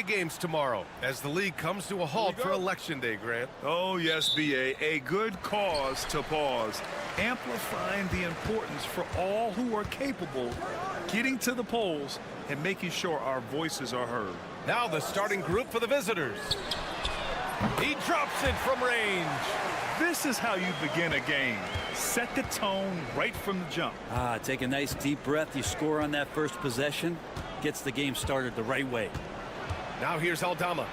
Games tomorrow as the league comes to a halt for Election Day, Grant. Oh, yes, B.A. A good cause to pause, amplifying the importance for all who are capable getting to the polls and making sure our voices are heard. Now the starting group for the visitors. He drops it from range. This is how you begin a game. Set the tone right from the jump. Take a nice deep breath. You score on that first possession. Gets the game started the right way. Now here's Aldama.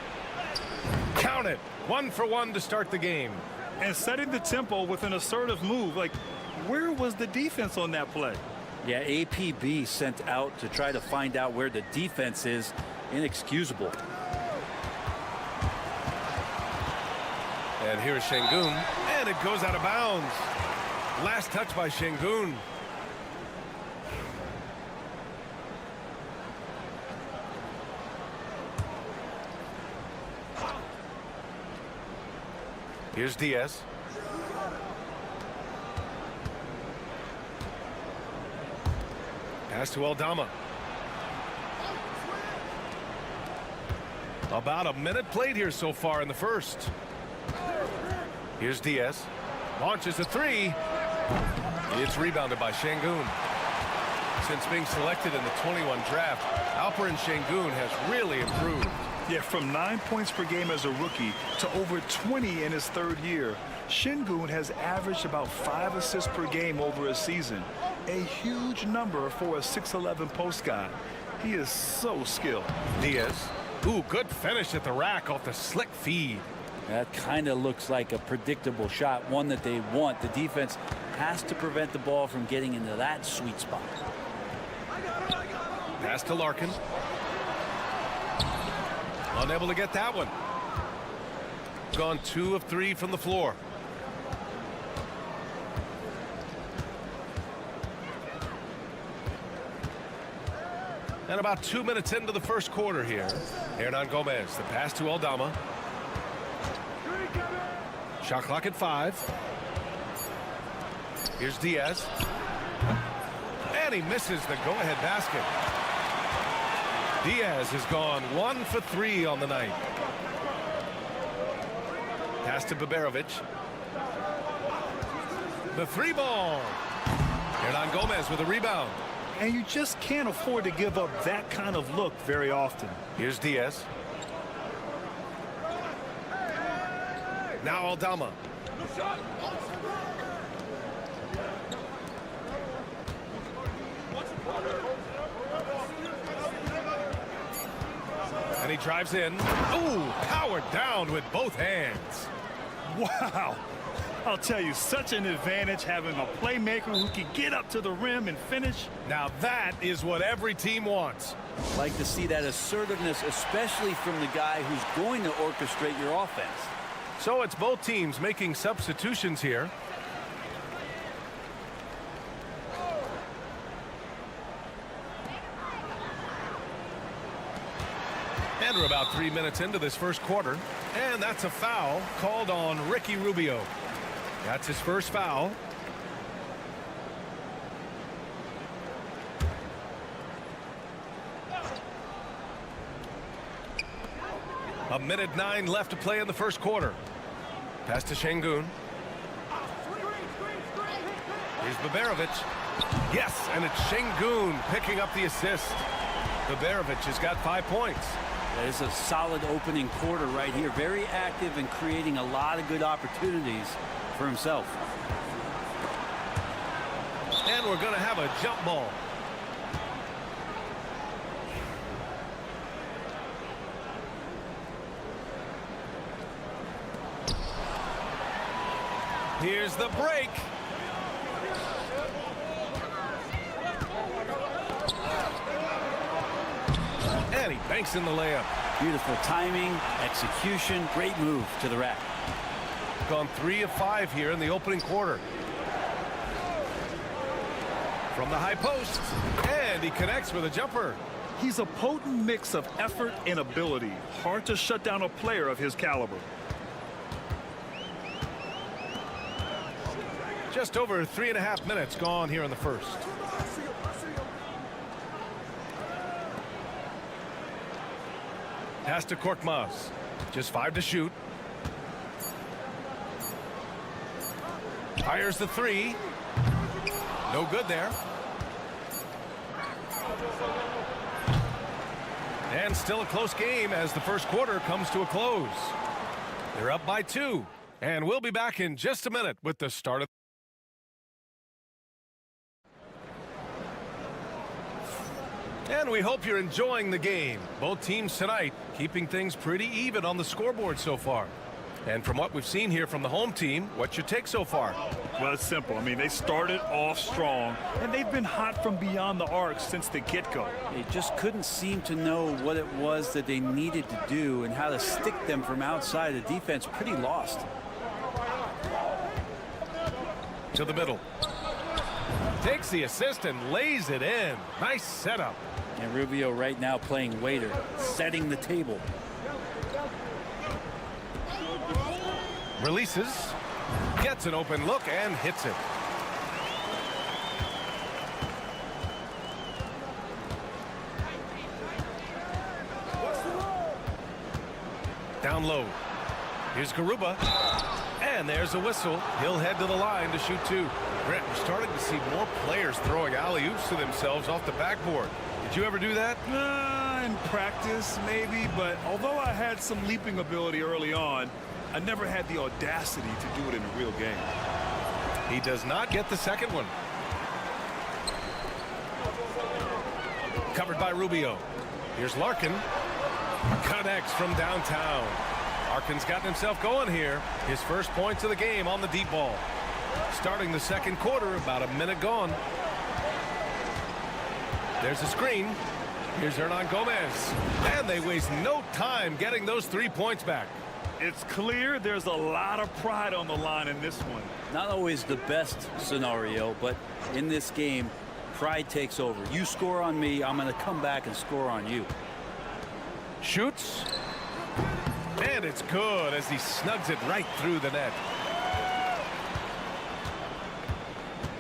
Count it. 1 for 1 to start the game. And setting the tempo with an assertive move. Like, where was the defense on that play? Yeah, APB sent out to try to find out where the defense is. Inexcusable. And here's Şengün. And it goes out of bounds. Last touch by Şengün. Here's Diaz. Pass to Aldama. About a minute played here so far in the first. Here's Diaz. Launches a three. It's rebounded by Şengün. Since being selected in the 21 draft, Alperen Şengün has really improved. Yeah, from 9 points per game as a rookie to over 20 in his third year, Şengün has averaged about 5 assists per game over a season. A huge number for a 6'11 post guy. He is so skilled. Diaz. Ooh, good finish at the rack off the slick feed. That kind of looks like a predictable shot, one that they want. The defense has to prevent the ball from getting into that sweet spot. Pass to Larkin. Unable to get that one. Gone 2 of 3 from the floor. And about 2 minutes into the first quarter here. Hernan Gomez, the pass to Aldama. Shot clock at 5. Here's Diaz. And he misses the go-ahead basket. Diaz has gone 1 for 3 on the night. Pass to Baberovic. The 3-ball. Hernan Gomez with a rebound. And you just can't afford to give up that kind of look very often. Here's Diaz. Now Aldama. And he drives in. Ooh, powered down with both hands. Wow. I'll tell you, such an advantage having a playmaker who can get up to the rim and finish. Now that is what every team wants. Like to see that assertiveness, especially from the guy who's going to orchestrate your offense. So it's both teams making substitutions here. And we're about 3 minutes into this first quarter. And that's a foul called on Ricky Rubio. That's his first foul. A minute 9 left to play in the first quarter. Pass to Şengün. Here's Baberovic. Yes, and it's Şengün picking up the assist. Baberovic has got 5 points. That is a solid opening quarter right here. Very active and creating a lot of good opportunities for himself. And we're going to have a jump ball. Here's the break. And he banks in the layup. Beautiful timing, execution, great move to the rack. Gone 3 of 5 here in the opening quarter. From the high post, and he connects with a jumper. He's a potent mix of effort and ability. Hard to shut down a player of his caliber. Just over 3.5 minutes gone here in the first. Pass to Korkmaz. Just 5 to shoot. Fires the 3. No good there. And still a close game as the first quarter comes to a close. They're up by 2. And we'll be back in just a minute with the start of. And we hope you're enjoying the game. Both teams tonight keeping things pretty even on the scoreboard so far. And from what we've seen here from the home team, what's your take so far? Well, it's simple. I mean, they started off strong, and they've been hot from beyond the arc since the get-go. They just couldn't seem to know what it was that they needed to do and how to stick them from outside. The defense pretty lost. To the middle. Takes the assist and lays it in. Nice setup. And Rubio right now playing waiter, setting the table. Releases. Gets an open look and hits it. Down low. Here's Garuba. And there's a whistle. He'll head to the line to shoot 2. Brent, we're starting to see more players throwing alley-oops to themselves off the backboard. Did you ever do that? In practice, maybe, but although I had some leaping ability early on, I never had the audacity to do it in a real game. He does not get the second one. Covered by Rubio. Here's Larkin. Connects from downtown. Larkin's gotten himself going here. His first points of the game on the deep ball. Starting the second quarter, about a minute gone. There's a screen. Here's Hernan Gomez. And they waste no time getting those 3 points back. It's clear there's a lot of pride on the line in this one. Not always the best scenario, but in this game, pride takes over. You score on me, I'm going to come back and score on you. Shoots. And it's good as he snugs it right through the net.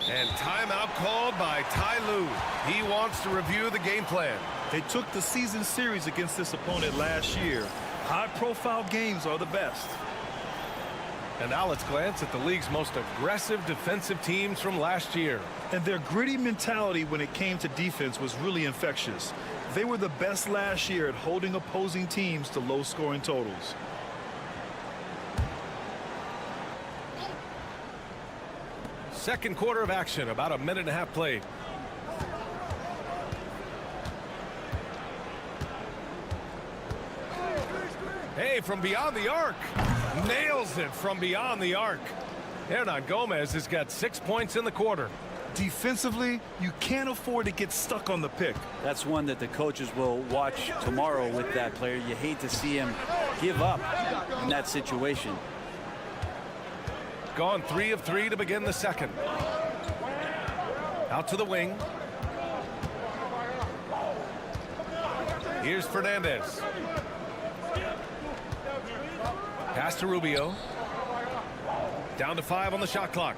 And timeout called by Ty Lue. He wants to review the game plan. They took the season series against this opponent last year. High-profile games are the best. And now let's glance at the league's most aggressive defensive teams from last year. And their gritty mentality when it came to defense was really infectious. They were the best last year at holding opposing teams to low-scoring totals. Second quarter of action, about a minute and a half played. Hey, from beyond the arc. Nails it from beyond the arc. Hernan Gomez has got 6 points in the quarter. Defensively, you can't afford to get stuck on the pick. That's one that the coaches will watch tomorrow with that player. You hate to see him give up in that situation. Gone 3 of 3 to begin the second. Out to the wing. Here's Fernandez. Pass to Rubio. Down to 5 on the shot clock.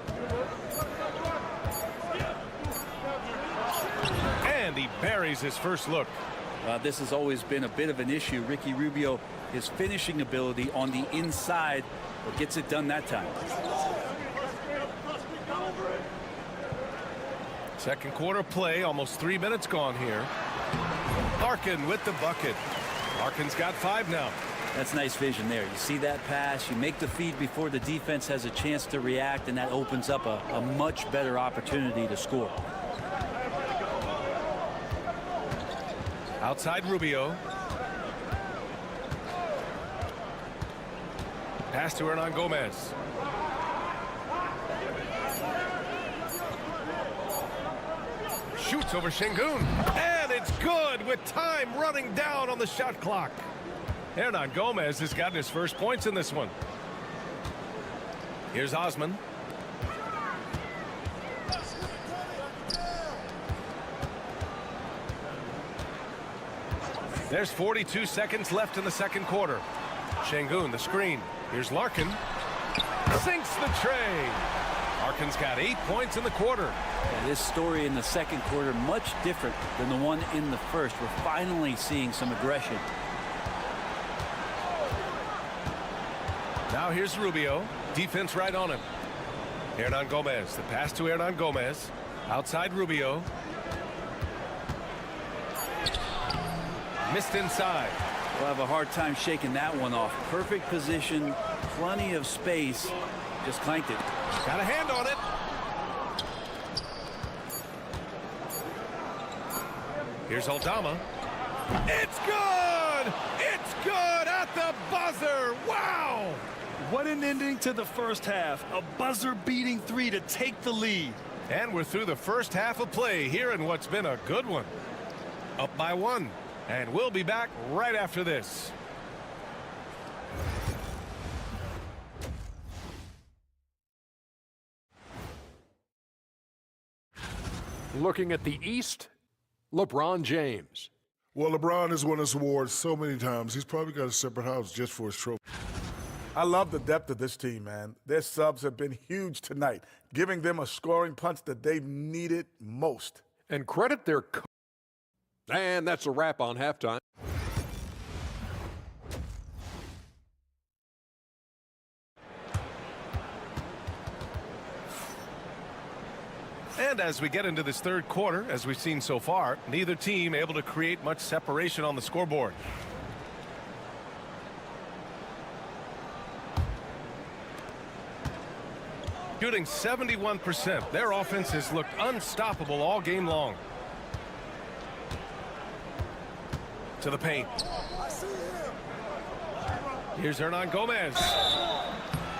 And he buries his first look. This has always been a bit of an issue. Ricky Rubio, his finishing ability on the inside, but gets it done that time. Second quarter play, almost 3 minutes gone here. Larkin with the bucket. Larkin's got 5 now. That's nice vision there. You see that pass, you make the feed before the defense has a chance to react, and that opens up a much better opportunity to score. Outside Rubio. Pass to Hernan Gomez. Shoots over Şengün. And it's good with time running down on the shot clock. Hernan Gomez has gotten his first points in this one. Here's Osman. There's 42 seconds left in the second quarter. Şengün, the screen. Here's Larkin. Sinks the tray. Larkin's got 8 points in the quarter. Yeah, this story in the second quarter much different than the one in the first. We're finally seeing some aggression. Now here's Rubio. Defense right on him. Hernan Gomez. The pass to Hernan Gomez. Outside Rubio. Missed inside. We'll have a hard time shaking that one off. Perfect position, plenty of space. Just clanked it. Got a hand on it. Here's Aldama. It's good! It's good at the buzzer! Wow! What an ending to the first half. A buzzer-beating three to take the lead. And we're through the first half of play here in what's been a good one. Up by 1. And we'll be back right after this. Looking at the East, LeBron James. Well, LeBron has won this award so many times. He's probably got a separate house just for his trophy. I love the depth of this team, man. Their subs have been huge tonight, giving them a scoring punch that they've needed most. And credit their coach. And that's a wrap on halftime. And as we get into this third quarter, as we've seen so far, neither team able to create much separation on the scoreboard. Shooting 71%. Their offense has looked unstoppable all game long. To the paint. Here's Hernan Gomez.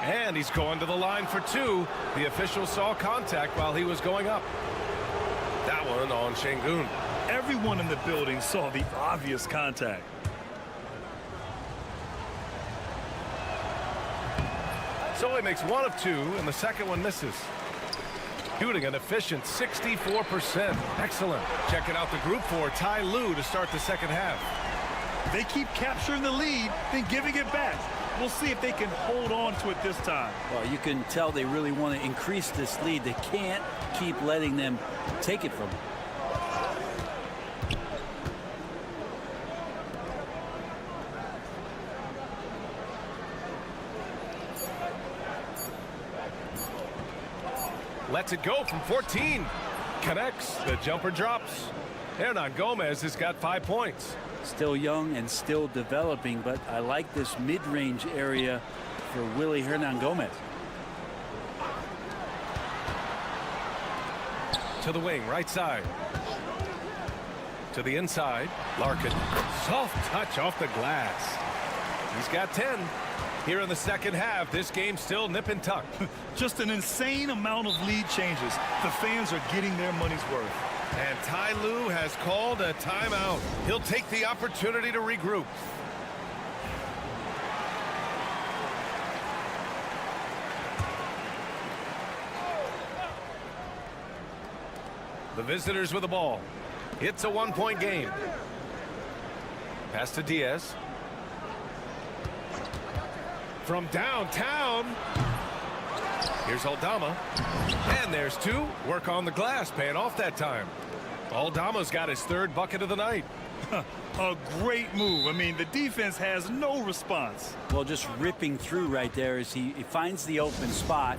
And he's going to the line for 2. The official saw contact while he was going up. That one on Şengün. Everyone in the building saw the obvious contact. So he makes 1 of 2, and the second one misses. Shooting an efficient 64%. Excellent. Checking out the group for Ty Lue to start the second half. They keep capturing the lead, then giving it back. We'll see if they can hold on to it this time. Well, you can tell they really want to increase this lead. They can't keep letting them take it from them. Lets it go from 14. Connects. The jumper drops. Hernan Gomez has got 5 points. Still young and still developing, but I like this mid-range area for Willie Hernan Gomez. To the wing, right side. To the inside. Larkin. Soft touch off the glass. He's got 10. Here in the second half, this game's still nip and tuck. Just an insane amount of lead changes. The fans are getting their money's worth. And Ty Lue has called a timeout. He'll take the opportunity to regroup. The visitors with the ball. It's a 1-point game. Pass to Diaz. From downtown. Here's Aldama. And there's 2. Work on the glass, paying off that time. Aldama's got his 3rd bucket of the night. A great move. I mean, the defense has no response. Well, just ripping through right there as he finds the open spot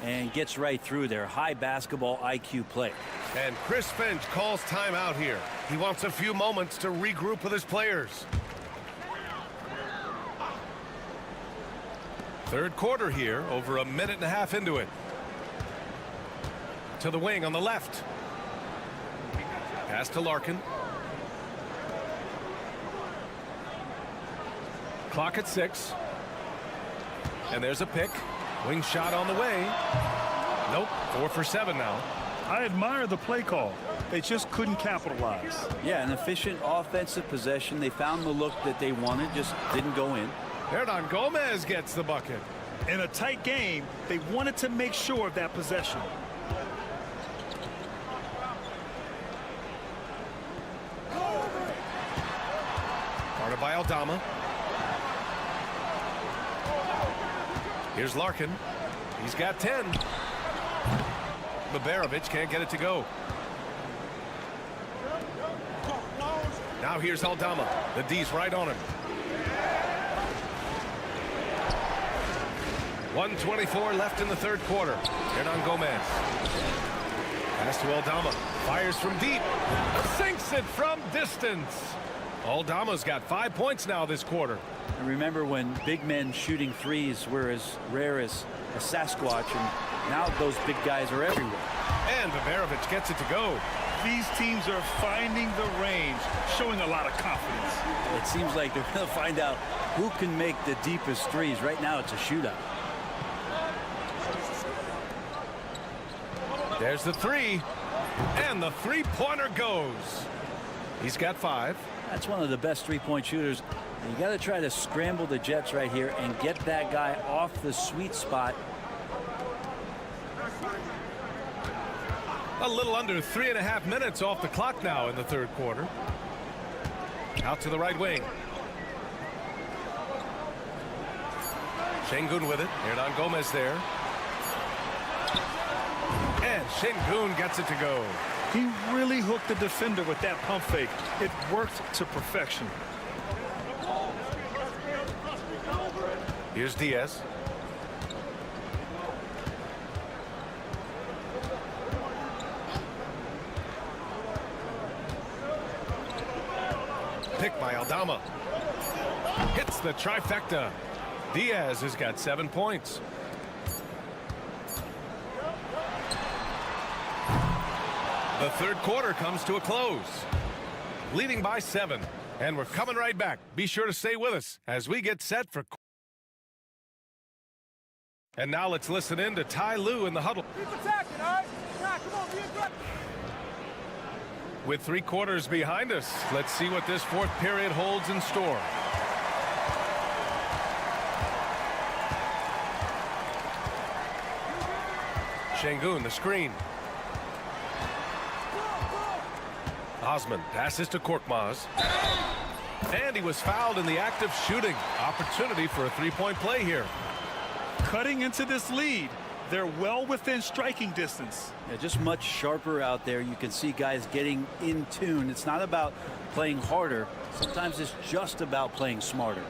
and gets right through there. High basketball IQ play. And Chris Finch calls timeout here. He wants a few moments to regroup with his players. Third quarter here, over a minute and a half into it. To the wing on the left. Pass to Larkin. Clock at 6. And there's a pick. Wing shot on the way. Nope, 4 for 7 now. I admire the play call. They just couldn't capitalize. Yeah, an efficient offensive possession. They found the look that they wanted, just didn't go in. Hernan Gomez gets the bucket. In a tight game, they wanted to make sure of that possession. Guarded by Aldama. Here's Larkin. He's got 10. Baberovic can't get it to go. Now here's Aldama. The D's right on him. 1:24 left in the third quarter. Hernan Gomez. Pass to Aldama. Fires from deep. Sinks it from distance. Aldama's got 5 points now this quarter. And remember when big men shooting threes were as rare as a Sasquatch, and now those big guys are everywhere. And Baberovic gets it to go. These teams are finding the range, showing a lot of confidence. It seems like they're going to find out who can make the deepest threes. Right now it's a shootout. There's the three. And the three-pointer goes. He's got 5. That's one of the best three-point shooters. You got to try to scramble the Jets right here and get that guy off the sweet spot. A little under 3.5 minutes off the clock now in the third quarter. Out to the right wing. Şengün with it. Hernan Gomez there. And Şengün gets it to go. He really hooked the defender with that pump fake. It worked to perfection. Here's Diaz. Picked by Aldama. Hits the trifecta. Diaz has got 7 points. The third quarter comes to a close. Leading by 7. And we're coming right back. Be sure to stay with us as we get set for... And now let's listen in to Ty Lue in the huddle. Keep attacking, all right? Nah, come on, be aggressive. With 3 quarters behind us, let's see what this fourth period holds in store. Şengün, the screen. Osman passes to Korkmaz. And he was fouled in the act of shooting. Opportunity for a three-point play here. Cutting into this lead. They're well within striking distance. Yeah, just much sharper out there. You can see guys getting in tune. It's not about playing harder. Sometimes it's just about playing smarter.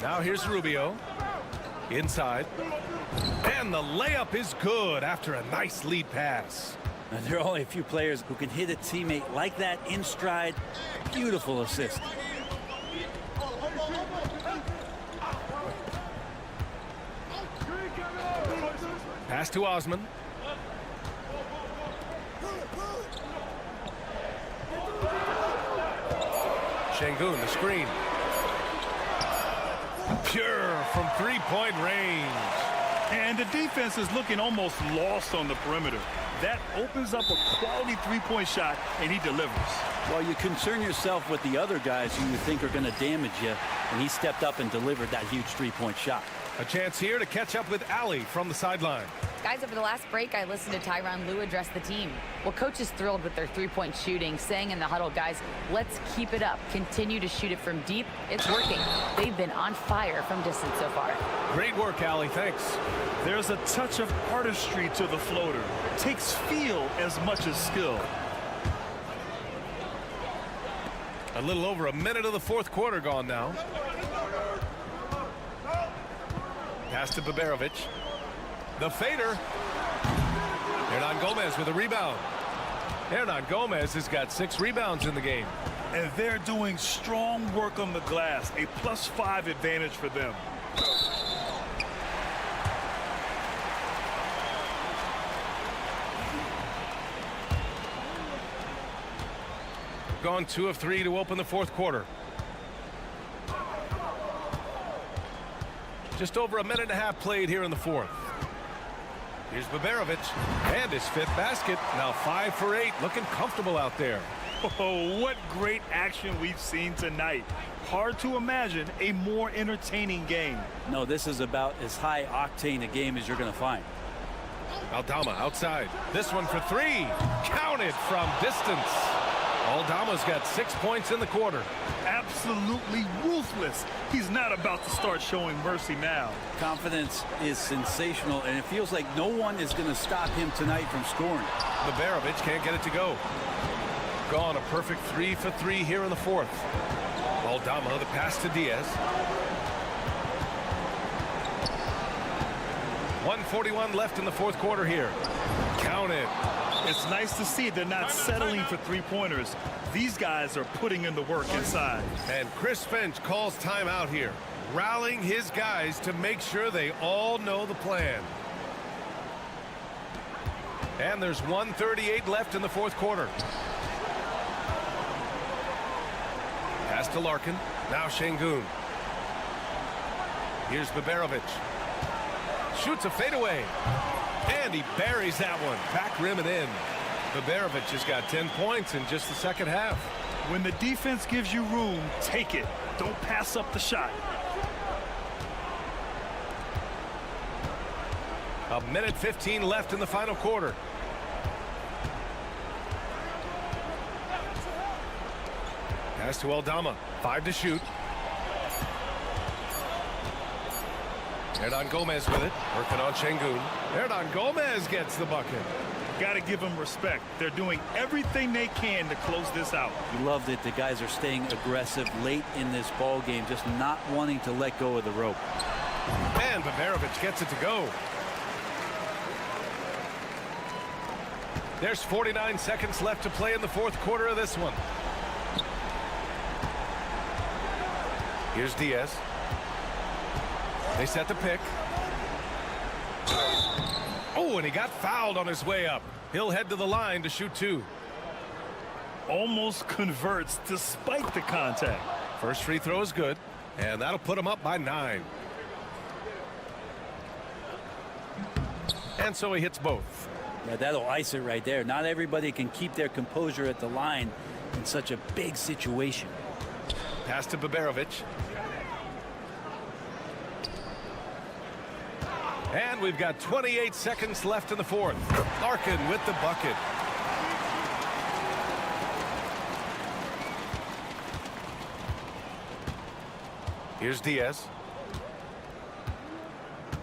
Now here's Rubio. Inside. And the layup is good after a nice lead pass. And there are only a few players who can hit a teammate like that in stride. Beautiful assist. Pass to Osman. Şengün, the screen. Pure from three-point range. And the defense is looking almost lost on the perimeter. That opens up a quality three-point shot, and he delivers. Well, you concern yourself with the other guys who you think are going to damage you, and he stepped up and delivered that huge three-point shot. A chance here to catch up with Ali from the sideline. Guys, over the last break, I listened to Tyronn Lue address the team. Well, coach is thrilled with their three-point shooting, saying in the huddle, guys, let's keep it up. Continue to shoot it from deep. It's working. They've been on fire from distance so far. Great work, Ali. Thanks. There's a touch of artistry to the floater. Takes feel as much as skill. A little over a minute of the fourth quarter gone now. Pass to Baberovic. The fader. Hernan Gomez with a rebound. Hernan Gomez has got 6 rebounds in the game. And they're doing strong work on the glass. A +5 advantage for them. Gone 2 of 3 to open the fourth quarter. Just over a minute and a half played here in the fourth. Here's Baberovic and his 5th basket. Now 5 for 8, looking comfortable out there. Oh, what great action we've seen tonight. Hard to imagine a more entertaining game. No, this is about as high octane a game as you're going to find. Aldama outside. This one for 3. Counted from distance. Aldama's got 6 points in the quarter. Absolutely ruthless. He's not about to start showing mercy now. Confidence is sensational, and it feels like no one is going to stop him tonight from scoring. Baberovic can't get it to go. Gone a perfect 3 for 3 here in the fourth. Aldama, the pass to Diaz. 1:41 left in the fourth quarter here. Count it. It's nice to see they're not settling for three-pointers. These guys are putting in the work inside. And Chris Finch calls timeout here, rallying his guys to make sure they all know the plan. And there's 1:38 left in the fourth quarter. Pass to Larkin. Now Şengün. Here's Baberovic. Shoots a fadeaway. And he buries that one. Back rim and in. Baberovic has got 10 points in just the second half. When the defense gives you room, take it. Don't pass up the shot. A minute 15 left in the final quarter. Pass to Aldama. 5 to shoot. Hernan Gomez with it. Working on Şengün. Hernan Gomez gets the bucket. Got to give them respect. They're doing everything they can to close this out. You loved it. The guys are staying aggressive late in this ball game, just not wanting to let go of the rope. And Baberovic gets it to go. There's 49 seconds left to play in the fourth quarter of this one. Here's Diaz. They set the pick. Oh, and he got fouled on his way up. He'll head to the line to shoot 2. Almost converts despite the contact. First free throw is good, and that'll put him up by 9. And so he hits both. Yeah, that'll ice it right there. Not everybody can keep their composure at the line in such a big situation. Pass to Baberovic. And we've got 28 seconds left in the fourth. Larkin with the bucket. Here's Diaz.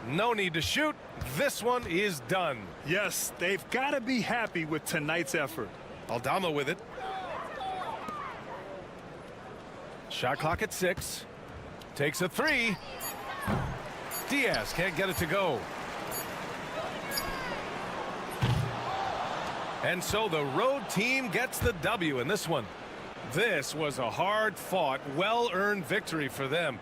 No need to shoot. This one is done. Yes, they've got to be happy with tonight's effort. Aldama with it. Shot clock at 6. Takes a 3. Diaz can't get it to go. And so the road team gets the W in this one. This was a hard-fought, well-earned victory for them.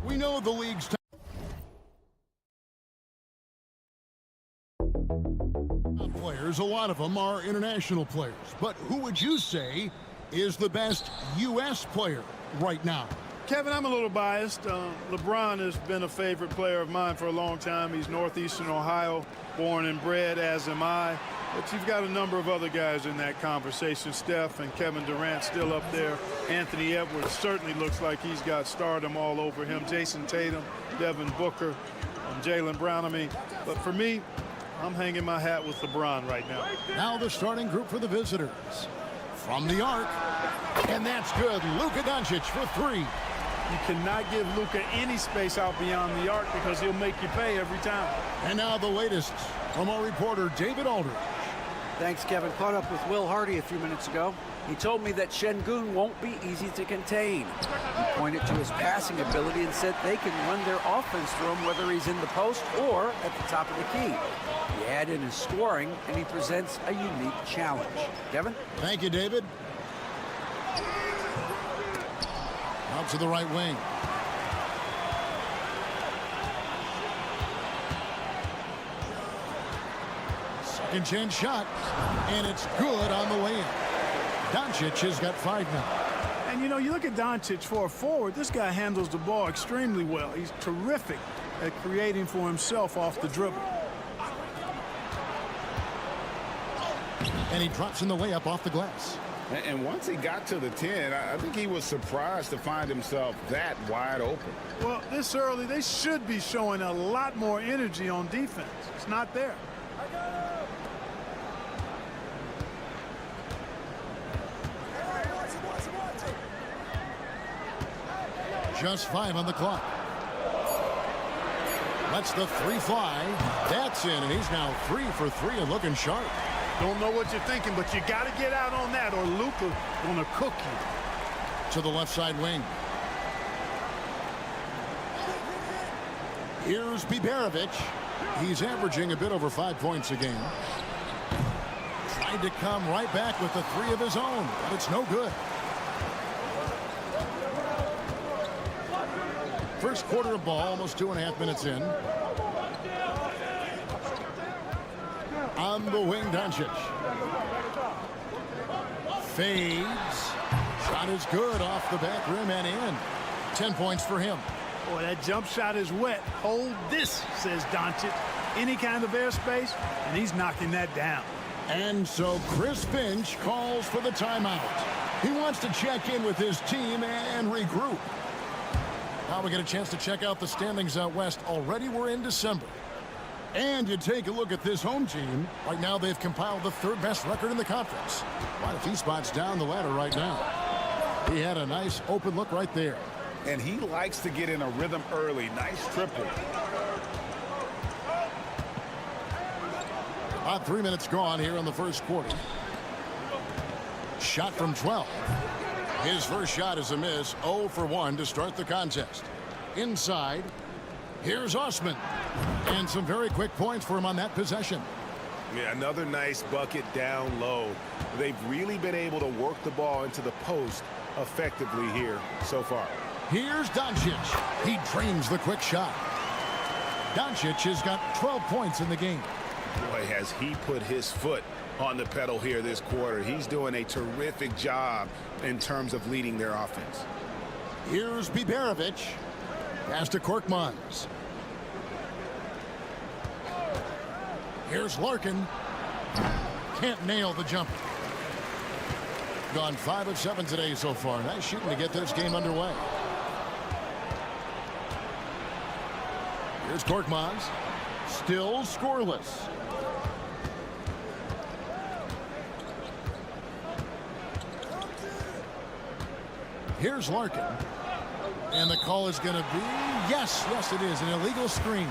We know the league's players, a lot of them are international players. But who would you say is the best U.S. player right now? Kevin, I'm a little biased. LeBron has been a favorite player of mine for a long time. He's Northeastern Ohio, born and bred, as am I. But you've got a number of other guys in that conversation. Steph and Kevin Durant still up there. Anthony Edwards certainly looks like he's got stardom all over him. Jason Tatum, Devin Booker, Jaylen Brown. But for me, I'm hanging my hat with LeBron right now. Now the starting group for the visitors. From the arc, and that's good. Luka Doncic for three. You cannot give Luka any space out beyond the arc because he'll make you pay every time. And now the latest from our reporter, David Aldridge. Thanks, Kevin. Caught up with Will Hardy a few minutes ago. He told me that Şengün won't be easy to contain. He pointed to his passing ability and said they can run their offense through him whether he's in the post or at the top of the key. He added in his scoring, and he presents a unique challenge. Kevin? Thank you, David. Out to the right wing. Second chance shot, and it's good on the way in. Doncic has got 5 now. And, you know, you look at Doncic for a forward, this guy handles the ball extremely well. He's terrific at creating for himself off the dribble. And he drops in the way up off the glass. And once he got to the 10, I think he was surprised to find himself that wide open. Well, this early, they should be showing a lot more energy on defense. It's not there. Just 5 on the clock. Lets the 3 fly. That's in, and he's now 3 for 3 and looking sharp. Don't know what you're thinking, but you got to get out on that or Luka gonna cook you. To the left side wing. Here's Biberovic. He's averaging a bit over 5 points a game. Tried to come right back with the 3 of his own, but it's no good. First quarter of ball, almost 2.5 minutes in. On the wing, Doncic. Fades. Shot is good off the back rim and in. 10 points for him. Boy, that jump shot is wet. Hold this, says Doncic. Any kind of airspace, and he's knocking that down. And so Chris Finch calls for the timeout. He wants to check in with his team and regroup. Now we get a chance to check out the standings out west. Already we're in December. And you take a look at this home team. Right now they've compiled the 3rd best record in the conference. Quite a few spots down the ladder right now. He had a nice open look right there. And he likes to get in a rhythm early. Nice triple. About 3 minutes gone here in the first quarter. Shot from 12. His first shot is a miss. 0 for 1 to start the contest. Inside, here's Osman. And some very quick points for him on that possession. Yeah, another nice bucket down low. They've really been able to work the ball into the post effectively here so far. Here's Doncic. He drains the quick shot. Doncic has got 12 points in the game. Boy, has he put his foot on the pedal here this quarter. He's doing a terrific job in terms of leading their offense. Here's Biberovic. Pass to Korkmaz. Here's Larkin. Can't nail the jumper. Gone 5 of 7 today so far. Nice shooting to get this game underway. Here's Korkmaz. Still scoreless. Here's Larkin. And the call is going to be, yes, it is, an illegal screen.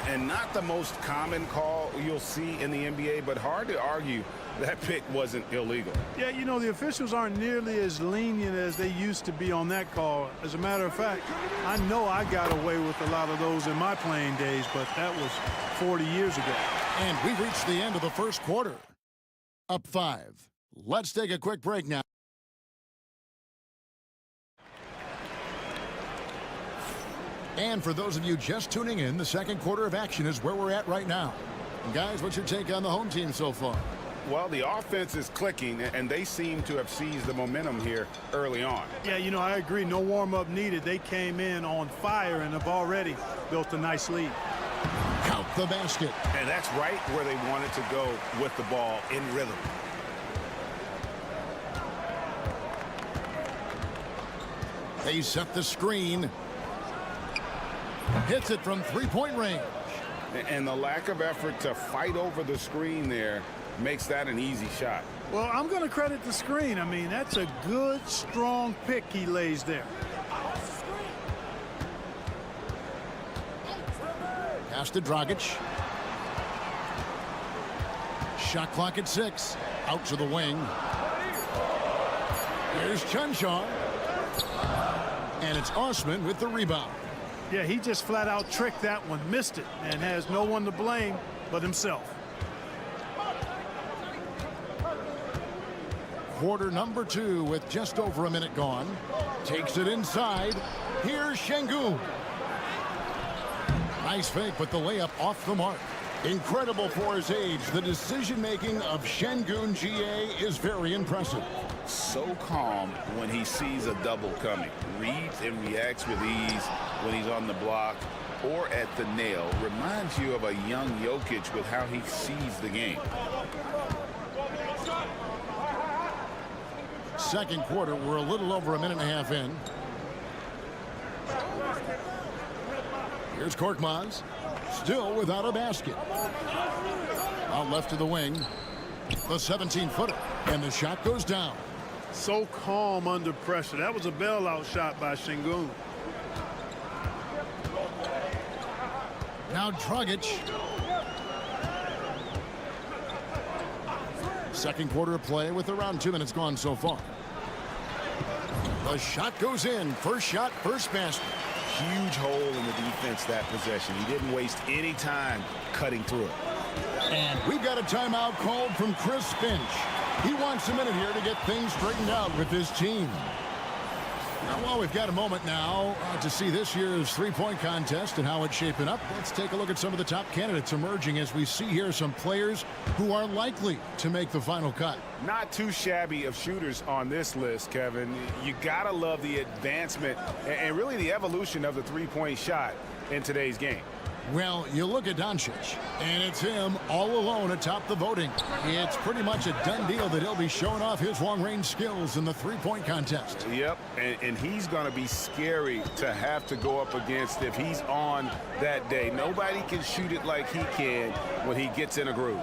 And not the most common call you'll see in the NBA, but hard to argue that pick wasn't illegal. Yeah, you know, the officials aren't nearly as lenient as they used to be on that call. As a matter of fact, I know I got away with a lot of those in my playing days, but that was 40 years ago. And we've reached the end of the first quarter. Up 5. Let's take a quick break now. And for those of you just tuning in, the second quarter of action is where we're at right now. And guys, what's your take on the home team so far? Well, the offense is clicking, and they seem to have seized the momentum here early on. Yeah, you know, I agree. No warm-up needed. They came in on fire and have already built a nice lead. Count the basket. And that's right where they wanted to go with the ball in rhythm. They set the screen. Hits it from three-point range. And the lack of effort to fight over the screen there makes that an easy shot. Well, I'm going to credit the screen. I mean, that's a good, strong pick he lays there. Pass to Dragic. Shot clock at 6. Out to the wing. Here's Chanchan. And it's Osman with the rebound. Yeah, he just flat out tricked that one, missed it, and has no one to blame but himself. Quarter number 2 with just over a minute gone. Takes it inside. Here's Şengün. Nice fake, but the layup off the mark. Incredible for his age. The decision-making of Şengün GA is very impressive. So calm when he sees a double coming. Reads and reacts with ease when he's on the block or at the nail. Reminds you of a young Jokic with how he sees the game. Second quarter, we're a little over a minute and a half in. Here's Korkmaz. Still without a basket. Out left to the wing. The 17-footer. And the shot goes down. So calm under pressure. That was a bailout shot by Şengün. Now Dragic. Second quarter of play with around 2 minutes gone so far. The shot goes in. First shot, first basket. Huge hole in the defense that possession. He didn't waste any time cutting through it. And we've got a timeout called from Chris Finch. He wants a minute here to get things straightened out with his team. Now, while we've got a moment now to see this year's three-point contest and how it's shaping up, let's take a look at some of the top candidates emerging as we see here some players who are likely to make the final cut. Not too shabby of shooters on this list, Kevin. You gotta love the advancement and really the evolution of the three-point shot in today's game. Well, you look at Doncic, and it's him all alone atop the voting. It's pretty much a done deal that he'll be showing off his long-range skills in the three-point contest. Yep, and he's going to be scary to have to go up against if he's on that day. Nobody can shoot it like he can when he gets in a groove.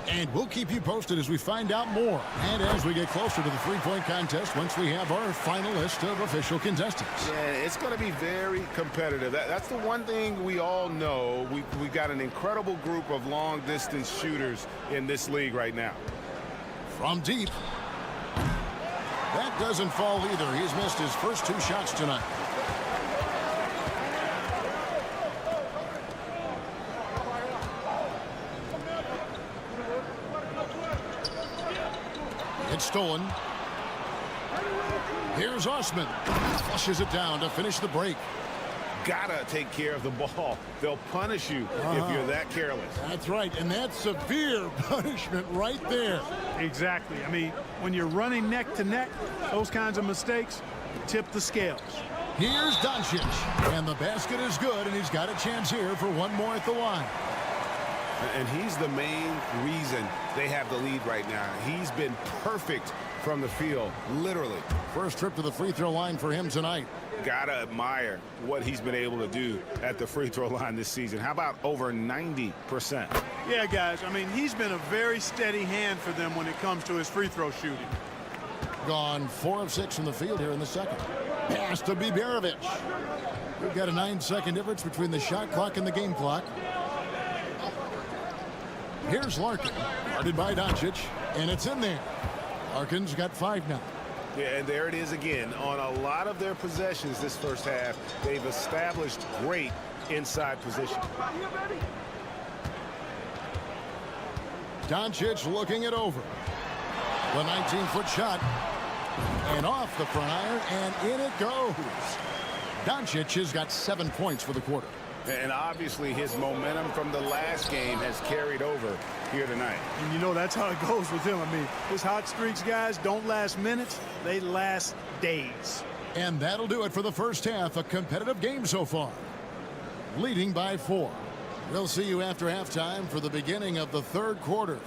And we'll keep you posted as we find out more and as we get closer to the three-point contest once we have our final list of official contestants. Yeah, it's going to be very competitive. That's the one thing we all know. We got an incredible group of long-distance shooters in this league right now. From deep. That doesn't fall either. He's missed his first 2 shots tonight. It's stolen. Here's Osman. Flushes it down to finish the break. gotta take care of the ball. They'll punish you if you're that careless. That's right, and that's severe punishment right there. Exactly. I mean, when you're running neck to neck, those kinds of mistakes tip the scales. Here's Doncic, and the basket is good, and he's got a chance here for one more at the line. And he's the main reason they have the lead right now. He's been perfect from the field, literally. First trip to the free throw line for him tonight. Gotta admire what he's been able to do at the free throw line this season. How about over 90%? Yeah, guys, I mean, he's been a very steady hand for them when it comes to his free throw shooting. Gone 4 of 6 from the field here in the second. Pass to Biberovic. We've got a 9-second difference between the shot clock and the game clock. Here's Larkin, guarded by Doncic, and it's in there. Larkin's got 5 now. Yeah, and there it is again. On a lot of their possessions this first half, they've established great inside position. Doncic looking it over. The 19-foot shot. And off the front iron, and in it goes. Doncic has got 7 points for the quarter. And obviously his momentum from the last game has carried over here tonight. And you know that's how it goes with him. I mean, his hot streaks, guys, don't last minutes. They last days. And that'll do it for the first half. A competitive game so far. Leading by 4. We'll see you after halftime for the beginning of the third quarter.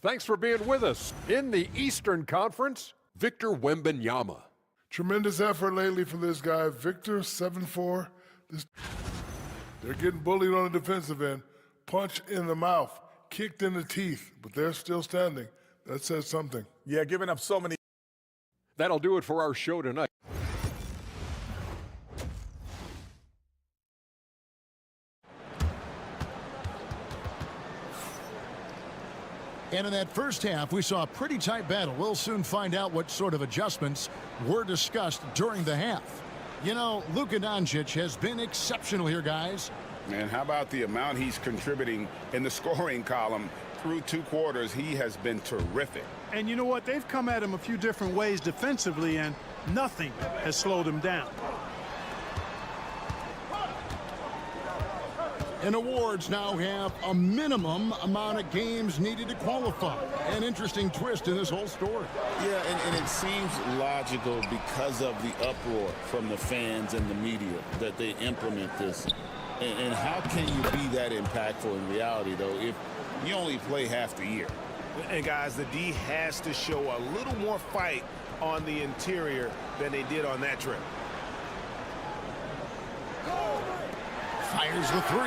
Thanks for being with us. In the Eastern Conference, Victor Wembanyama. Tremendous effort lately for this guy, Victor, 7'4". They're getting bullied on the defensive end. Punch in the mouth, kicked in the teeth, but they're still standing. That says something. Yeah, giving up so many. That'll do it for our show tonight. And in that first half, we saw a pretty tight battle. We'll soon find out what sort of adjustments were discussed during the half. You know, Luka Doncic has been exceptional here, guys. And how about the amount he's contributing in the scoring column through 2 quarters? He has been terrific. And you know what? They've come at him a few different ways defensively, and nothing has slowed him down. And awards now have a minimum amount of games needed to qualify. An interesting twist in this whole story. Yeah, and it seems logical because of the uproar from the fans and the media that they implement this. And how can you be that impactful in reality, though, if you only play half the year? And, guys, the D has to show a little more fight on the interior than they did on that trip. Fires the 3.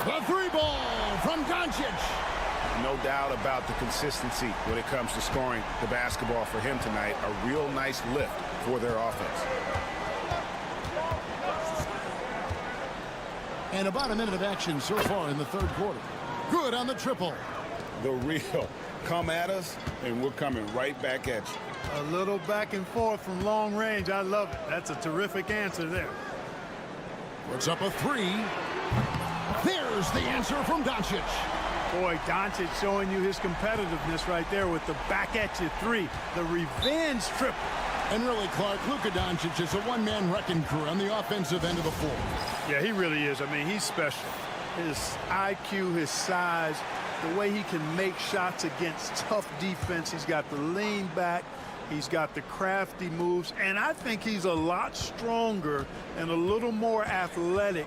The 3 ball from Doncic. No doubt about the consistency when it comes to scoring the basketball for him tonight. A real nice lift for their offense. And about a minute of action so far in the third quarter. Good on the triple. The real come at us, and we're coming right back at you. A little back and forth from long range. I love it. That's a terrific answer there. Puts up a 3. There's the answer from Doncic. Boy, Doncic showing you his competitiveness right there with the back-at-you 3. The revenge triple. And really, Clark, Luka Doncic is a one-man wrecking crew on the offensive end of the floor. Yeah, he really is. I mean, he's special. His IQ, his size, the way he can make shots against tough defense. He's got the lean back. He's got the crafty moves, and I think he's a lot stronger and a little more athletic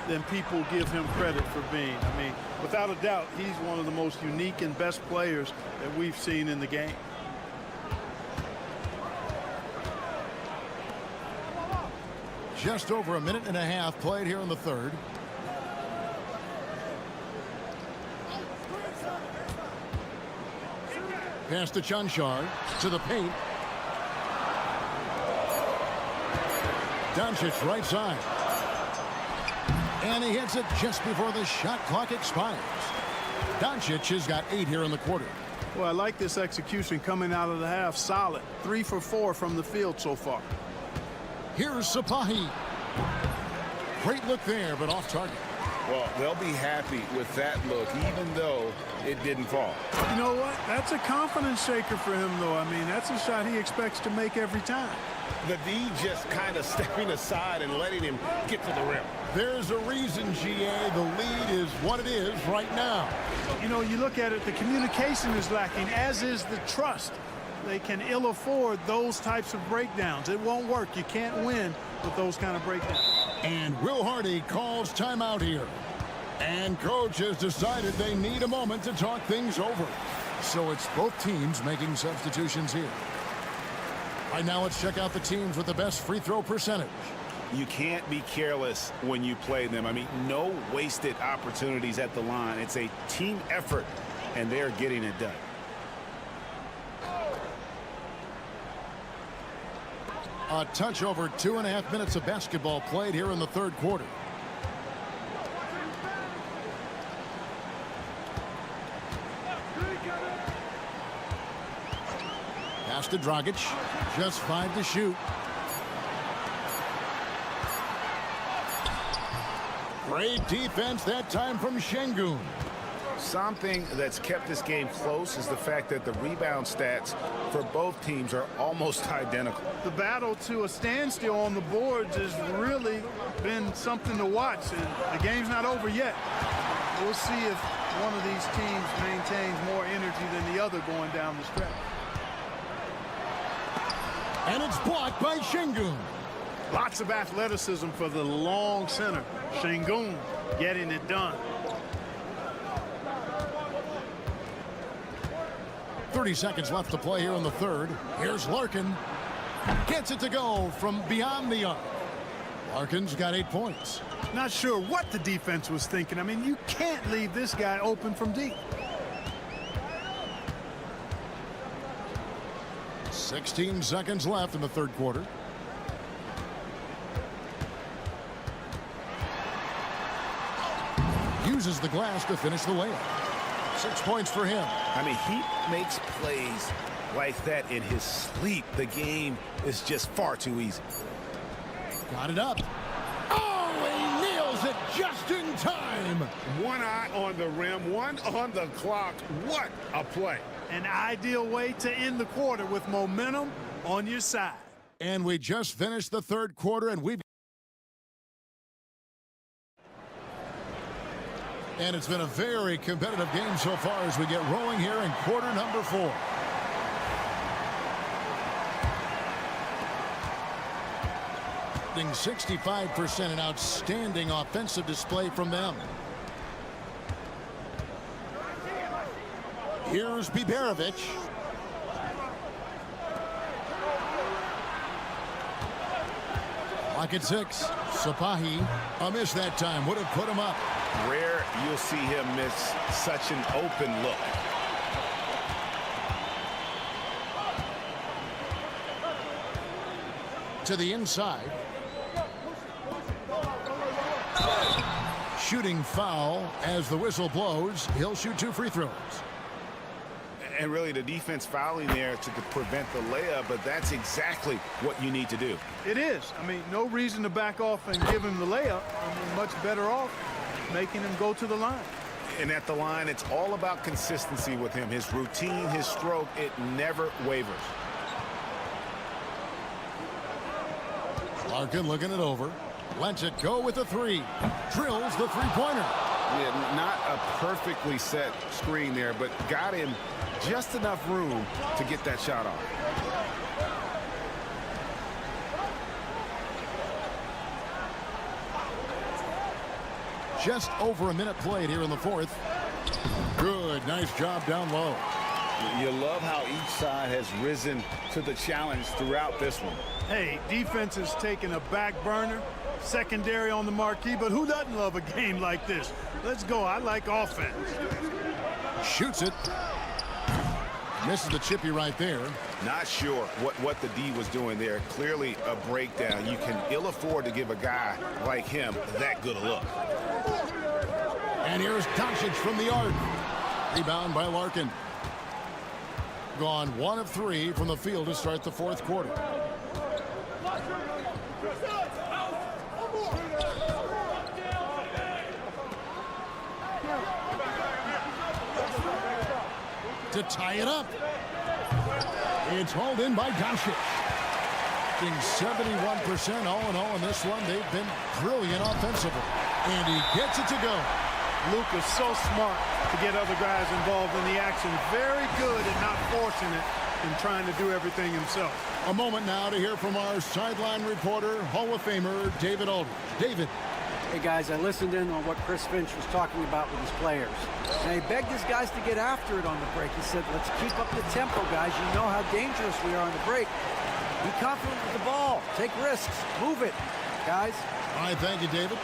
than people give him credit for being. I mean, without a doubt, he's one of the most unique and best players that we've seen in the game. Just over a minute and a half played here in the third. Pass to Chanchar, to the paint. Doncic right side. And he hits it just before the shot clock expires. Doncic has got 8 here in the quarter. Well, I like this execution coming out of the half. Solid. 3 for 4 from the field so far. Here's Sapahi. Great look there, but off target. Well, they'll be happy with that look, even though it didn't fall. You know what? That's a confidence shaker for him, though. I mean, that's a shot he expects to make every time. The D just kind of stepping aside and letting him get to the rim. There's a reason, GA. The lead is what it is right now. You know, you look at it, the communication is lacking, as is the trust. They can ill afford those types of breakdowns. It won't work. You can't win with those kind of breakdowns. And Will Hardy calls timeout here. And coach has decided they need a moment to talk things over. So it's both teams making substitutions here. Right now, let's check out the teams with the best free throw percentage. You can't be careless when you play them. I mean, no wasted opportunities at the line. It's a team effort, and they're getting it done. A touch over 2.5 minutes of basketball played here in the third quarter. Pass to Dragic. Just 5 to shoot. Great defense that time from Şengün. Something that's kept this game close is the fact that the rebound stats for both teams are almost identical. The battle to a standstill on the boards has really been something to watch, and the game's not over yet. We'll see if one of these teams maintains more energy than the other going down the stretch. And it's blocked by Şengün. Lots of athleticism for the long center. Şengün getting it done. 30 seconds left to play here in the third. Here's Larkin. Gets it to go from beyond the arc. Larkin's got 8 points. Not sure what the defense was thinking. I mean, you can't leave this guy open from deep. 16 seconds left in the third quarter. Uses the glass to finish the layup. 6 points for him. I mean, he makes plays like that in his sleep. The game is just far too easy. Got it up. Oh, he nails it just in time. One eye on the rim, one on the clock. What a play. An ideal way to end the quarter with momentum on your side. And we just finished the third quarter, and we've... And it's been a very competitive game so far as we get rolling here in quarter number 4. Shooting 65%, an outstanding offensive display from them. Here's Biberovic. Lock at 6. Sapahi. A miss that time. Would have put him up. Rare you'll see him miss such an open look. To the inside. Shooting foul as the whistle blows. He'll shoot 2 free throws. And really the defense fouling there to prevent the layup, but that's exactly what you need to do. It is. I mean, no reason to back off and give him the layup. I mean, much better off making him go to the line. And at the line, it's all about consistency with him. His routine, his stroke, it never wavers. Larkin looking it over. Lets it go with the 3. Drills the three-pointer. Yeah, not a perfectly set screen there, but got him just enough room to get that shot off. Just over a minute played here in the fourth. Good, nice job down low. You love how each side has risen to the challenge throughout this one. Hey, defense has taken a back burner, secondary on the marquee, but who doesn't love a game like this? Let's go. I like offense. Shoots it. Misses the chippy right there. Not sure what the D was doing there. Clearly a breakdown. You can ill afford to give a guy like him that good a look. And here's Doncic from the arc. Rebound by Larkin. Gone 1 of 3 from the field to start the fourth quarter. to tie it up. It's hauled in by Doncic. Being 71% all in all in this one. They've been brilliant offensively. And he gets it to go. Luke is so smart to get other guys involved in the action. Very good at not forcing it and trying to do everything himself. A moment now to hear from our sideline reporter, Hall of Famer David Aldridge. David. Hey, guys, I listened in on what Chris Finch was talking about with his players. And he begged his guys to get after it on the break. He said, let's keep up the tempo, guys. You know how dangerous we are on the break. Be confident with the ball. Take risks. Move it, guys. All right, thank you, David.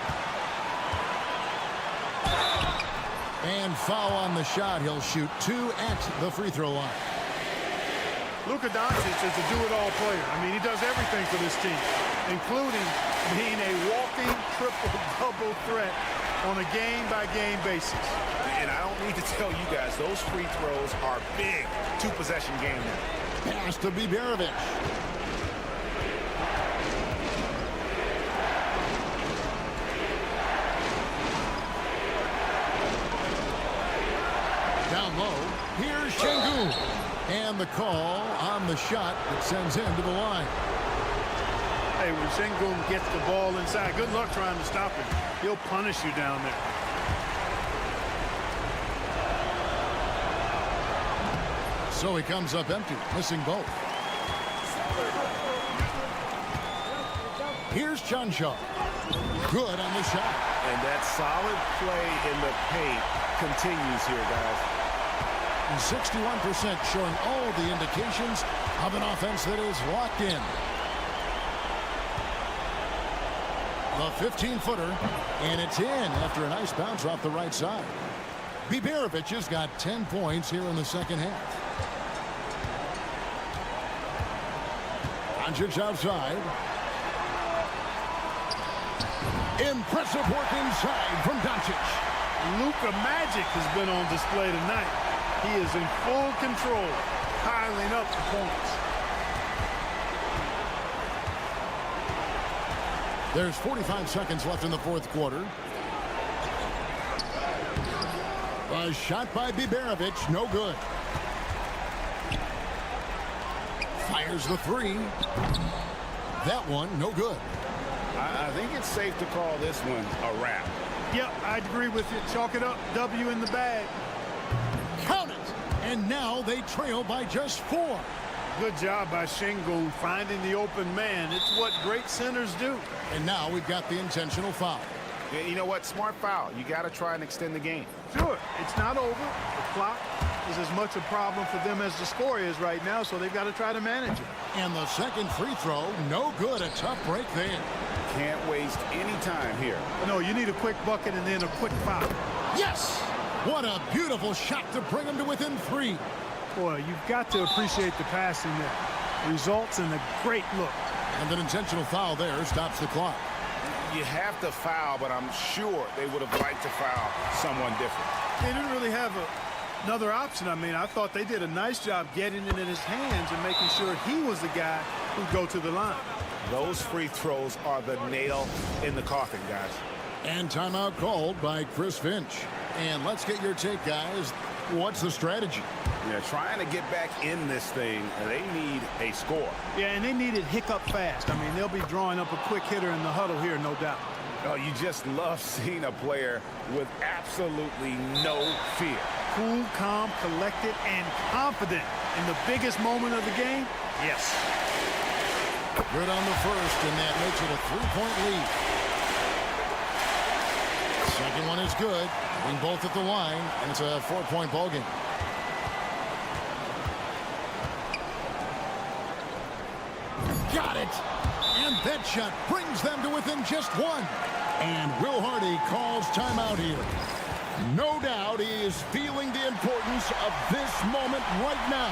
And foul on the shot. He'll shoot 2 at the free throw line. Luka Doncic is a do-it-all player. I mean, he does everything for this team, including being a walking triple-double threat on a game-by-game basis. And I don't need to tell you guys, those free throws are big. 2-possession game now. Pass to Biberovic. Down low, here's Şengün. And the call on the shot that sends him to the line. Hey, when Şengün gets the ball inside, good luck trying to stop him. He'll punish you down there. So he comes up empty, missing both. Here's Chanshaw. Good on the shot. And that solid play in the paint continues here, guys. 61% showing all the indications of an offense that is locked in. The 15-footer, and it's in after a nice bounce off the right side. Biberovic has got 10 points here in the second half. Doncic outside. Impressive work inside from Doncic. Luka Magic has been on display tonight. He is in full control, piling up the points. There's 45 seconds left in the fourth quarter. A shot by Biberovic, no good. Fires the three. That one, no good. I think it's safe to call this one a wrap. Yep, I'd agree with you. Chalk it up. W in the bag. Count it. And now they trail by just 4. Good job by Şengün finding the open man. It's what great centers do. And now we've got the intentional foul. Yeah, you know what? Smart foul. You got to try and extend the game. Sure, it's not over. The clock is as much a problem for them as the score is right now, so they've got to try to manage it. And the second free throw, no good. A tough break there. Can't waste any time here. No, you need a quick bucket and then a quick foul. Yes! What a beautiful shot to bring them to within 3. Boy, you've got to appreciate the passing there. Results in a great look. And an intentional foul there stops the clock. You have to foul, but I'm sure they would have liked to foul someone different. They didn't really have another option. I mean, I thought they did a nice job getting it in his hands and making sure he was the guy who'd go to the line. Those free throws are the nail in the coffin, guys. And timeout called by Chris Finch. And let's get your take, guys. What's the strategy? Yeah, trying to get back in this thing, they need a score. Yeah, and they need it hiccup fast. I mean, they'll be drawing up a quick hitter in the huddle here, no doubt. Oh, you just love seeing a player with absolutely no fear. Cool, calm, collected, and confident in the biggest moment of the game. Yes. Good on the first, and that makes it a 3-point lead. Second one is good. Being both at the line, and it's a 4-point ball game. Got it! And that shot brings them to within just 1. And Will Hardy calls timeout here. No doubt he is feeling the importance of this moment right now.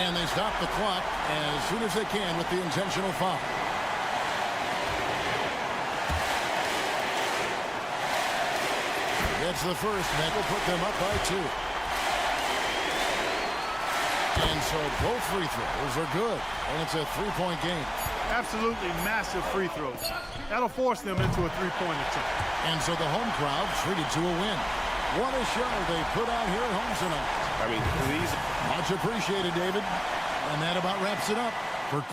And they stop the clock as soon as they can with the intentional foul. That's the first, and that will put them up by 2. And so both free throws are good, and it's a 3-point game. Absolutely massive free throws. That'll force them into a 3-point attempt. And so the home crowd treated to a win. What a show they put on here at home tonight. I mean, these... Much appreciated, David. And that about wraps it up for...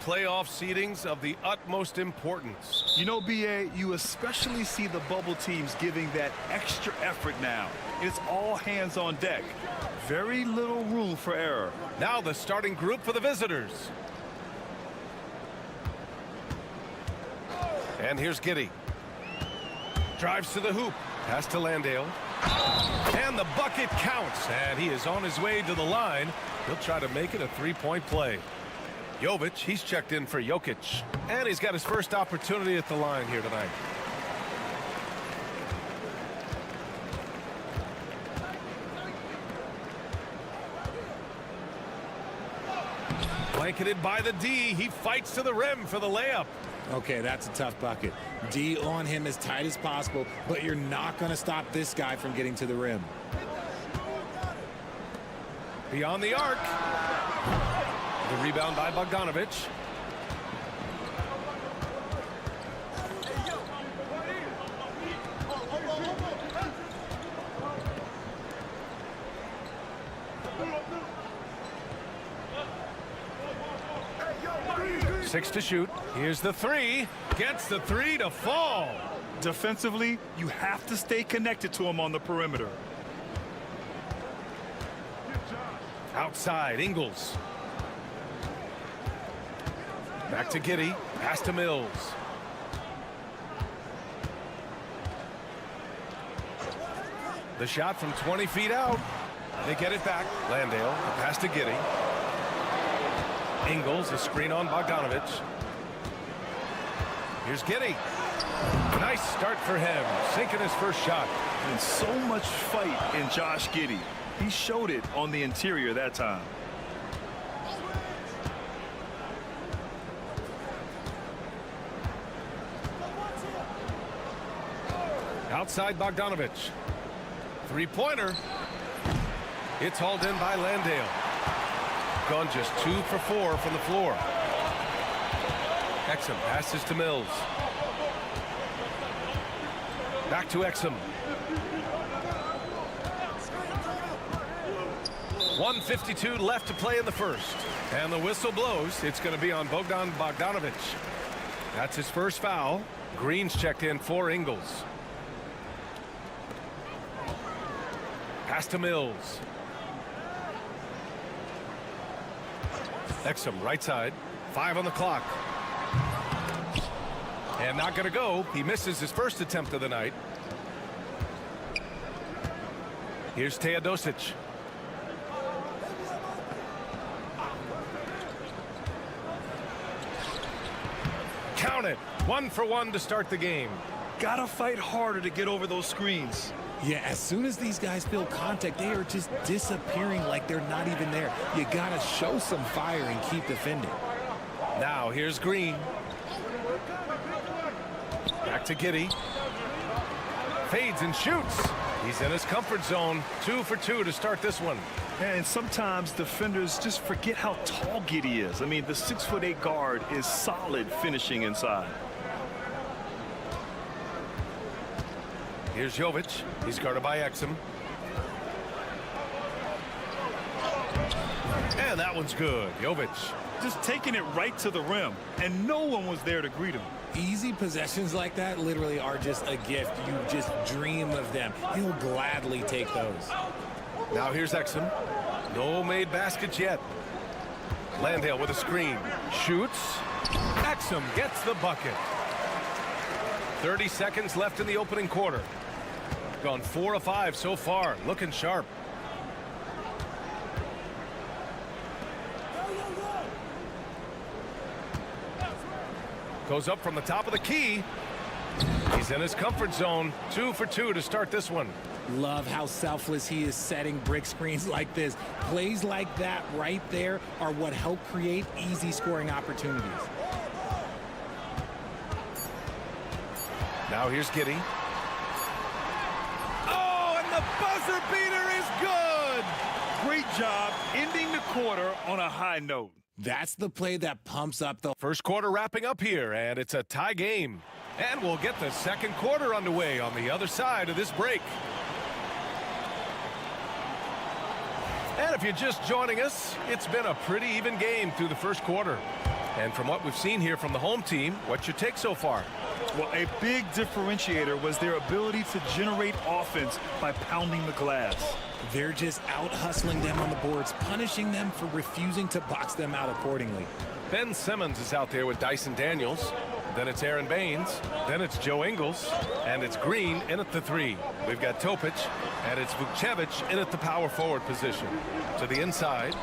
Playoff seedings of the utmost importance. You know, BA, you especially see the bubble teams giving that extra effort now. It's all hands on deck. Very little room for error. Now the starting group for the visitors. And here's Giddey. Drives to the hoop. Pass to Landale. And the bucket counts. And he is on his way to the line. He'll try to make it a three-point play. Jovic, he's checked in for Jokic. And he's got his first opportunity at the line here tonight. Blanketed by the D. He fights to the rim for the layup. Okay, that's a tough bucket. D on him as tight as possible, but you're not going to stop this guy from getting to the rim. Beyond the arc. The rebound by Bogdanovic. Six to shoot. Here's the three. Gets the three to fall. Defensively, you have to stay connected to him on the perimeter. Outside, Ingles. Back to Giddey. Pass to Mills. The shot from 20 feet out. They get it back. Landale. A pass to Giddey. Ingles, a screen on Bogdanovic. Here's Giddey. Nice start for him. Sinking his first shot. And so much fight in Josh Giddey. He showed it on the interior that time. Outside Bogdanovic. Three-pointer. It's hauled in by Landale. Gone just 2 for 4 from the floor. Exum passes to Mills. Back to Exum. 1:52 left to play in the first. And the whistle blows. It's going to be on Bogdan Bogdanovic. That's his first foul. Green's checked in for Ingles. Pass to Mills. Exum right side. 5 on the clock. And not going to go. He misses his first attempt of the night. Here's Teodosic. Count it. 1 for 1 to start the game. Gotta fight harder to get over those screens. Yeah, as soon as these guys feel contact, they are just disappearing like they're not even there. You got to show some fire and keep defending. Now here's Green. Back to Giddey. Fades and shoots. He's in his comfort zone. 2 for 2 to start this one. And sometimes defenders just forget how tall Giddey is. I mean, the 6'8" guard is solid finishing inside. Here's Jovic. He's guarded by Exum. And that one's good. Jovic. Just taking it right to the rim, and no one was there to greet him. Easy possessions like that literally are just a gift. You just dream of them. He'll gladly take those. Now here's Exum. No made baskets yet. Landale with a screen. Shoots. Exum gets the bucket. 30 seconds left in the opening quarter. Gone 4 of 5 so far. Looking sharp. Goes up from the top of the key. He's in his comfort zone. 2 for 2 to start this one. Love how selfless he is setting brick screens like this. Plays like that right there are what help create easy scoring opportunities. Now here's Giddey. Oh, and the buzzer beater is good. Great job ending the quarter on a high note. That's the play that pumps up the first quarter wrapping up here, and it's a tie game. And we'll get the second quarter underway on the other side of this break. And if you're just joining us, it's been a pretty even game through the first quarter. And from what we've seen here from the home team, what's your take so far? Well, a big differentiator was their ability to generate offense by pounding the glass. They're just out hustling them on the boards, punishing them for refusing to box them out accordingly. Ben Simmons is out there with Dyson Daniels. Then it's Aaron Baines. Then it's Joe Ingles. And it's Green in at the 3. We've got Topic. And it's Vukcevic in at the power forward position. To the inside.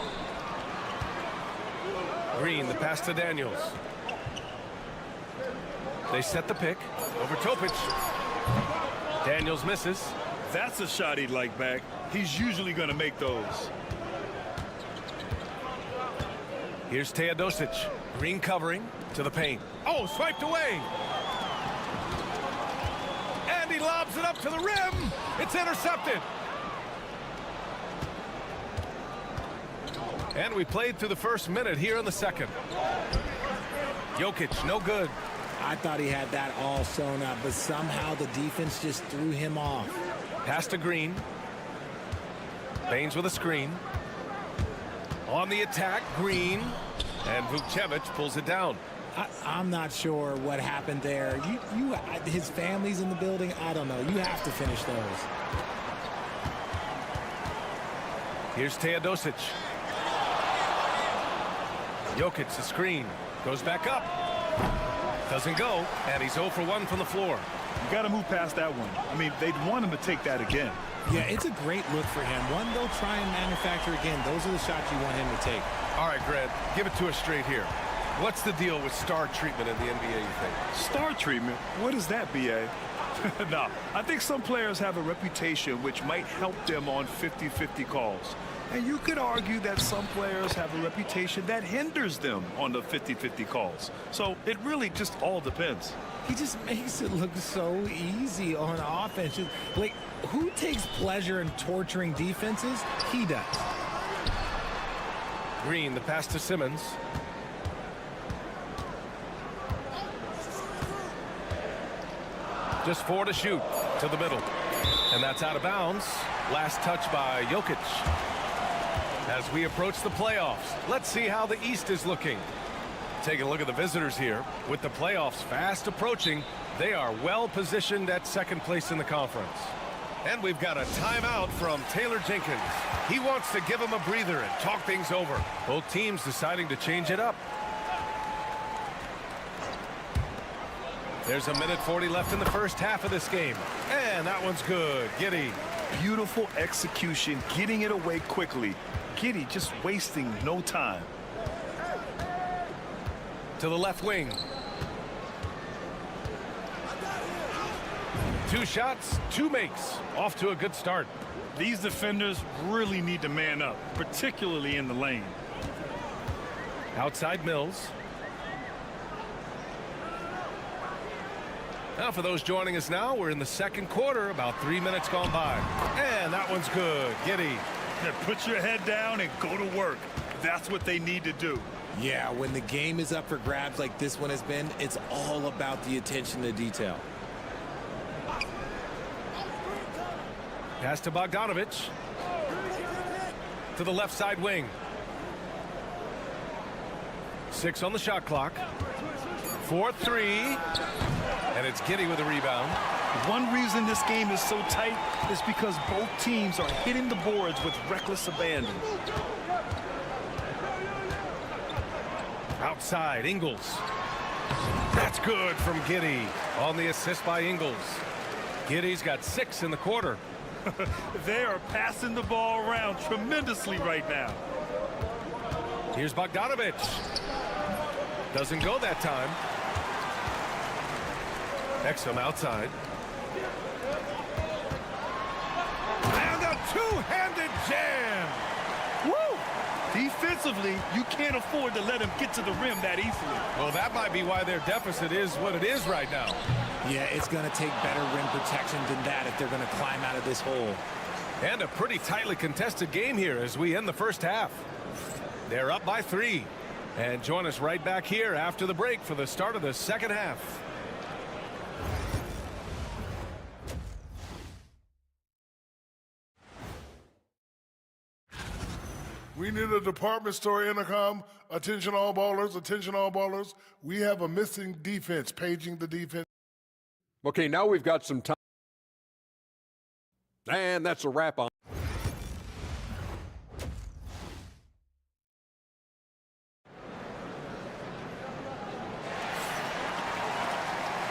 Green, the pass to Daniels. They set the pick. Over Topic. Daniels misses. That's a shot he'd like back. He's usually going to make those. Here's Teodosic. Green covering to the paint. Oh, swiped away. And he lobs it up to the rim. It's intercepted. And we played through the first minute here in the second. Jokic, no good. I thought he had that all sewn up, but somehow the defense just threw him off. Pass to Green. Baines with a screen. On the attack, Green. And Vukcevic pulls it down. I'm not sure what happened there. His family's in the building. I don't know. You have to finish those. Here's Teodosic. Jokic, the screen. Goes back up. Doesn't go. And he's 0 for 1 from the floor. You got to move past that one. I mean, they'd want him to take that again. Yeah, it's a great look for him. One they'll try and manufacture again. Those are the shots you want him to take. All right, Grant, give it to us straight here. What's the deal with star treatment in the NBA, you think? Star treatment? What is that, B.A.? No, I think some players have a reputation which might help them on 50-50 calls. And you could argue that some players have a reputation that hinders them on the 50-50 calls. So it really just all depends. He just makes it look so easy on offense. Like, who takes pleasure in torturing defenses? He does. Green, the pass to Simmons. Just 4 to shoot to the middle. And that's out of bounds. Last touch by Jokic. As we approach the playoffs, let's see how the East is looking. Taking a look at the visitors here. With the playoffs fast approaching, they are well positioned at second place in the conference. And we've got a timeout from Taylor Jenkins. He wants to give him a breather and talk things over. Both teams deciding to change it up. There's 1:40 left in the first half of this game. And that one's good. Giddey. Beautiful execution, getting it away quickly. Giddey just wasting no time. To the left wing. 2 shots, 2 makes. Off to a good start. These defenders really need to man up, particularly in the lane. Outside Mills. Now for those joining us now, we're in the second quarter, about 3 minutes gone by. And that one's good. Giddey. Put your head down and go to work. That's what they need to do. Yeah, when the game is up for grabs like this one has been, it's all about the attention to detail. Pass to Bogdanovich. To the left side wing. 6 on the shot clock. 4-3. And it's Giddey with a rebound. One reason this game is so tight is because both teams are hitting the boards with reckless abandon. Outside, Ingles. That's good from Giddey on the assist by Ingles. Giddey's got 6 in the quarter. They are passing the ball around tremendously right now. Here's Bogdanovich. Doesn't go that time. Exum outside. And a two-handed jam. Woo! Defensively, you can't afford to let him get to the rim that easily. Well, that might be why their deficit is what it is right now. Yeah, it's going to take better rim protection than that if they're going to climb out of this hole. And a pretty tightly contested game here as we end the first half. They're up by 3. And join us right back here after the break for the start of the second half. We need a department store intercom. Attention all ballers, attention all ballers. We have a missing defense, paging the defense. Okay, now we've got some time. And that's a wrap on.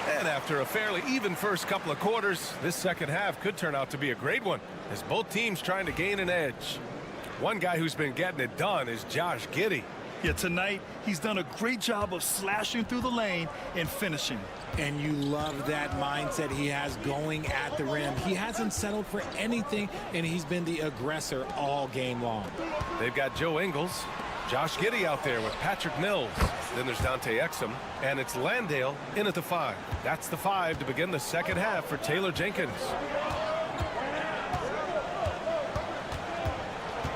And after a fairly even first couple of quarters, this second half could turn out to be a great one, as both teams trying to gain an edge. One guy who's been getting it done is Josh Giddey. Yeah, tonight he's done a great job of slashing through the lane and finishing. And you love that mindset he has going at the rim. He hasn't settled for anything, and he's been the aggressor all game long. They've got Joe Ingles, Josh Giddey out there with Patrick Mills. Then there's Dante Exum, and it's Landale in at the 5. That's the 5 to begin the second half for Taylor Jenkins.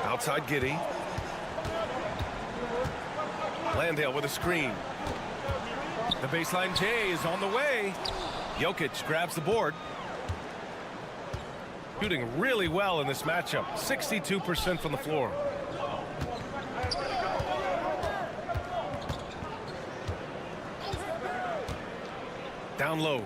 Outside Giddey. Landale with a screen. The baseline J is on the way. Jokic grabs the board. Shooting really well in this matchup. 62% from the floor. Down low.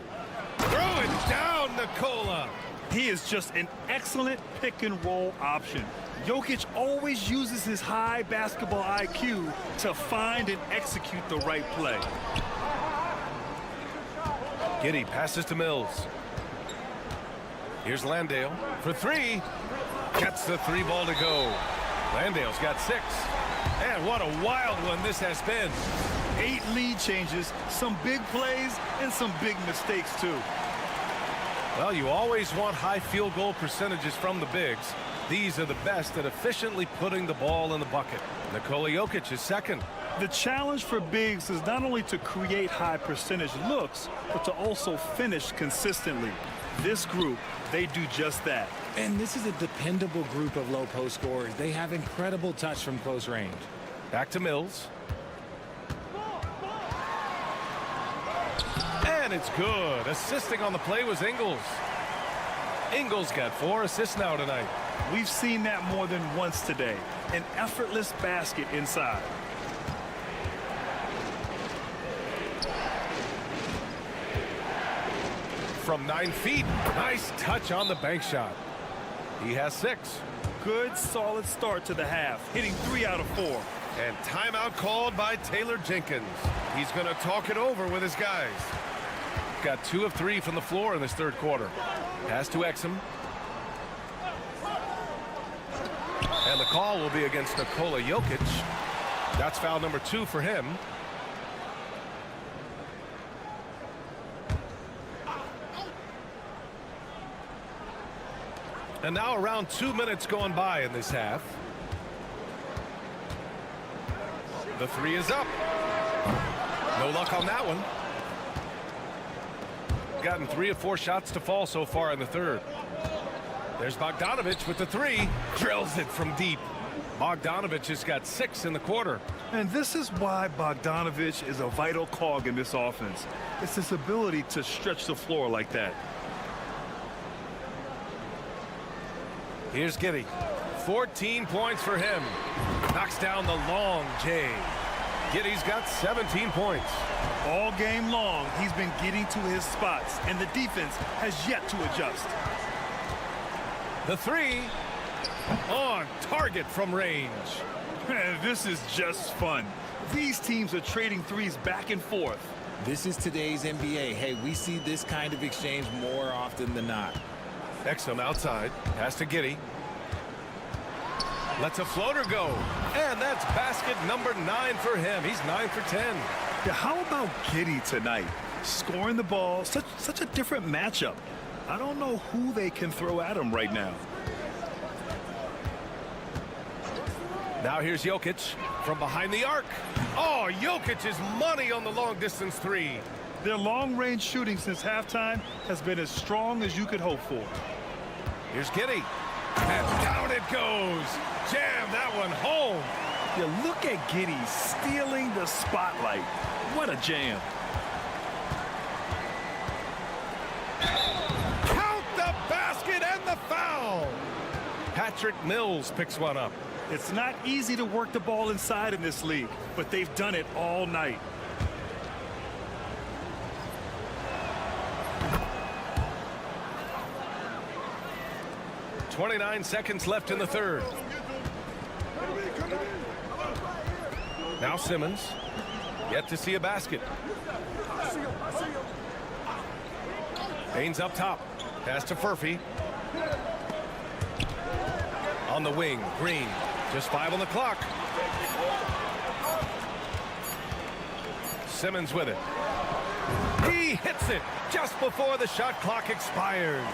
Throw it down, Nikola. He is just an excellent pick and roll option. Jokic always uses his high basketball IQ to find and execute the right play. Giddey passes to Mills. Here's Landale for 3. Gets the 3 ball to go. Landale's got 6. And what a wild one this has been. 8 lead changes, some big plays, and some big mistakes too. Well, you always want high field goal percentages from the bigs. These are the best at efficiently putting the ball in the bucket. Nikola Jokic is second. The challenge for bigs is not only to create high percentage looks, but to also finish consistently. This group, they do just that. And this is a dependable group of low post scorers. They have incredible touch from close range. Back to Mills. And it's good. Assisting on the play was Ingles. Ingles got 4 assists now tonight. We've seen that more than once today. An effortless basket inside. From 9 feet. Nice touch on the bank shot. He has 6. Good, solid start to the half, hitting 3 out of 4. And timeout called by Taylor Jenkins. He's going to talk it over with his guys. Got 2 of 3 from the floor in this third quarter. Pass to Exum. And the call will be against Nikola Jokic. That's foul number 2 for him. And now around 2 minutes going by in this half. The 3 is up. No luck on that one. Gotten 3 of 4 shots to fall so far in the third. There's Bogdanovic with the 3. Drills it from deep. Bogdanovic has got 6 in the quarter. And this is why Bogdanovic is a vital cog in this offense. It's his ability to stretch the floor like that. Here's Giddey. 14 points for him. Knocks down the long J. Giddey's got 17 points. All game long, he's been getting to his spots, and the defense has yet to adjust. The 3 on target from range. This is just fun. These teams are trading threes back and forth. This is today's NBA. Hey, we see this kind of exchange more often than not. Exum outside. Pass to Giddey. Lets a floater go. And that's basket number 9 for him. He's 9 for 10. Yeah, how about Giddey tonight? Scoring the ball, such a different matchup. I don't know who they can throw at him right now. Now here's Jokic from behind the arc. Oh, Jokic is money on the long distance 3. Their long-range shooting since halftime has been as strong as you could hope for. Here's Giddey. And down it goes. Jam that one home. Yeah, look at Giddey stealing the spotlight. What a jam. Count the basket and the foul. Patrick Mills picks one up. It's not easy to work the ball inside in this league, but they've done it all night. .29 seconds left in the third. Now Simmons. Yet to see a basket. Baines up top. Pass to Furphy. On the wing, Green. Just 5 on the clock. Simmons with it. He hits it just before the shot clock expires.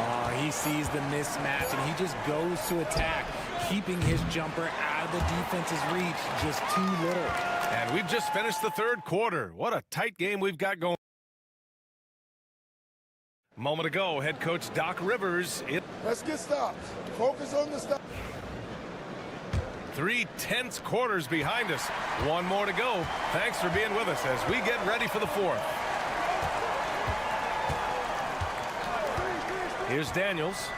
Oh, he sees the mismatch, and he just goes to attack, keeping his jumper out of the defense's reach. Just too little. And we've just finished the third quarter. What a tight game we've got going. A moment ago, head coach Doc Rivers. Let's get stops. Focus on the stop. 3 tense quarters behind us. One more to go. Thanks for being with us as we get ready for the fourth. Here's Daniels.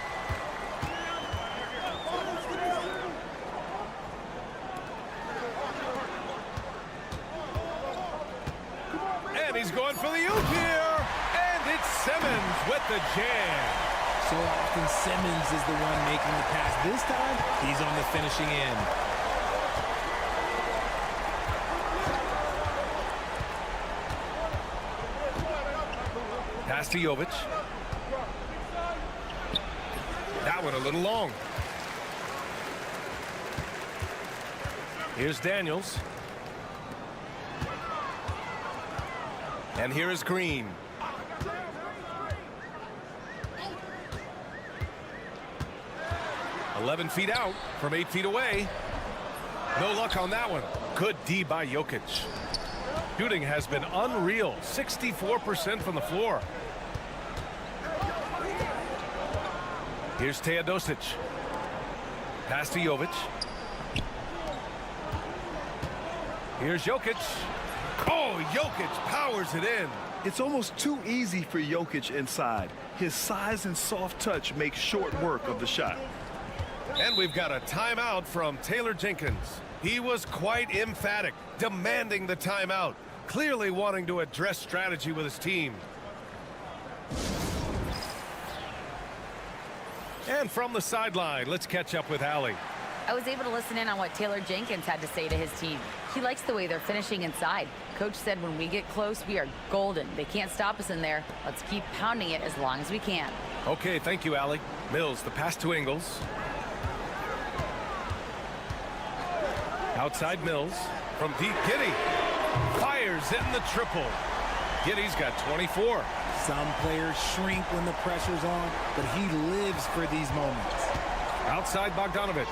And he's going for the oop here. And it's Simmons with the jam. So often Simmons is the one making the pass. This time, he's on the finishing end. Pass to Jovic. That one a little long. Here's Daniels. And here is Green. "11 feet out from 8 feet away. No luck on that one. Good D by Jokic. Shooting has been unreal. 64% from the floor. Here's Teodosic. Pass to Jovic. Here's Jokic. Oh, Jokic powers it in. It's almost too easy for Jokic inside. His size and soft touch make short work of the shot. And we've got a timeout from Taylor Jenkins. He was quite emphatic, demanding the timeout, clearly wanting to address strategy with his team. And from the sideline, let's catch up with Allie. I was able to listen in on what Taylor Jenkins had to say to his team. He likes the way they're finishing inside. Coach said when we get close, we are golden. They can't stop us in there. Let's keep pounding it as long as we can. Okay, thank you, Allie. Mills, the pass to Ingles. Outside Mills. From deep, Giddey. Fires in the triple. Giddey's got 24. Some players shrink when the pressure's on, but he lives for these moments. Outside Bogdanovic.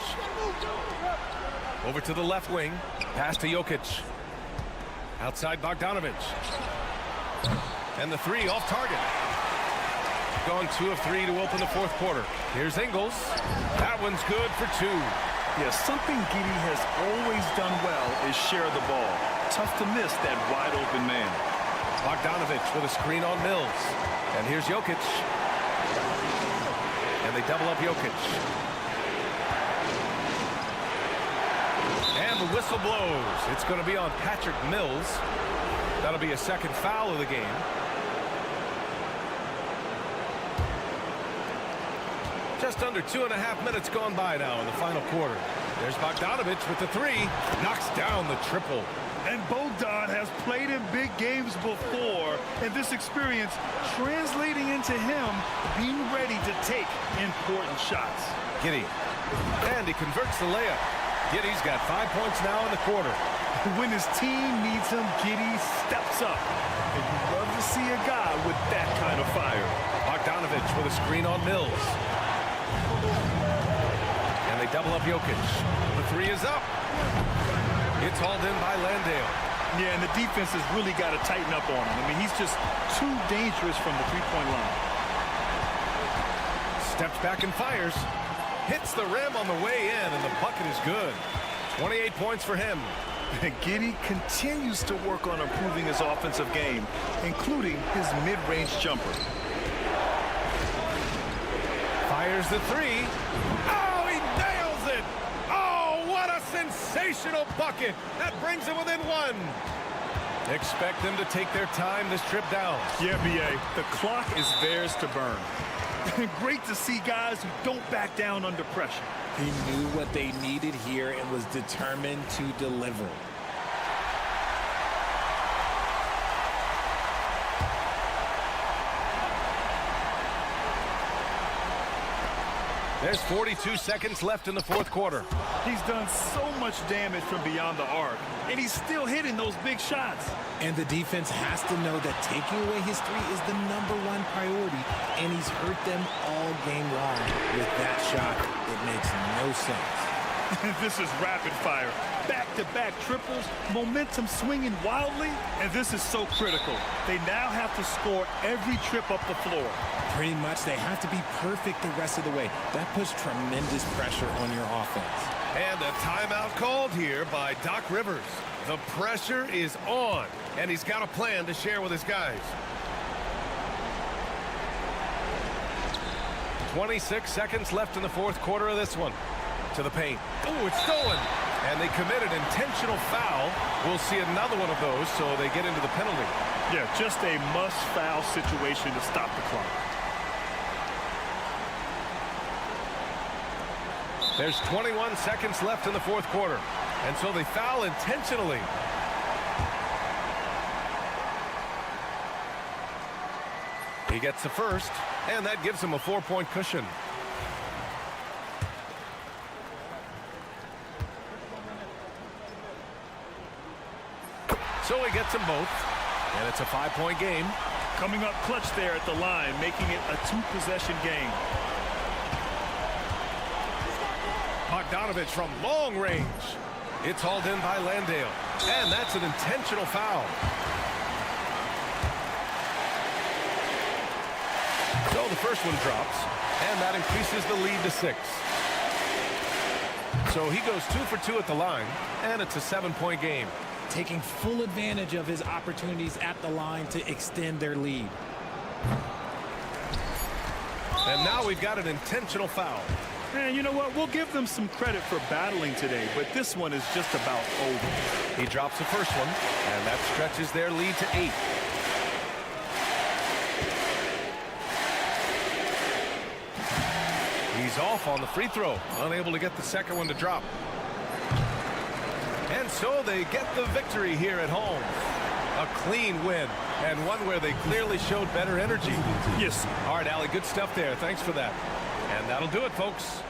Over to the left wing. Pass to Jokic. Outside Bogdanovic. And the three off target. Gone 2 of 3 to open the fourth quarter. Here's Ingles. That one's good for 2. Yeah, something Giddey has always done well is share the ball. Tough to miss that wide open man. Bogdanovic with a screen on Mills. And here's Jokic. And they double up Jokic. And the whistle blows. It's going to be on Patrick Mills. That'll be a second foul of the game. Just under 2.5 minutes gone by now in the final quarter. There's Bogdanovic with the 3. Knocks down the triple. And Bogdan has played in big games before, and this experience translating into him being ready to take important shots. Giddey. And he converts the layup. Giddey's got 5 points now in the quarter. When his team needs him, Giddey steps up. And you love to see a guy with that kind of fire. Bogdanovic with a screen on Mills. And they double up Jokic. The 3 is up. It's hauled in by Landale. Yeah, and the defense has really got to tighten up on him. I mean, he's just too dangerous from the three-point line. Steps back and fires. Hits the rim on the way in, and the bucket is good. 28 points for him. And Giddey continues to work on improving his offensive game, including his mid-range jumper. Fires the 3. Oh, he nails it! Oh, sensational bucket. That brings them within one. Expect them to take their time this trip down. Yeah, B.A., the clock is theirs to burn. Great to see guys who don't back down under pressure. He knew what they needed here and was determined to deliver. There's 42 seconds left in the fourth quarter. He's done so much damage from beyond the arc, and he's still hitting those big shots. And the defense has to know that taking away his three is the #1 priority, and he's hurt them all game long. With that shot, it makes no sense. This is rapid fire. Back-to-back triples, momentum swinging wildly, and this is so critical. They now have to score every trip up the floor. Pretty much, they have to be perfect the rest of the way. That puts tremendous pressure on your offense. And a timeout called here by Doc Rivers. The pressure is on, and he's got a plan to share with his guys. 26 seconds left in the fourth quarter of this one. To the paint. Oh, it's stolen. And they committed intentional foul. We'll see another one of those, so they get into the penalty. Yeah, just a must-foul situation to stop the clock. There's 21 seconds left in the fourth quarter. And so they foul intentionally. He gets the first, and that gives him a 4-point cushion. So he gets them both, and it's a 5-point game. Coming up clutch there at the line, making it a 2-possession game. Bogdanovich from long range. It's hauled in by Landale, and that's an intentional foul. So the first one drops, and that increases the lead to 6. So he goes 2 for 2 at the line, and it's a 7-point game. Taking full advantage of his opportunities at the line to extend their lead. And now we've got an intentional foul. And you know what? We'll give them some credit for battling today, but this one is just about over. He drops the first one, and that stretches their lead to 8. He's off on the free throw, unable to get the second one to drop. And so they get the victory here at home. A clean win, and one where they clearly showed better energy. Yes. All right, Allie, good stuff there. Thanks for that. And that'll do it, folks.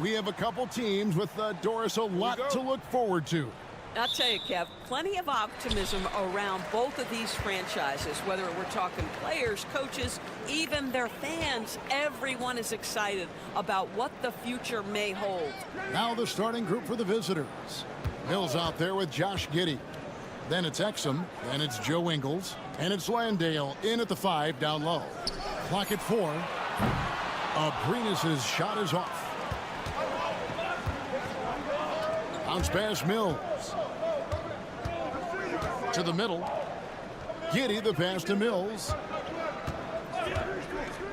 We have a couple teams with, Doris, a lot to look forward to. I'll tell you, Kev, plenty of optimism around both of these franchises, whether we're talking players, coaches, even their fans. Everyone is excited about what the future may hold. Now the starting group for the visitors. Mills out there with Josh Giddey. Then it's Exum, then it's Joe Ingles, and it's Landale in at the 5 down low. Clock at 4. Abrinas' shot is off. Bounce pass Mills. To the middle. Giddey the pass to Mills.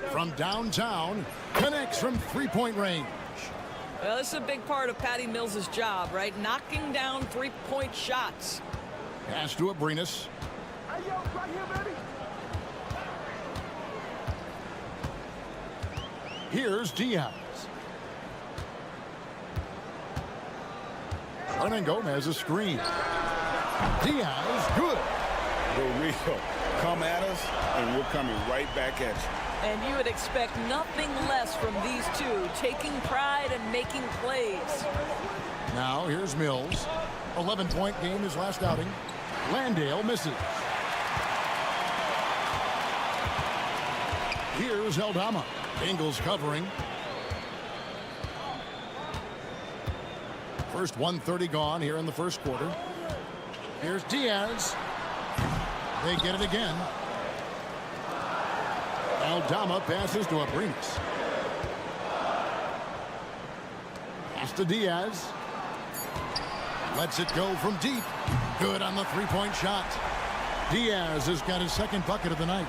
From downtown. Connects from three-point range. Well, this is a big part of Patty Mills' job, right? Knocking down three-point shots. Pass to Abrinas. Here's Diaz. Hernan Gomez a screen. Diaz, good. The real. Come at us, and we're coming right back at you. And you would expect nothing less from these two, taking pride and making plays. Now here's Mills. 11-point game his last outing. Landale misses. Here's Aldama. Ingles covering. First 1:30 gone here in the first quarter. Here's Diaz. They get it again. Aldama passes to Abrinas. Pass to Diaz. Lets it go from deep. Good on the three-point shot. Diaz has got his second bucket of the night.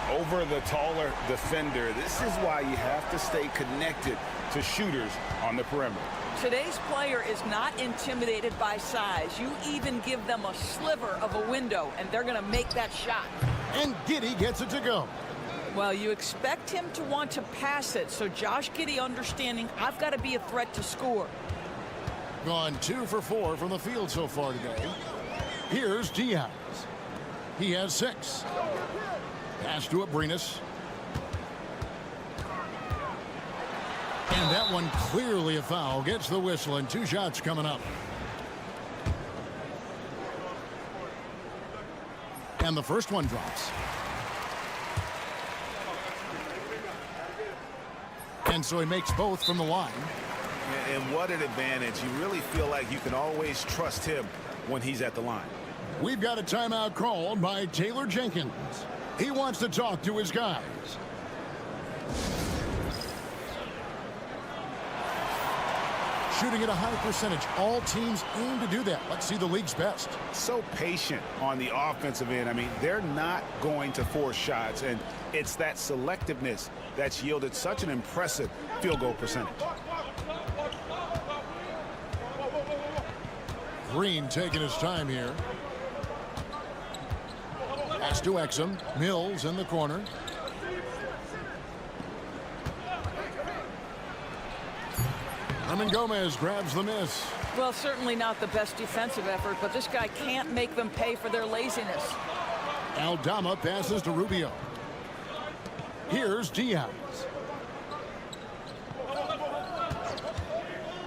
Over the taller defender, this is why you have to stay connected to shooters on the perimeter. Today's player is not intimidated by size. You even give them a sliver of a window, and they're going to make that shot. And Giddey gets it to go. Well, you expect him to want to pass it, so Josh Giddey understanding I've got to be a threat to score. Gone 2 for 4 from the field so far today. Here's Diaz. He has 6. Pass to Abrinas. And that one clearly a foul. Gets the whistle, and 2 shots coming up. And the first one drops. And so he makes both from the line. And what an advantage. You really feel like you can always trust him when he's at the line. We've got a timeout called by Taylor Jenkins. He wants to talk to his guys. Shooting at a high percentage. All teams aim to do that. Let's see the league's best. So patient on the offensive end. I mean, they're not going to force shots, and it's that selectiveness that's yielded such an impressive field goal percentage. Green taking his time here. Pass to Exum. Mills in the corner. Gomez grabs the miss. Well, certainly not the best defensive effort, but this guy can't make them pay for their laziness. Aldama passes to Rubio. Here's Diaz.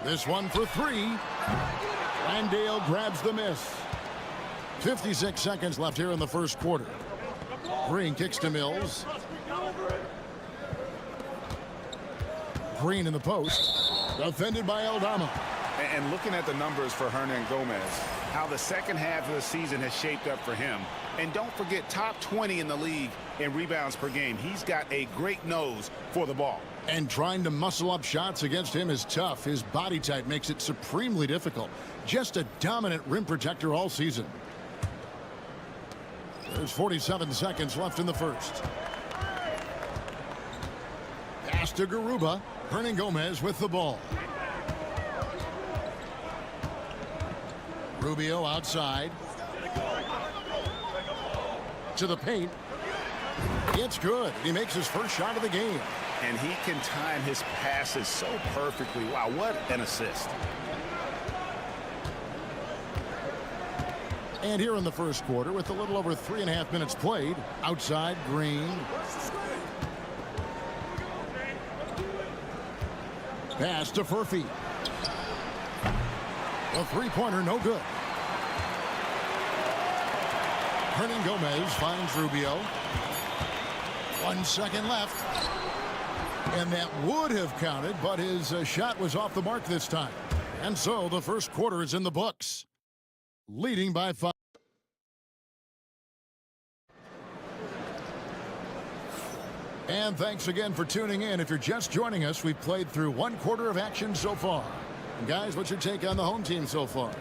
This one for three. Landale grabs the miss. 56 seconds left here in the first quarter. Green kicks to Mills. Green in the post. Defended by Aldama. And looking at the numbers for Hernan Gomez, how the second half of the season has shaped up for him. And don't forget, top 20 in the league in rebounds per game. He's got a great nose for the ball. And trying to muscle up shots against him is tough. His body type makes it supremely difficult. Just a dominant rim protector all season. There's 47 seconds left in the first. Pass to Garuba. Hernan Gomez with the ball. Rubio outside. To the paint. It's good. He makes his first shot of the game. And he can time his passes so perfectly. Wow, what an assist. And here in the first quarter, with a little over 3.5 minutes played, outside Green. Pass to Furphy. A three-pointer, no good. Hernan Gomez finds Rubio. 1 second left. And that would have counted, but his shot was off the mark this time. And so the first quarter is in the books. Leading by 5. And thanks again for tuning in. If you're just joining us, we've played through 1 quarter of action so far. And guys, what's your take on the home team so far?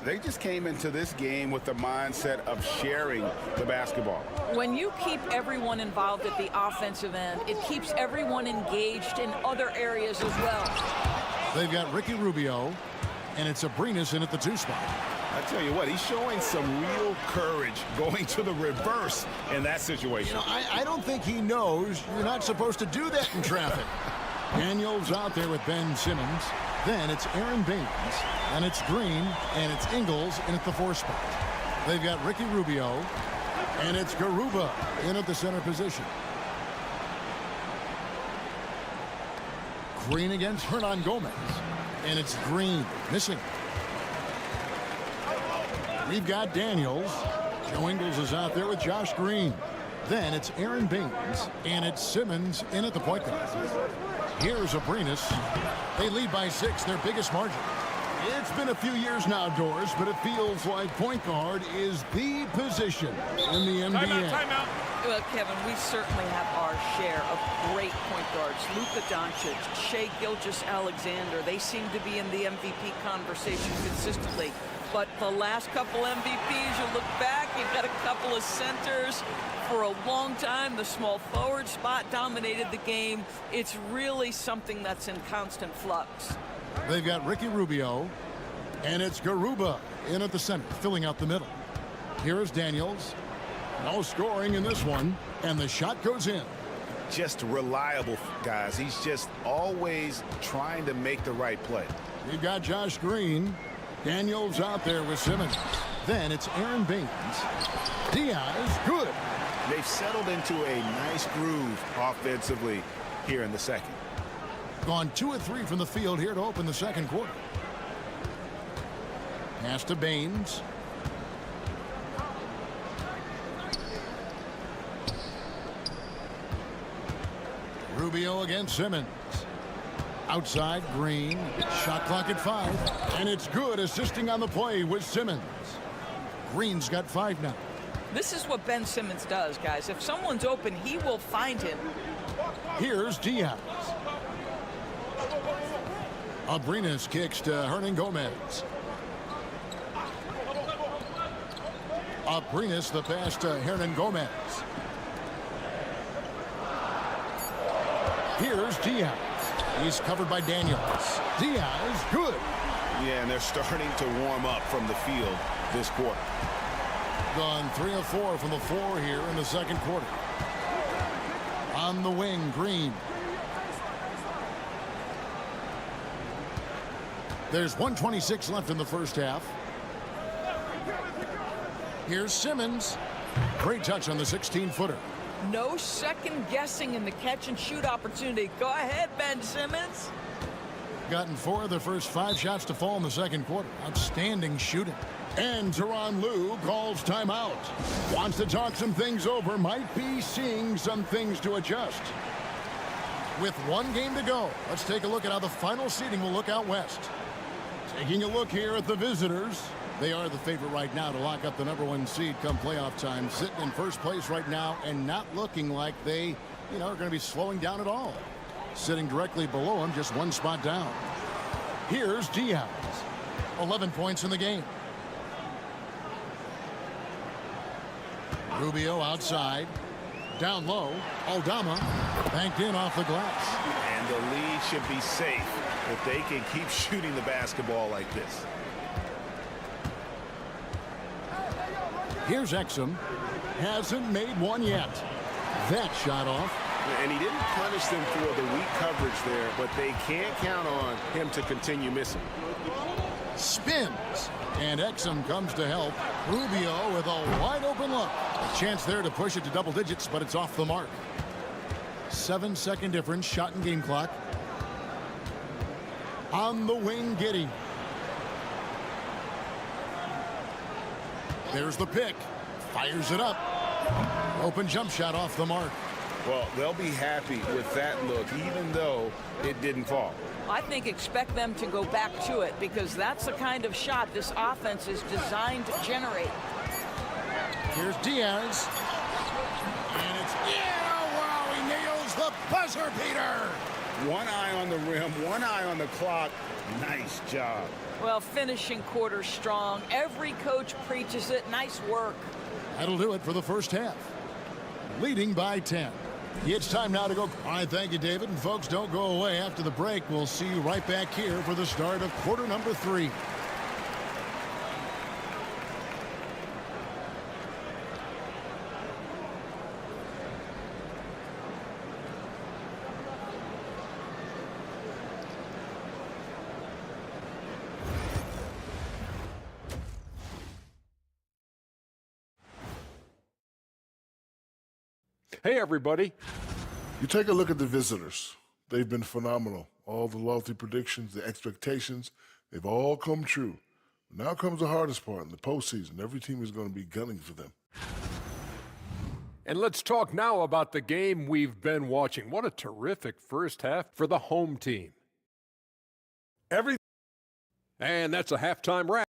They just came into this game with the mindset of sharing the basketball. When you keep everyone involved at the offensive end, it keeps everyone engaged in other areas as well. They've got Ricky Rubio, and it's Abrinas in at the 2 spot. I tell you what, he's showing some real courage going to the reverse in that situation. You know, I don't think he knows you're not supposed to do that in traffic. Daniels out there with Ben Simmons. Then it's Aaron Baines, and it's Green, and it's Ingles in at the 4 spot. They've got Ricky Rubio, and it's Garuba in at the center position. Green against Hernan Gomez, and it's Green missing. We've got Daniels. Joe Ingles is out there with Josh Green. Then it's Aaron Baines, and it's Simmons in at the point guard. Here's Abrinas. They lead by 6, their biggest margin. It's been a few years now, Doris, but it feels like point guard is the position in the NBA. Timeout. Well, Kevin, we certainly have our share of great point guards. Luka Doncic, Shai Gilgeous-Alexander, they seem to be in the MVP conversation consistently. But the last couple MVPs, you look back, you've got a couple of centers. For a long time, the small forward spot dominated the game. It's really something that's in constant flux. They've got Ricky Rubio, and it's Garuba in at the center, filling out the middle. Here's Daniels. No scoring in this one, and the shot goes in. Just reliable, guys. He's just always trying to make the right play. You've got Josh Green. Daniels out there with Simmons. Then it's Aaron Baines. Diaz, good. They've settled into a nice groove offensively here in the second. Gone 2 of 3 from the field here to open the second quarter. Pass to Baines. Rubio against Simmons. Outside, Green. Shot clock at 5. And it's good, assisting on the play with Simmons. Green's got 5 now. This is what Ben Simmons does, guys. If someone's open, he will find him. Here's Diaz. Abrinas kicks to Hernan Gomez. Abrinas, the pass to Hernan Gomez. Here's Diaz. He's covered by Daniels. Diaz, good. Yeah, and they're starting to warm up from the field this quarter. Gone 3 of 4 from the floor here in the second quarter. On the wing, Green. There's 1:26 left in the first half. Here's Simmons. Great touch on the 16-footer. No second guessing in the catch and shoot opportunity. Go ahead, Ben Simmons. Gotten 4 of the first 5 shots to fall in the second quarter. Outstanding shooting. And Tyronn Lue calls timeout. Wants to talk some things over. Might be seeing some things to adjust. With 1 game to go, let's take a look at how the final seeding will look out west. Taking a look here at the visitors. They are the favorite right now to lock up the #1 seed come playoff time. Sitting in first place right now and not looking like they, are going to be slowing down at all. Sitting directly below them, just 1 spot down. Here's Diaz. 11 points in the game. Rubio outside. Down low. Aldama banked in off the glass. And the lead should be safe if they can keep shooting the basketball like this. Here's Exum. Hasn't made one yet. That shot off. And he didn't punish them for the weak coverage there, but they can't count on him to continue missing. Spins. And Exum comes to help. Rubio with a wide open look. A chance there to push it to double digits, but it's off the mark. 7-second difference, shot and game clock. On the wing, Giddey. There's the pick. Fires it up. Open jump shot off the mark. Well, they'll be happy with that look, even though it didn't fall. I think expect them to go back to it because that's the kind of shot this offense is designed to generate. Here's Diaz. And it's, wow, he nails the buzzer beater. 1 eye on the rim, 1 eye on the clock. Nice job. Well, finishing quarter strong. Every coach preaches it. Nice work. That'll do it for the first half. Leading by 10. It's time now to go. All right, thank you, David. And folks, don't go away after the break. We'll see you right back here for the start of quarter number 3. Hey, everybody. You take a look at the visitors. They've been phenomenal. All the lofty predictions, the expectations, they've all come true. Now comes the hardest part in the postseason. Every team is going to be gunning for them. And let's talk now about the game we've been watching. What a terrific first half for the home team. And that's a halftime wrap.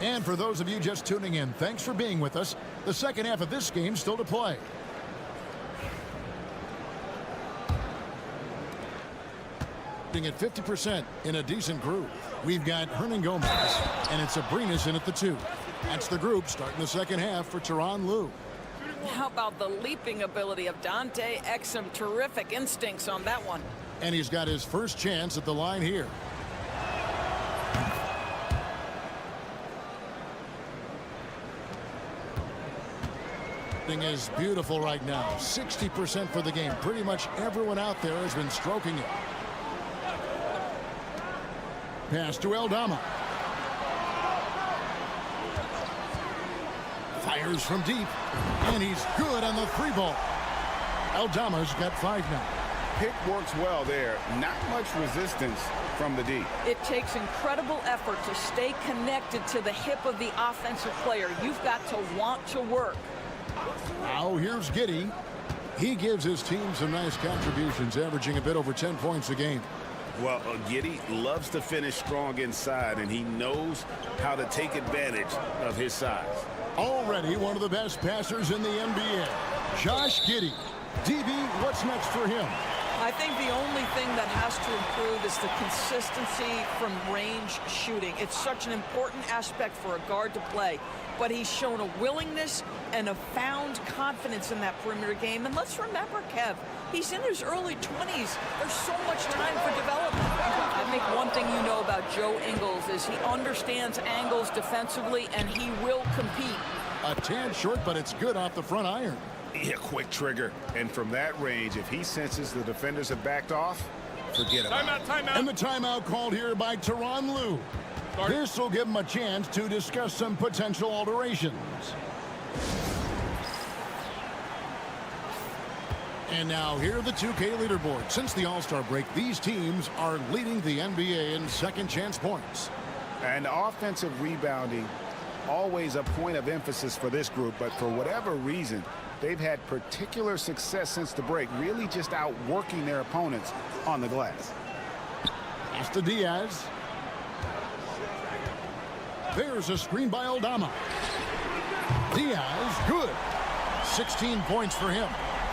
And for those of you just tuning in, thanks for being with us. The second half of this game still to play. At 50% in a decent group. We've got Hernan Gomez, and it's Abrinas in at the 2. That's the group starting the second half for Tyronn Lue. How about the leaping ability of Dante Exum? Terrific instincts on that one. And he's got his first chance at the line here. Is beautiful right now. 60% for the game. Pretty much everyone out there has been stroking it. Pass to Aldama. Fires from deep. And he's good on the 3 ball. Aldama's got 5 now. pick works well there. Not much resistance from the D. It takes incredible effort to stay connected to the hip of the offensive player. You've got to want to work. Now here's Giddey. He gives his team some nice contributions, averaging a bit over 10 points a game. Well, Giddey loves to finish strong inside, and he knows how to take advantage of his size. Already one of the best passers in the NBA, Josh Giddey. DB, what's next for him? I think the only thing that has to improve is the consistency from range shooting. It's such an important aspect for a guard to play. But he's shown a willingness and a found confidence in that perimeter game. And let's remember, Kev, he's in his early 20s. There's so much time for development. I think one thing you know about Joe Ingles is he understands angles defensively, and he will compete. A tad short, but it's good off the front iron. Yeah, quick trigger. And from that range, if he senses the defenders have backed off, forget about it. Timeout. And the timeout called here by Tyronn Lue. This will give him a chance to discuss some potential alterations. And now here are the 2K leaderboard. Since the All-Star break, these teams are leading the NBA in second chance points. And offensive rebounding, always a point of emphasis for this group, but for whatever reason, they've had particular success since the break, really just outworking their opponents on the glass. Pass to Diaz. There's a screen by Aldama. Diaz, good. 16 points for him.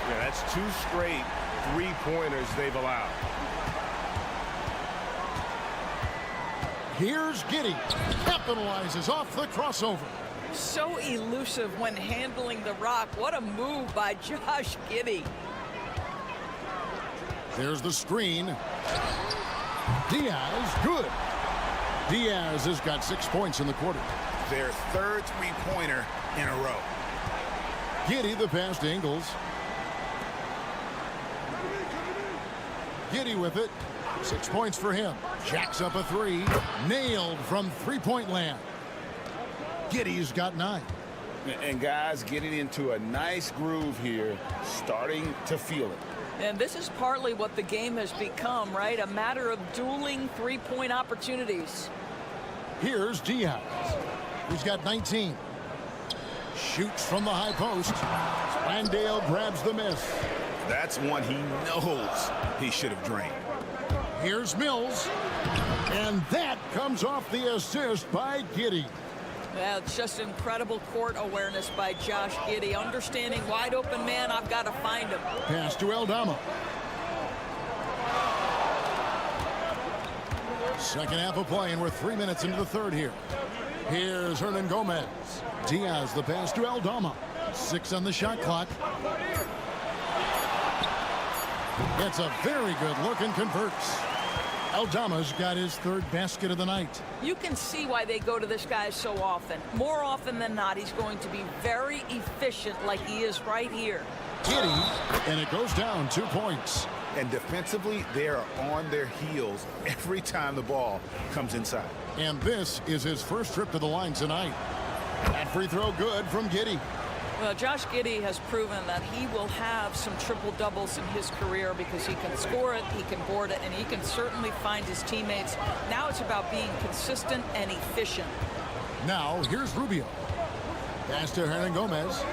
Yeah, that's 2 straight three-pointers they've allowed. Here's Giddey. Capitalizes off the crossover. So elusive when handling the rock. What a move by Josh Giddey. There's the screen. Diaz, good. Diaz has got 6 points in the quarter. Their third three-pointer in a row. Giddey the pass to Ingles. Giddey with it. 6 points for him. Jacks up a 3. Nailed from three-point land. Giddey's got 9. And guys getting into a nice groove here, starting to feel it. And this is partly what the game has become, right? A matter of dueling three-point opportunities. Here's Diaz. He's got 19. Shoots from the high post. Landale grabs the miss. That's one he knows he should have drained. Here's Mills. And that comes off the assist by Giddey. Well, it's just incredible court awareness by Josh Giddey. Understanding wide open man, I've got to find him. Pass to Aldama. Second half of play, and we're 3 minutes into the third here. Here's Hernan Gomez. Diaz the pass to Aldama. 6 on the shot clock. It's a very good look and converts. Aldama's got his third basket of the night. You can see why they go to this guy so often. More often than not, he's going to be very efficient like he is right here. Giddey, and it goes down 2 points. And defensively, they are on their heels every time the ball comes inside. And this is his first trip to the line tonight. That free throw good from Giddey. Well, Josh Giddey has proven that he will have some triple-doubles in his career because he can score it, he can board it, and he can certainly find his teammates. Now it's about being consistent and efficient. Now, here's Rubio. Pass to Hernan Gomez.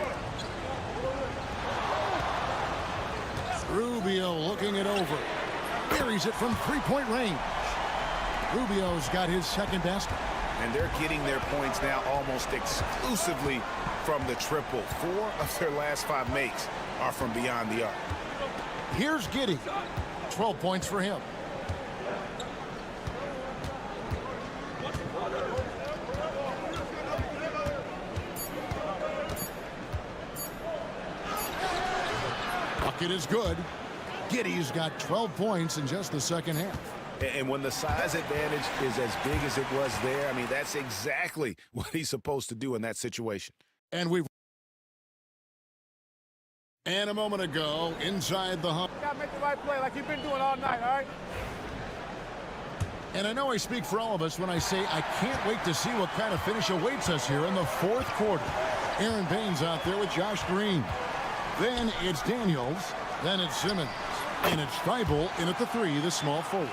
Rubio looking it over. Carries it from three-point range. Rubio's got his second basket. And they're getting their points now almost exclusively from the triple. 4 of their last 5 makes are from beyond the arc. Here's Giddey. 12 points for him. Bucket is good. Giddey's got 12 points in just the second half. And when the size advantage is as big as it was there, I mean, that's exactly what he's supposed to do in that situation. And a moment ago, inside the hump. You gotta make the right play like you've been doing all night, all right? And I know I speak for all of us when I say I can't wait to see what kind of finish awaits us here in the fourth quarter. Aaron Baines out there with Josh Green. Then it's Daniels. Then it's Simmons. And it's Thibault in at the 3, the small forward.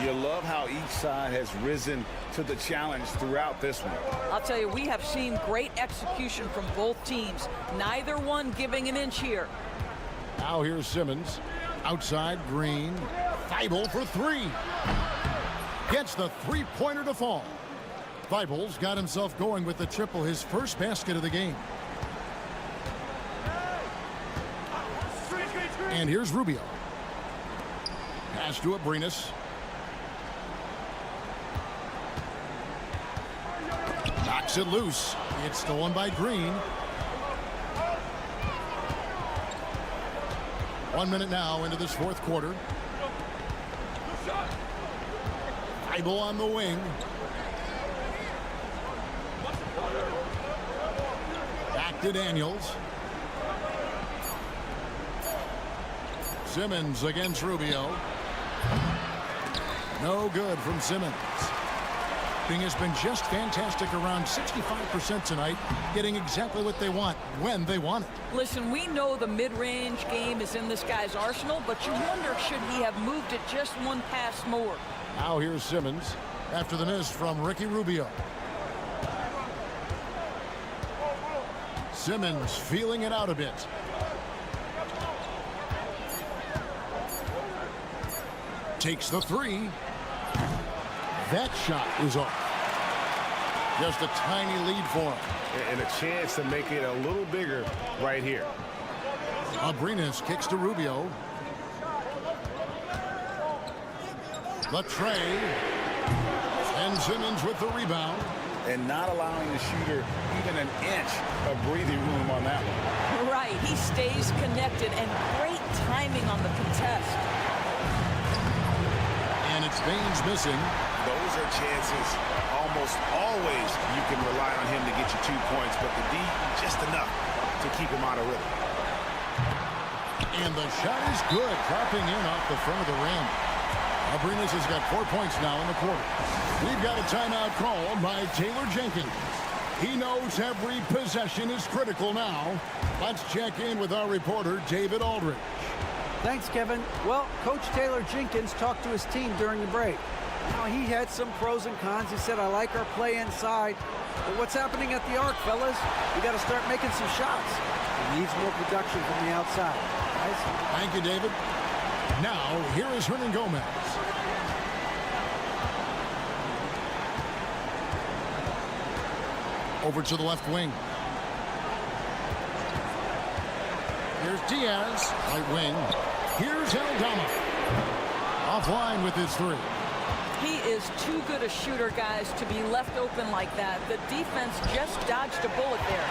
You love how each side has risen to the challenge throughout this one. I'll tell you, we have seen great execution from both teams. Neither one giving an inch here. Now here's Simmons. Outside, Green. Thibault for 3. Gets the three-pointer to fall. Thibault's got himself going with the triple, his first basket of the game. And here's Rubio. Pass to Abrinas. Knocks it loose. It's stolen by Green. 1 minute now into this fourth quarter. Thibault on the wing. Back to Daniels. Simmons against Rubio. No good from Simmons. Thing has been just fantastic, around 65% tonight, getting exactly what they want when they want it. Listen, we know the mid-range game is in this guy's arsenal, but you wonder, should he have moved it just one pass more? Now here's Simmons after the miss from Ricky Rubio. Simmons feeling it out a bit. Takes the 3. That shot is off. Just a tiny lead for him. And a chance to make it a little bigger right here. Abrinas kicks to Rubio. The tray. And Simmons with the rebound. And not allowing the shooter even an inch of breathing room on that one. Right, he stays connected, and great timing on the contest. And it's Baines missing. Those are chances almost always you can rely on him to get you 2 points, but the D just enough to keep him out of rhythm. And the shot is good, dropping in off the front of the rim. Abrinas has got 4 points now in the quarter. We've got a timeout called by Taylor Jenkins. He knows every possession is critical now. Let's check in with our reporter, David Aldridge. Thanks, Kevin. Well, Coach Taylor Jenkins talked to his team during the break. Now, he had some pros and cons. He said, I like our play inside. But what's happening at the arc, fellas? We got to start making some shots. He needs more production from the outside. Guys? Thank you, David. Now, here is Hernan Gomez. Over to the left wing. Here's Diaz, right wing. Here's Aldama. Offline with his 3. He is too good a shooter, guys, to be left open like that. The defense just dodged a bullet there.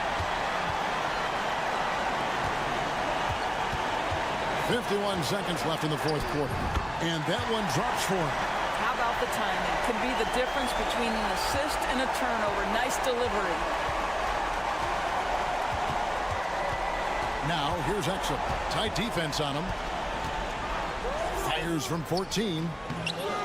51 seconds left in the fourth quarter. And that one drops for him. How about the timing? Could be the difference between an assist and a turnover. Nice delivery. Now, here's Exum. Tight defense on him. Fires from 14.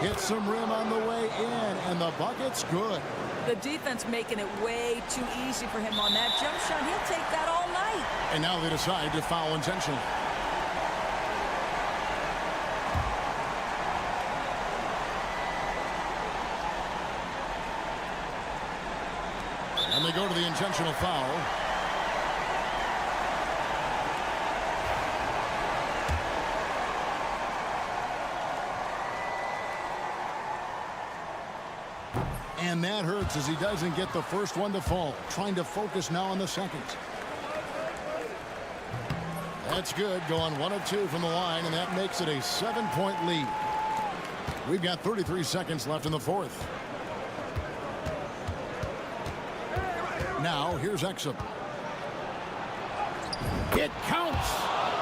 Hits some rim on the way in, and the bucket's good. The defense making it way too easy for him on that jump shot. He'll take that all night. And now they decide to foul intentionally. And they go to the intentional foul. And that hurts as he doesn't get the first one to fall. Trying to focus now on the second. That's good. Going 1 of 2 from the line, and that makes it a 7-point lead. We've got 33 seconds left in the fourth. Now, here's Exum. It counts!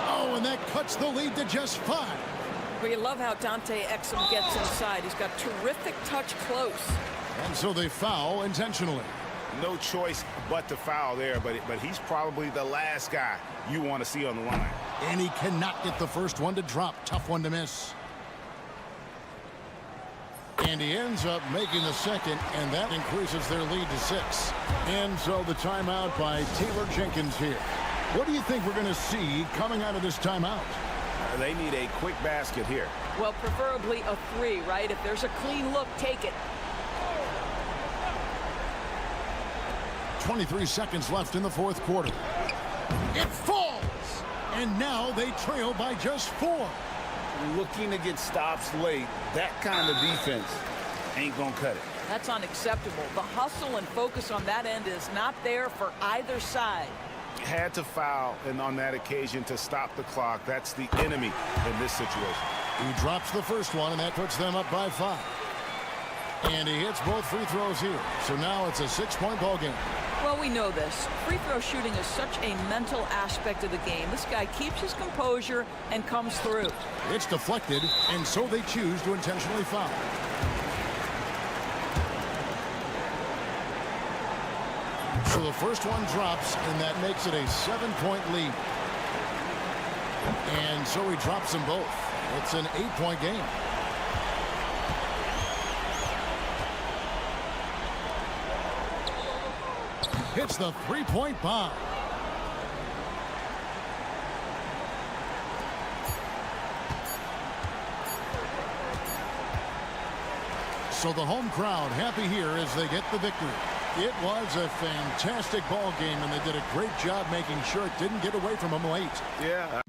Oh, and that cuts the lead to just 5. We love how Dante Exum gets inside. He's got terrific touch close. And so they foul intentionally. No choice but to foul there, but he's probably the last guy you want to see on the line. And he cannot get the first one to drop. Tough one to miss. And he ends up making the second, and that increases their lead to 6. And so the timeout by Taylor Jenkins here. What do you think we're going to see coming out of this timeout? They need a quick basket here. Well, preferably a 3, right? If there's a clean look, take it. 23 seconds left in the fourth quarter. It falls! And now they trail by just 4. Looking to get stops late, that kind of defense ain't gonna cut it. That's unacceptable. The hustle and focus on that end is not there for either side. Had to foul, and on that occasion to stop the clock. That's the enemy in this situation. He drops the first one, and that puts them up by 5. And he hits both free throws here. So now it's a 6-point ball game. Well, we know this. Free throw shooting is such a mental aspect of the game. This guy keeps his composure and comes through. It's deflected, and so they choose to intentionally foul. So the first one drops, and that makes it a 7-point lead. And so he drops them both. It's an 8-point game. Hits the 3-point bomb. So the home crowd happy here as they get the victory. It was a fantastic ball game, and they did a great job making sure it didn't get away from them late. Yeah.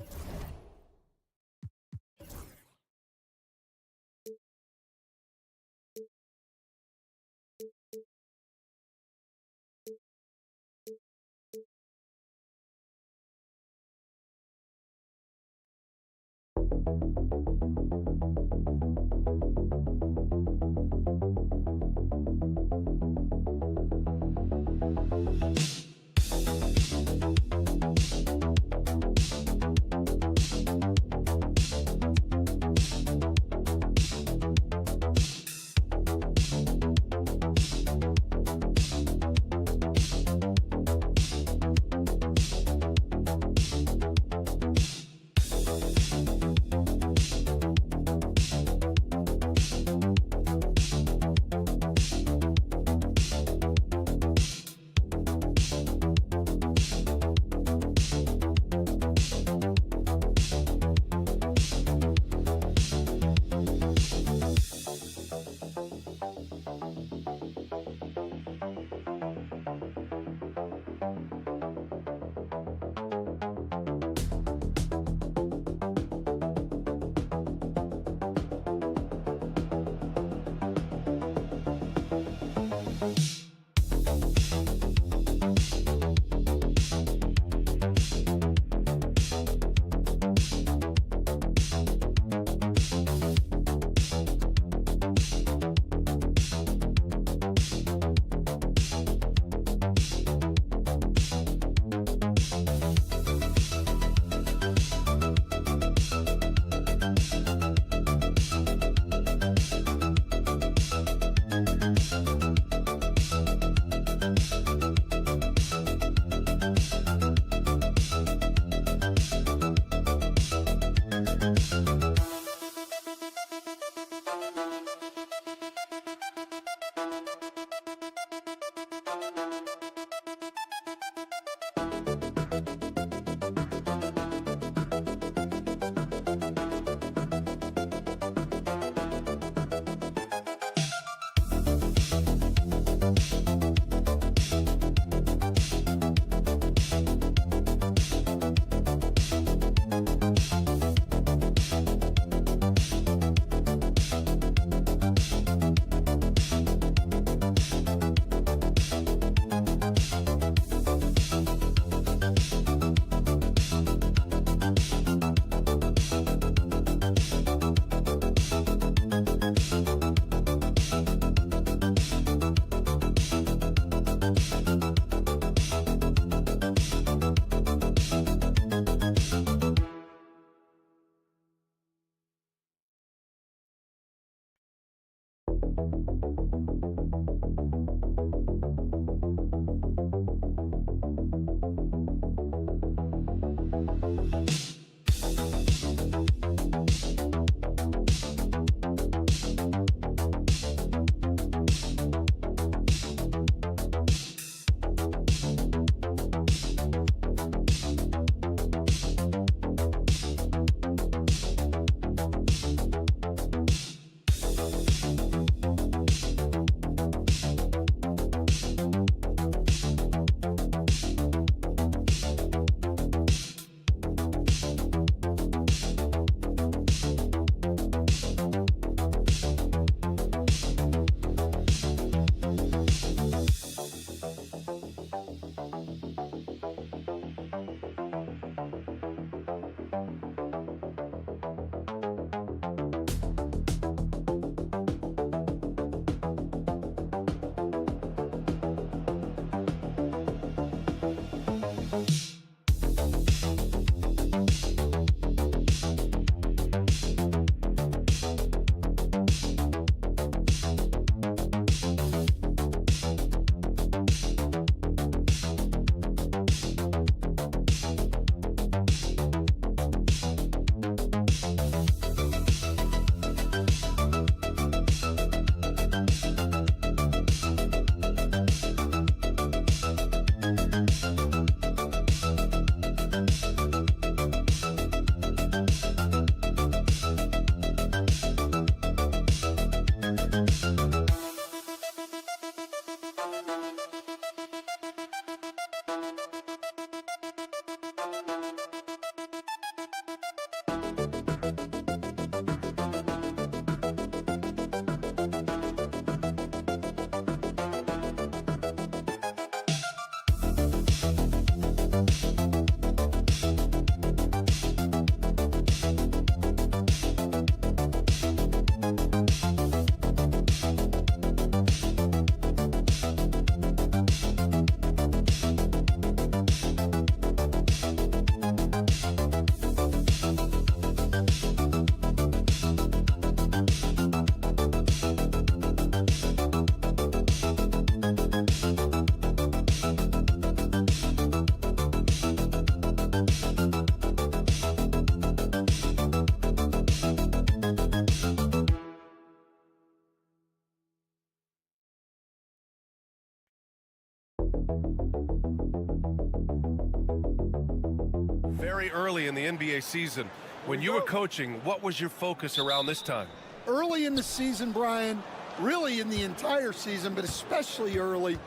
Very early in the NBA season, when you were coaching, what was your focus around this time? Early in the season, Brian, really in the entire season, but especially early,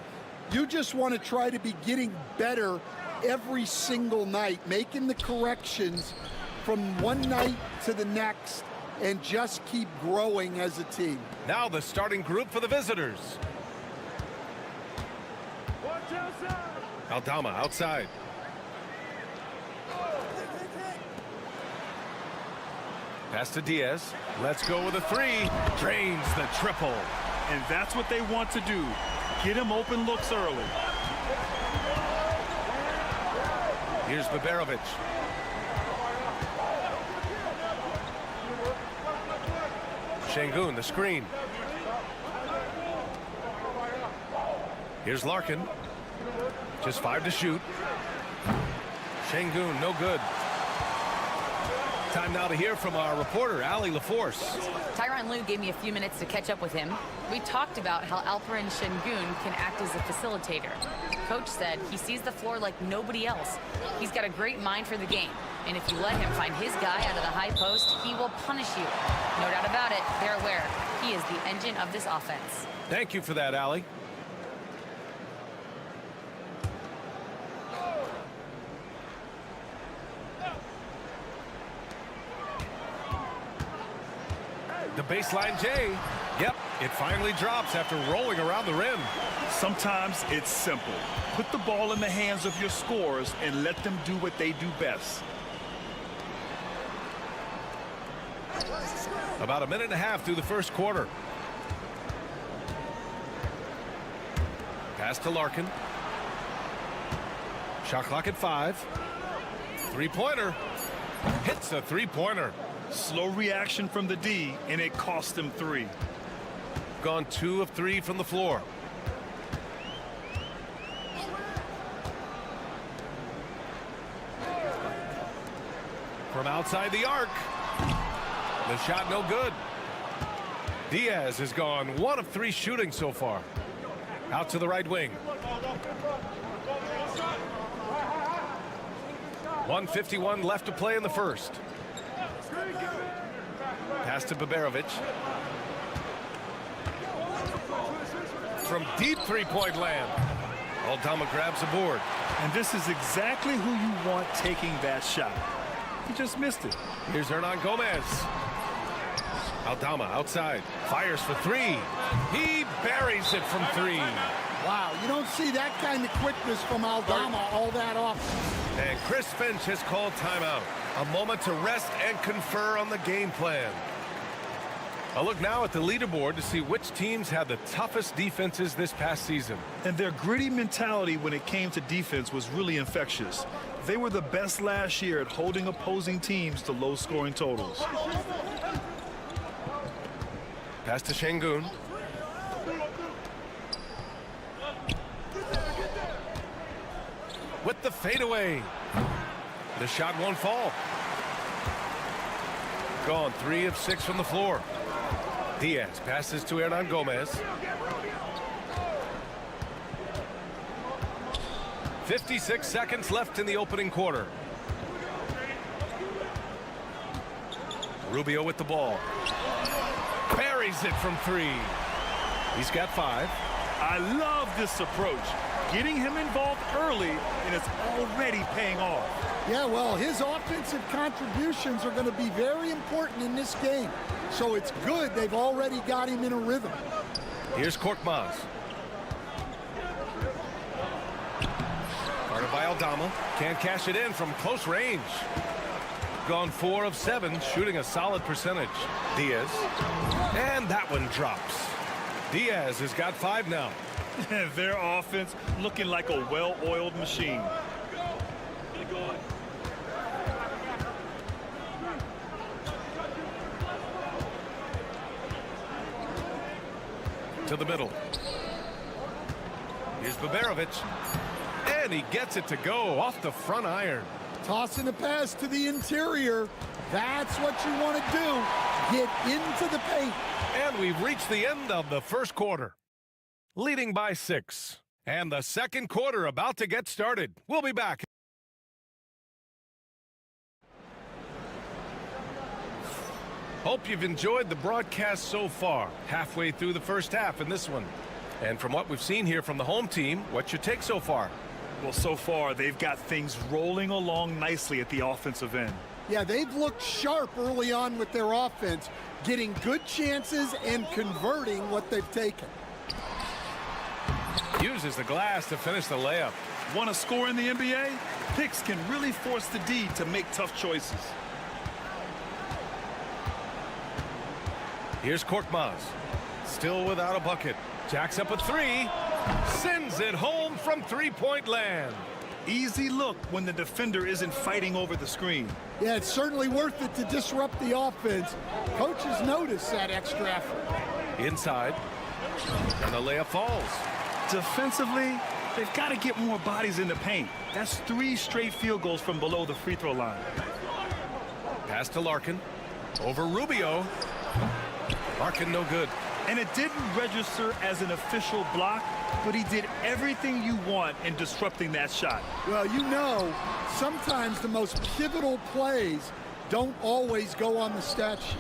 you just want to try to be getting better every single night, making the corrections from one night to the next, and just keep growing as a team. Now the starting group for the visitors. Aldama outside. Pass to Diaz. Let's go with a three. Drains the triple. And that's what they want to do. Get him open looks early. Here's Baberovic. Şengün, the screen. Here's Larkin. Just 5 to shoot. Şengün, no good. Time now to hear from our reporter, Allie LaForce. Tyronn Lue gave me a few minutes to catch up with him. We talked about how Alperen Şengün can act as a facilitator. Coach said he sees the floor like nobody else. He's got a great mind for the game. And if you let him find his guy out of the high post, he will punish you. No doubt about it, they're aware. He is the engine of this offense. Thank you for that, Allie. The baseline J. Yep, it finally drops after rolling around the rim. Sometimes it's simple. Put the ball in the hands of your scorers and let them do what they do best. About a minute and a half through the first quarter. Pass to Larkin. Shot clock at 5. Three-pointer. Hits a three-pointer. Slow reaction from the D, and it cost them 3. Gone 2 of 3 from the floor. From outside the arc. The shot no good. Diaz has gone 1 of 3 shooting so far. Out to the right wing. 1:51 left to play in the first. Pass to Baberovic. From deep three-point land. Aldama grabs a board. And this is exactly who you want taking that shot. He just missed it. Here's Hernan Gomez. Aldama outside. Fires for 3. He buries it from 3. Wow, you don't see that kind of quickness from Aldama all that often. And Chris Finch has called timeout. A moment to rest and confer on the game plan. A look now at the leaderboard to see which teams had the toughest defenses this past season. And their gritty mentality when it came to defense was really infectious. They were the best last year at holding opposing teams to low-scoring totals. Pass to Şengün. With the fadeaway. The shot won't fall. Gone 3 of 6 from the floor. Diaz passes to Hernan Gomez. 56 seconds left in the opening quarter. Rubio with the ball. Buries it from 3. He's got 5. I love this approach. Getting him involved early, and it's already paying off. Yeah, well, his offensive contributions are going to be very important in this game. So it's good they've already got him in a rhythm. Here's Korkmaz. Guarded by Aldama. Can't cash it in from close range. Gone 4 of 7, shooting a solid percentage. Diaz. And that one drops. Diaz has got 5 now. Their offense looking like a well-oiled machine. To the middle. Here's Baberovic. And he gets it to go off the front iron. Tossing the pass to the interior. That's what you want to do. Get into the paint. And we've reached the end of the first quarter. Leading by 6. And the second quarter about to get started. We'll be back. Hope you've enjoyed the broadcast so far. Halfway through the first half in this one. And from what we've seen here from the home team, what's your take so far? Well, so far, they've got things rolling along nicely at the offensive end. Yeah, they've looked sharp early on with their offense, getting good chances and converting what they've taken. Uses the glass to finish the layup. Want to score in the NBA? Picks can really force the D to make tough choices. Here's Korkmaz. Still without a bucket. Jacks up a three. Sends it home from three-point land. Easy look when the defender isn't fighting over the screen. Yeah, it's certainly worth it to disrupt the offense. Coaches notice that extra effort. Inside. And the layup falls. Defensively, they've got to get more bodies in the paint. That's 3 straight field goals from below the free throw line. Pass to Larkin. Over Rubio. Larkin no good. And it didn't register as an official block, but he did everything you want in disrupting that shot. Well, you know, sometimes the most pivotal plays don't always go on the stat sheet.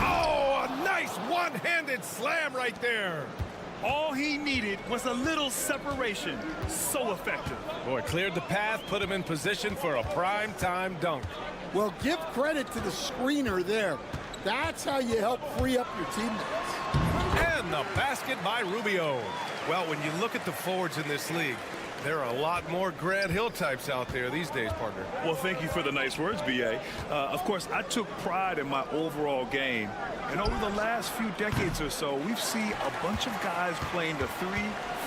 Oh, a nice one-handed slam right there. All he needed was a little separation. So effective. Boy, cleared the path, put him in position for a prime-time dunk. Well, give credit to the screener there. That's how you help free up your teammates. And the basket by Rubio. Well, when you look at the forwards in this league, there are a lot more Grant Hill types out there these days, partner. Well, thank you for the nice words, B.A. Of course, I took pride in my overall game. And over the last few decades or so, we've seen a bunch of guys playing the 3,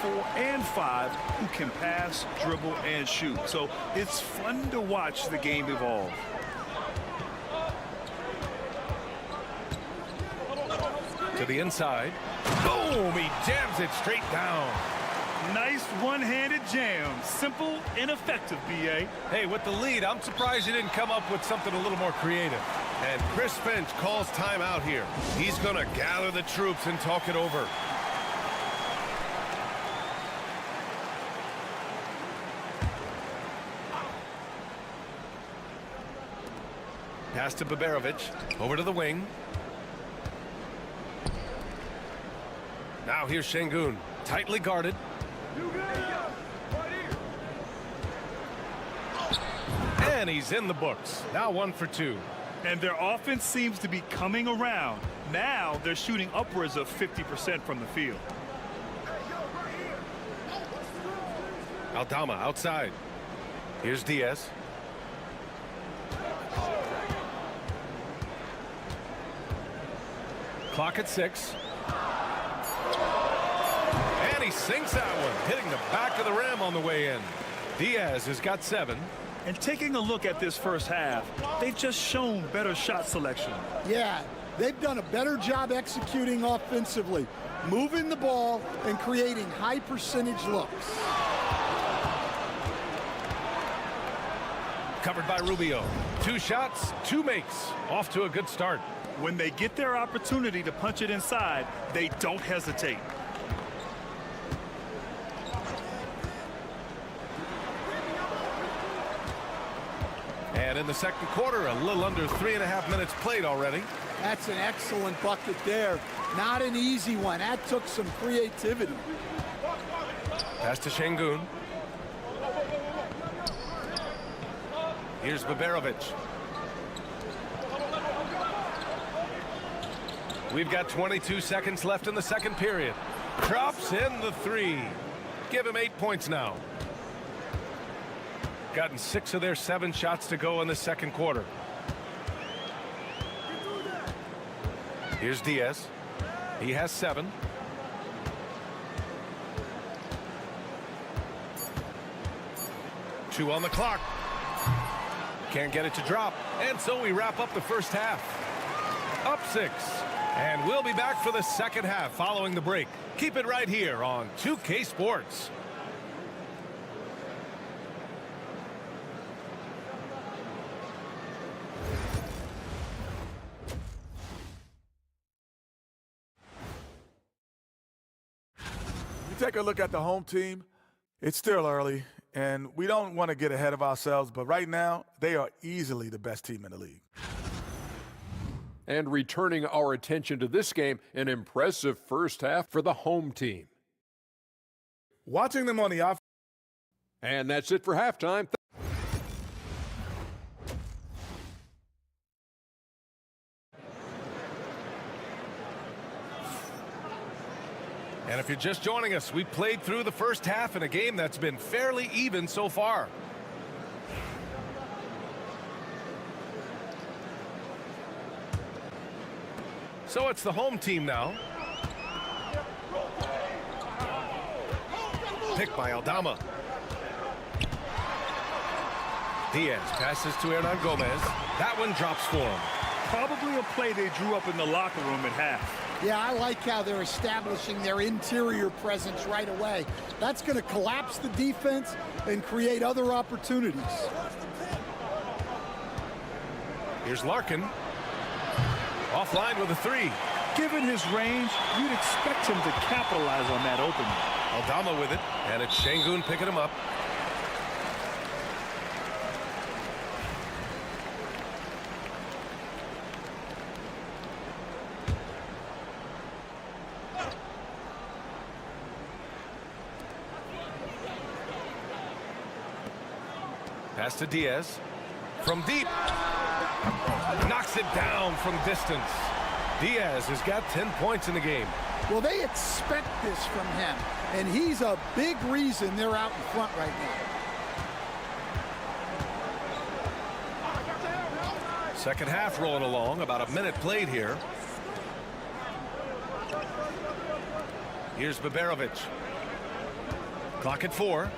4, and 5 who can pass, dribble, and shoot. So it's fun to watch the game evolve. To the inside. Boom! He jams it straight down. Nice one-handed jam. Simple and effective, B.A. Hey, with the lead, I'm surprised you didn't come up with something a little more creative. And Chris Finch calls timeout here. He's going to gather the troops and talk it over. Pass to Baberovic. Over to the wing. Now here's Şengün. Tightly guarded. And he's in the books. Now 1 for 2. And their offense seems to be coming around. Now they're shooting upwards of 50% from the field. Aldama outside. Here's Diaz. Clock at 6. And he sinks that one, hitting the back of the rim on the way in. Diaz has got 7. And taking a look at this first half, they've just shown better shot selection. Yeah, they've done a better job executing offensively, moving the ball and creating high percentage looks. Covered by Rubio. 2 shots, 2 makes. Off to a good start. When they get their opportunity to punch it inside, they don't hesitate. And in the second quarter, a little under 3.5 minutes played already. That's an excellent bucket there. Not an easy one. That took some creativity. Pass to Şengün. Here's Baberovic. We've got 22 seconds left in the second period. Drops in the 3. Give him 8 points now. Gotten 6 of their 7 shots to go in the second quarter. Here's Diaz. He has 7. Two on the clock. Can't get it to drop. And so we wrap up the first half. Up 6. And we'll be back for the second half following the break. Keep it right here on 2K Sports. You take a look at the home team, it's still early, and we don't want to get ahead of ourselves, but right now, they are easily the best team in the league. And returning our attention to this game, an impressive first half for the home team. Watching them on the offense. And that's it for halftime. And if you're just joining us, we played through the first half in a game that's been fairly even so far. So it's the home team now. Picked by Aldama. Diaz passes to Hernan Gomez. That one drops for him. Probably a play they drew up in the locker room at half. Yeah, I like how they're establishing their interior presence right away. That's going to collapse the defense and create other opportunities. Here's Larkin. Offline with a three. Given his range, you'd expect him to capitalize on that opening. Aldama with it, and it's Şengün picking him up. Pass to Diaz. From deep. Knocks it down from distance. Diaz has got 10 points in the game. Well, they expect this from him, and he's a big reason they're out in front right now. Second half rolling along, about a minute played here. Here's Baberovic. Clock at 4.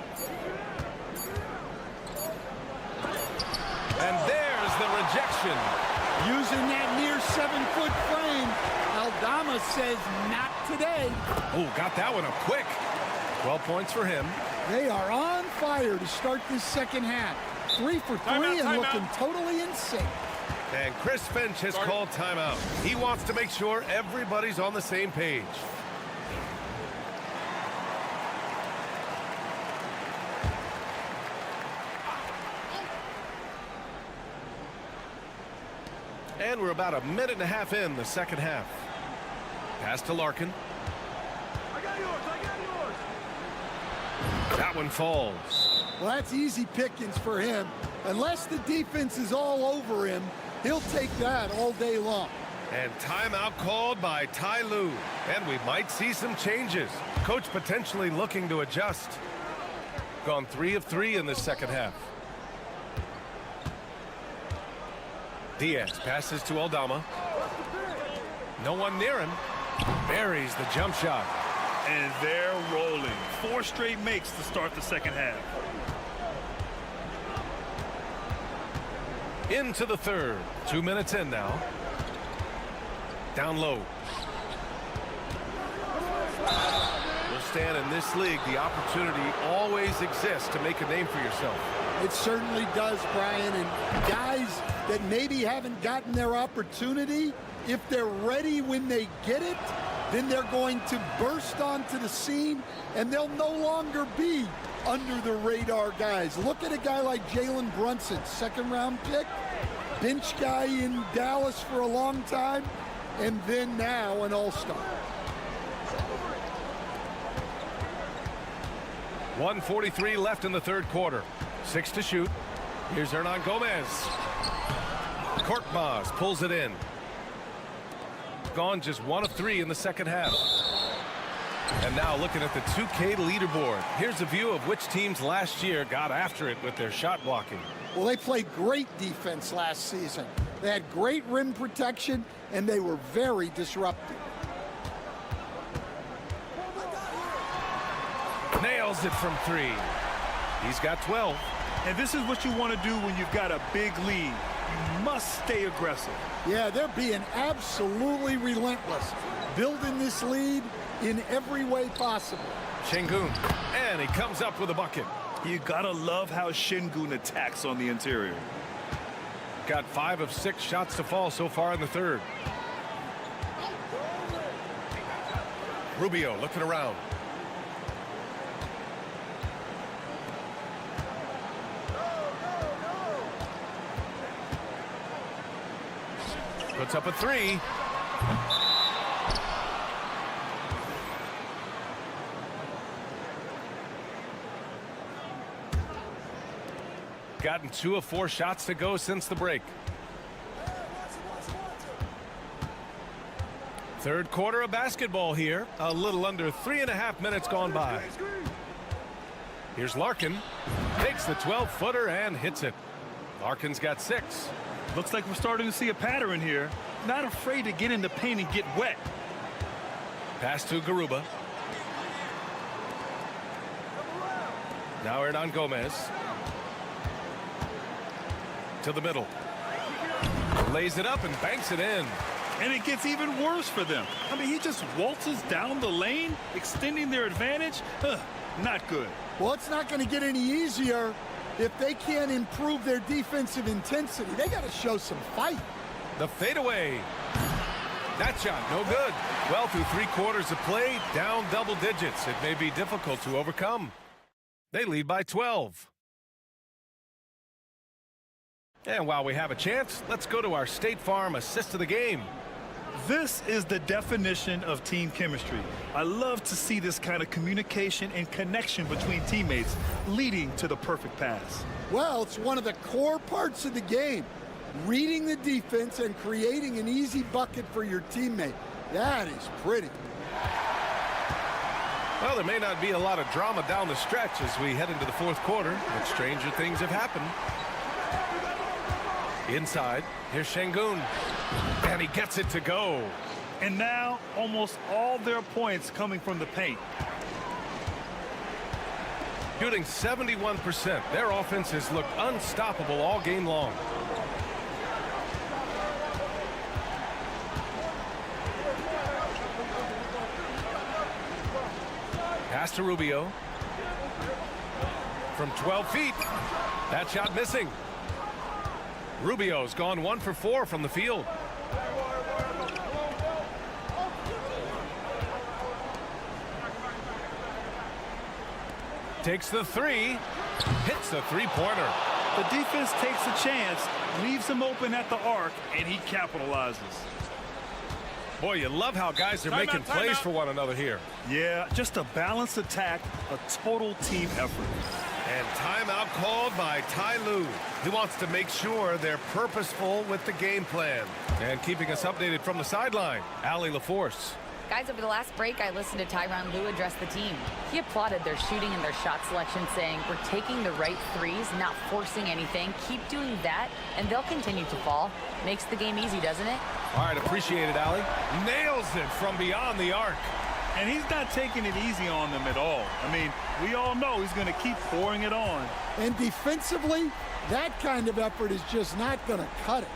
And there's the rejection. Using that near 7-foot frame, Aldama says not today. Oh, got that one up quick. 12 points for him. They are on fire to start this second half. 3 for 3 and looking totally in sync. And Chris Finch has called timeout. He wants to make sure everybody's on the same page. And we're about a minute and a half in the second half. Pass to Larkin. I got yours. That one falls. Well, that's easy pickings for him. Unless the defense is all over him, he'll take that all day long. And timeout called by Ty Lue. And we might see some changes. Coach potentially looking to adjust. Gone 3 of 3 in the second half. Diaz passes to Aldama. No one near him. Buries the jump shot. And they're rolling. 4 straight makes to start the second half. Into the third. 2 minutes in now. Down low. We'll stand in this league. The opportunity always exists to make a name for yourself. It certainly does, Brian. And guys that maybe haven't gotten their opportunity, if they're ready when they get it, then they're going to burst onto the scene, and they'll no longer be under the radar guys. Look at a guy like Jalen Brunson, second-round pick, bench guy in Dallas for a long time, and then now an all-star. 1:43 left in the third quarter. 6 to shoot. Here's Hernan Gomez. Korkmaz pulls it in. Gone just 1 of 3 in the second half. And now looking at the 2K leaderboard. Here's a view of which teams last year got after it with their shot blocking. Well, they played great defense last season. They had great rim protection, and they were very disruptive. Nails it from 3. He's got 12. And this is what you want to do when you've got a big lead. You must stay aggressive. Yeah, they're being absolutely relentless, building this lead in every way possible. Şengün, and he comes up with a bucket. You gotta love how Şengün attacks on the interior. Got 5 of 6 shots to fall so far in the third. Rubio looking around. Puts up a three. Gotten 2 of 4 shots to go since the break. Third quarter of basketball here. A little under 3.5 minutes gone by. Here's Larkin. Takes the 12-footer and hits it. Larkin's got 6. Looks like we're starting to see a pattern here. Not afraid to get in the paint and get wet. Pass to Garuba. Now Hernan Gomez. To the middle. Lays it up and banks it in. And it gets even worse for them. I mean, he just waltzes down the lane, extending their advantage. Not good. Well, it's not going to get any easier if they can't improve their defensive intensity. They got to show some fight. The fadeaway. That shot, no good. Well, through 3 quarters of play, down double digits. It may be difficult to overcome. They lead by 12. And while we have a chance, let's go to our State Farm assist of the game. This is the definition of team chemistry. I love to see this kind of communication and connection between teammates leading to the perfect pass. Well, it's one of the core parts of the game. Reading the defense and creating an easy bucket for your teammate. That is pretty. Well, there may not be a lot of drama down the stretch as we head into the 4th quarter, but stranger things have happened. Inside, here's Şengün, and he gets it to go. And now, almost all their points coming from the paint. Shooting 71%. Their offense has looked unstoppable all game long. Pass to Rubio. From 12 feet. That shot missing. Rubio's gone 1 for 4 from the field. Takes the 3. Hits the 3-pointer. The defense takes a chance, leaves him open at the arc, and he capitalizes. Boy, you love how guys are making plays for one another here. Yeah, just a balanced attack, a total team effort. And timeout called by Ty Lue. He wants to make sure they're purposeful with the game plan. And keeping us updated from the sideline, Allie LaForce. Guys, over the last break, I listened to Tyronn Lue address the team. He applauded their shooting and their shot selection, saying, "We're taking the right threes, not forcing anything. Keep doing that, and they'll continue to fall." Makes the game easy, doesn't it? All right, appreciate it, Allie. Nails it from beyond the arc. And he's not taking it easy on them at all. I mean, we all know he's going to keep pouring it on. And defensively, that kind of effort is just not going to cut it.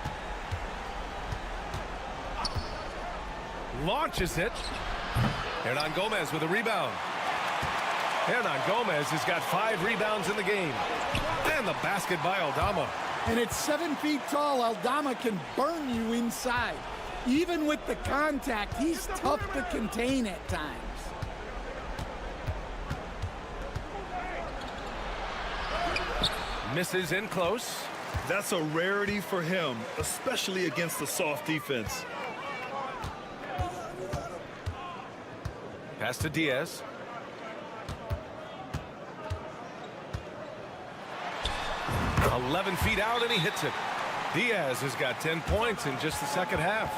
Launches it. Hernan Gomez with a rebound. Hernan Gomez has got 5 rebounds in the game. And the basket by Aldama. And at 7 feet tall, Aldama can burn you inside. Even with the contact, he's tough to contain at times. Misses in close. That's a rarity for him, especially against the soft defense. Pass to Diaz. "11 feet out, and he hits it." Diaz has got 10 points in just the second half.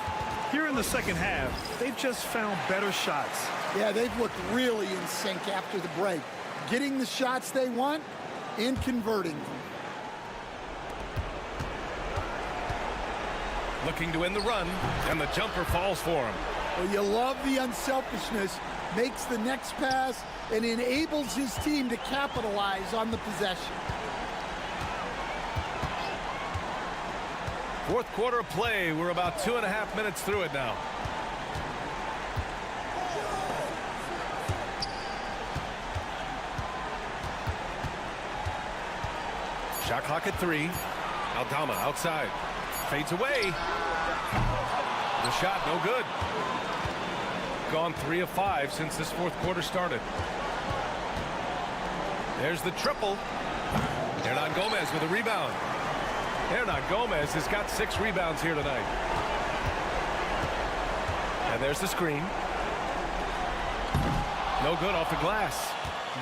Here in the second half, they've just found better shots. Yeah, they've looked really in sync after the break. Getting the shots they want and converting them. Looking to end the run, and the jumper falls for him. Well, you love the unselfishness. Makes the next pass and enables his team to capitalize on the possession. 4th quarter of play. We're about 2.5 minutes through it now. Shot clock at 3. Aldama outside. Fades away. The shot no good. Gone 3 of 5 since this 4th quarter started. There's the triple. Hernan Gomez with a rebound. Hernan Gomez has got 6 rebounds here tonight. there's the screen. No good off the glass.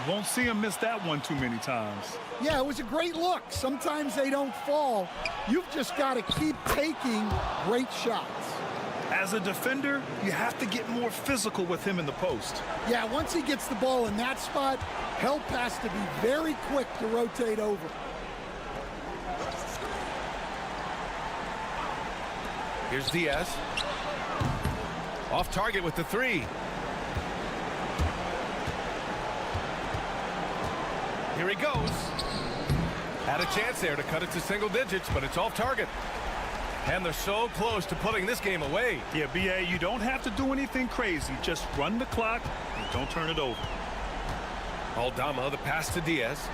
You won't see him miss that one too many times. Yeah, it was a great look. Sometimes they don't fall. You've just got to keep taking great shots. As a defender, you have to get more physical with him in the post. Yeah, once he gets the ball in that spot, help has to be very quick to rotate over. Here's Diaz. Off target with the three. Here he goes. Had a chance there to cut it to single digits, but it's off target. And they're so close to putting this game away. Yeah, B.A., you don't have to do anything crazy. Just run the clock and don't turn it over. Aldama, the pass to Diaz.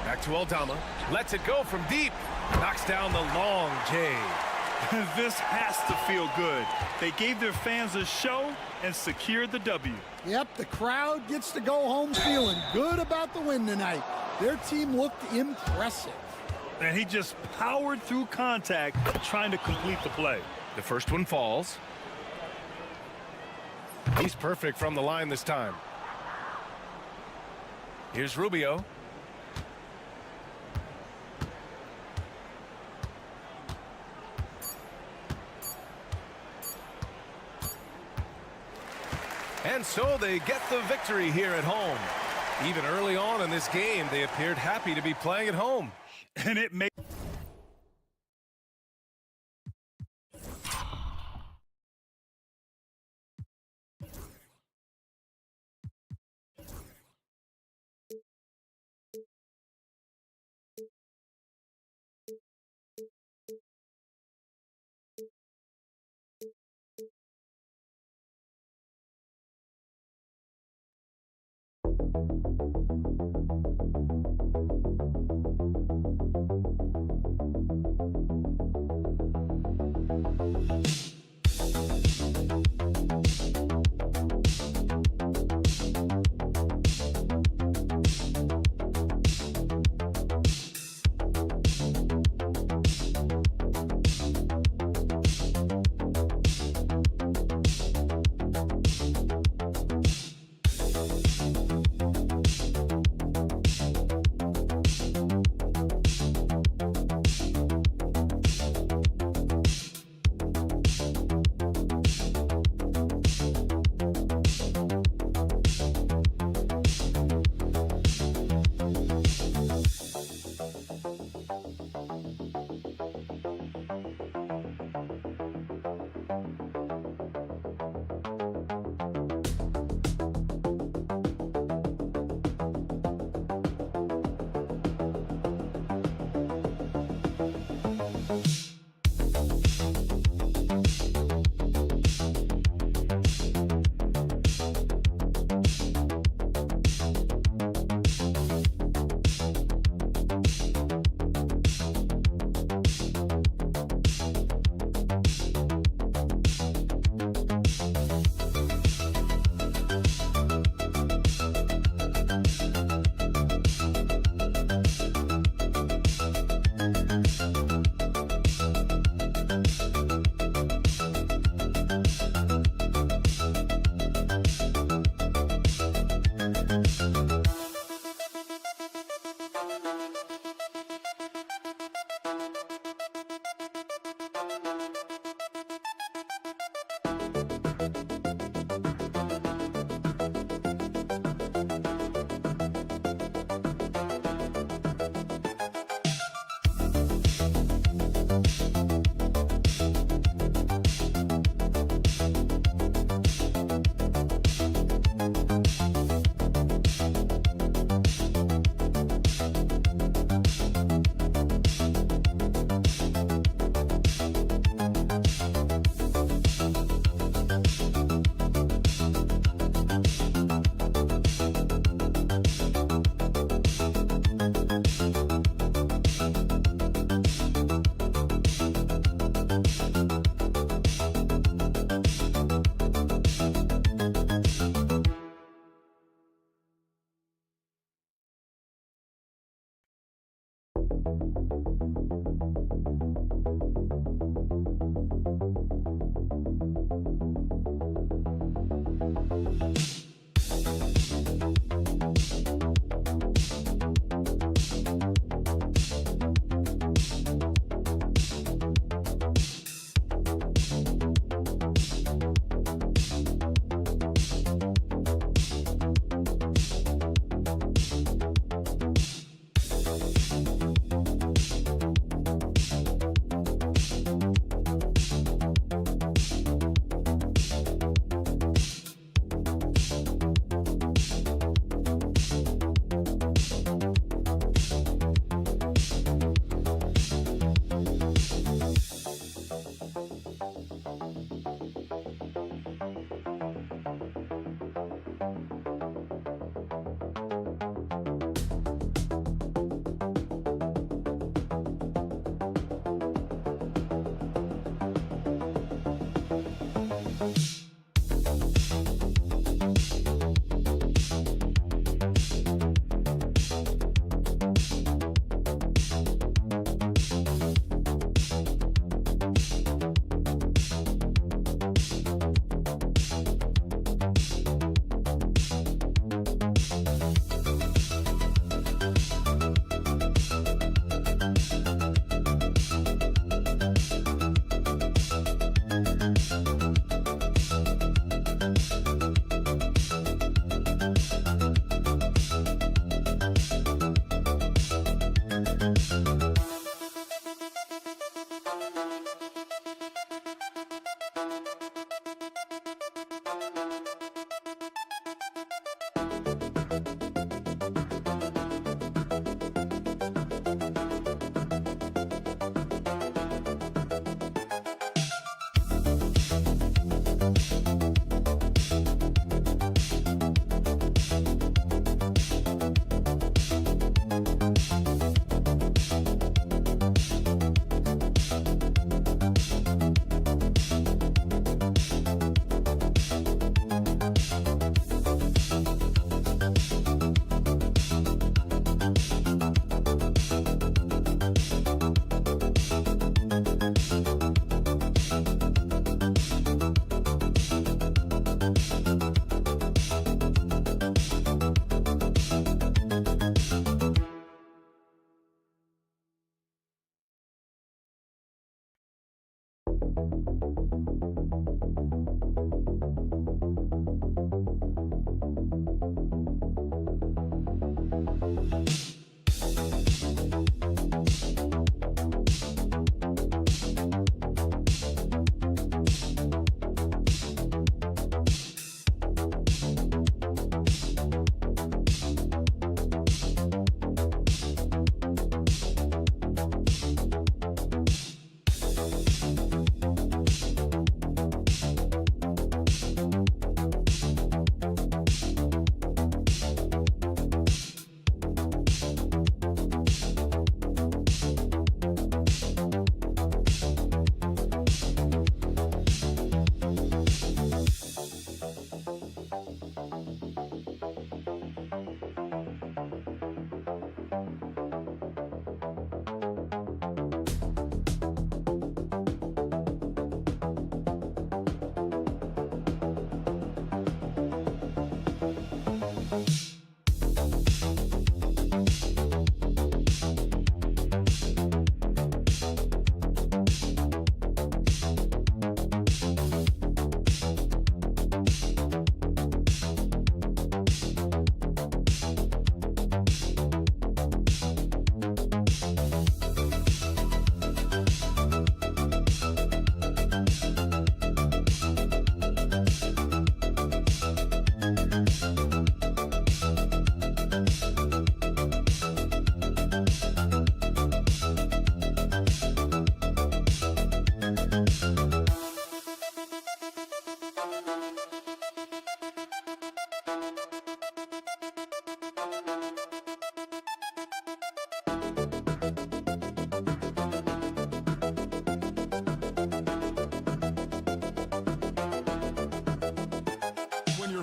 Back to Aldama. Lets it go from deep. Knocks down the long J. This has to feel good. They gave their fans a show and secured the W. Yep, the crowd gets to go home feeling good about the win tonight. Their team looked impressive. And he just powered through contact trying to complete the play. The first one falls. He's perfect from the line this time. Here's Rubio. And so they get the victory here at home. Even early on in this game, they appeared happy to be playing at home. And it made...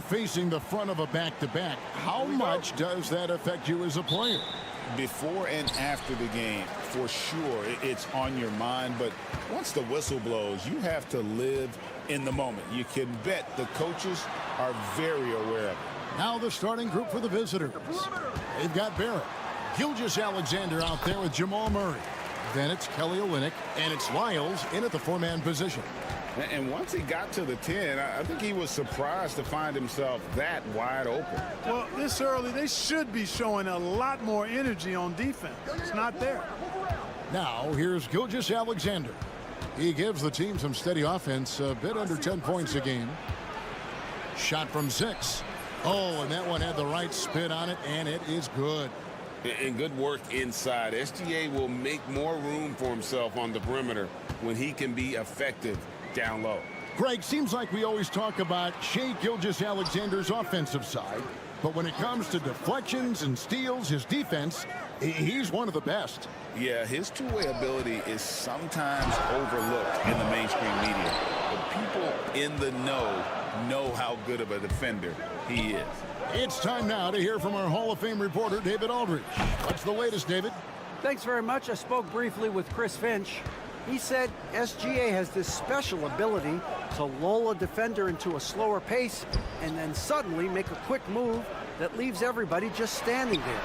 Facing the front of a back-to-back, how much does that affect you as a player? Before and after the game, for sure, it's on your mind. But once the whistle blows, you have to live in the moment. You can bet the coaches are very aware of it. Now the starting group for the visitors. They've got Barrett, Gilgeous-Alexander out there with Jamal Murray. Then it's Kelly Olynyk, and it's Lyles in at the four-man position. And once he got to the 10, I think he was surprised to find himself that wide open. Well, this early, they should be showing a lot more energy on defense. It's not there. Now, here's Gilgeous-Alexander. He gives the team some steady offense, a bit under 10 points a game. Shot from 6. Oh, and that one had the right spin on it, and it is good. And good work inside. SGA will make more room for himself on the perimeter when he can be effective down low. Greg, seems like we always talk about Shai Gilgeous-Alexander's offensive side, but when it comes to deflections and steals, his defense, he's one of the best. Yeah, his two-way ability is sometimes overlooked in the mainstream media, but people in the know how good of a defender he is. It's time now to hear from our Hall of Fame reporter, David Aldridge. What's the latest, David? Thanks very much. I spoke briefly with Chris Finch. He said SGA has this special ability to lull a defender into a slower pace and then suddenly make a quick move that leaves everybody just standing there.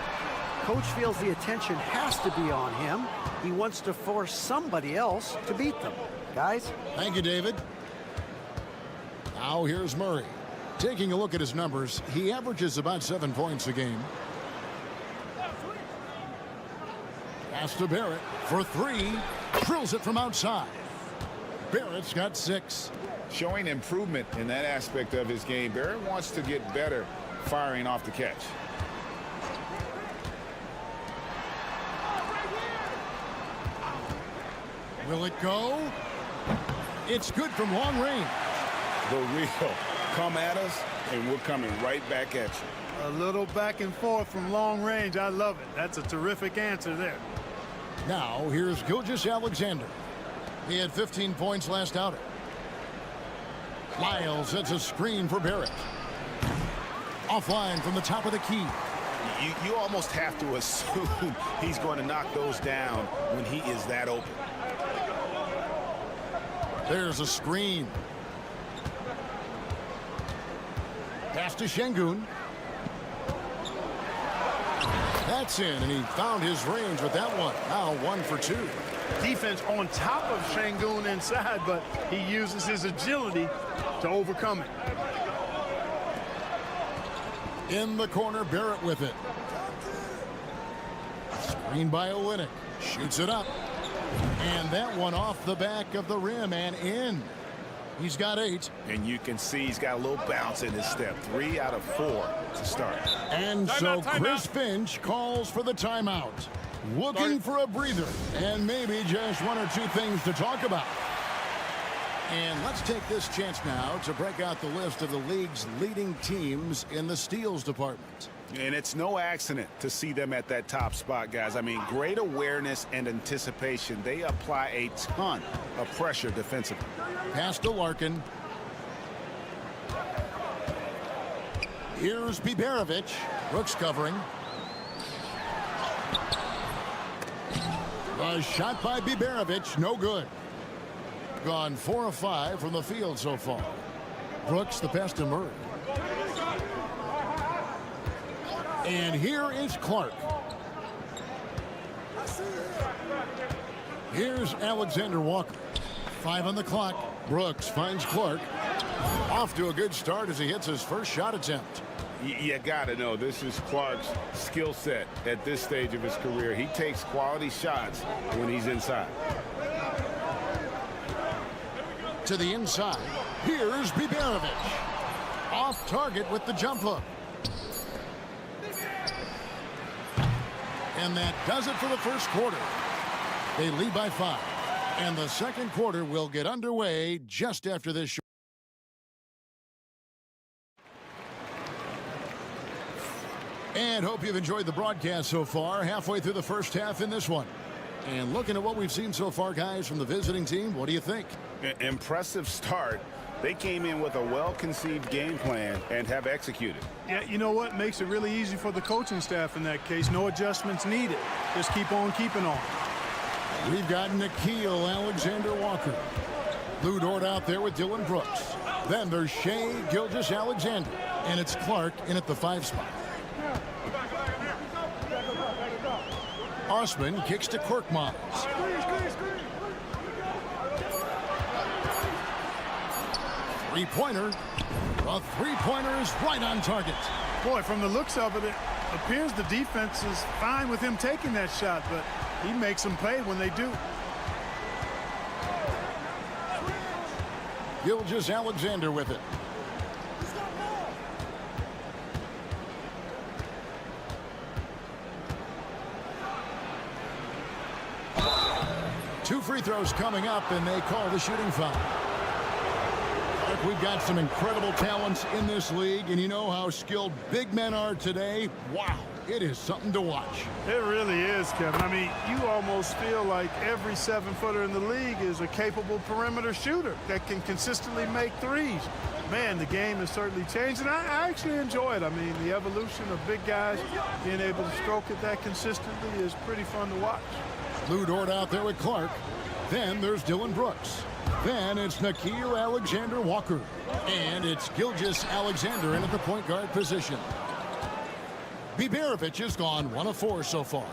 Coach feels the attention has to be on him. He wants to force somebody else to beat them. Guys? Thank you, David. Now here's Murray. Taking a look at his numbers, he averages about 7 points a game. Pass to Barrett for 3. Drills it from outside. Barrett's got 6. Showing improvement in that aspect of his game. Barrett wants to get better firing off the catch. Will it go? It's good from long range. The real. Come at us, and we're coming right back at you. A little back and forth from long range. I love it. That's a terrific answer there. Now, here's Gilgeous-Alexander. He had 15 points last outing. Lyles sets a screen for Barrett. Offline from the top of the key. You almost have to assume he's going to knock those down when he is that open. There's a screen. Pass to Şengün. That's in, and he found his range with that one. Now 1 for 2. defense on top of Şengün inside, but he uses his agility to overcome it. In the corner, Barrett with it. Screen by Olynyk. Shoots it up. And that one off the back of the rim and in. He's got 8. And you can see he's got a little bounce in his step. 3 out of 4 to start. And so Chris Finch calls for the timeout. Looking for a breather and maybe just 1 or 2 things to talk about. And let's take this chance now to break out the list of the league's leading teams in the steals department. And it's no accident to see them at that top spot, guys. I mean, great awareness and anticipation. They apply a ton of pressure defensively. Pass to Larkin. Here's Biberovic. Brooks covering. A shot by Biberovic, no good. Gone 4 of 5 from the field so far. Brooks the pass to Murray. And here is Clark. Here's Alexander Walker. 5 on the clock. Brooks finds Clark. Off to a good start as he hits his first shot attempt. You got to know this is Clark's skill set at this stage of his career. He takes quality shots when he's inside. To the inside. Here's Biberovic. Off target with the jump hook. And that does it for the first quarter. They lead by 5. And the second quarter will get underway just after this short. And hope you've enjoyed the broadcast so far. Halfway through the first half in this one. And looking at what we've seen so far, guys, from the visiting team, what do you think? Impressive start. They came in with a well-conceived game plan and have executed. Yeah, you know what? Makes it really easy for the coaching staff in that case. No adjustments needed. Just keep on keeping on. We've got Nickeil Alexander-Walker. Lou Dort out there with Dylan Brooks. Then there's Shai Gilgeous-Alexander. And it's Clark in at the 5 spot. Osman kicks to Korkmaz. Three-pointer. A three-pointer is right on target. Boy, from the looks of it, it appears the defense is fine with him taking that shot, but he makes them pay when they do. Gilgeous-Alexander with it. Two free throws coming up, and they call the shooting foul. We've got some incredible talents in this league, and you know how skilled big men are today. Wow, it is something to watch. It really is, Kevin. I mean, you almost feel like every 7-footer in the league is a capable perimeter shooter that can consistently make threes. Man, the game has certainly changed, and I actually enjoy it. I mean, the evolution of big guys being able to stroke it that consistently is pretty fun to watch. Lou Dort out there with Clark. Then there's Dylan Brooks. Then it's Nickeil Alexander-Walker. And it's Gilgeous-Alexander in at the point guard position. Biberovic has gone 1 of 4 so far.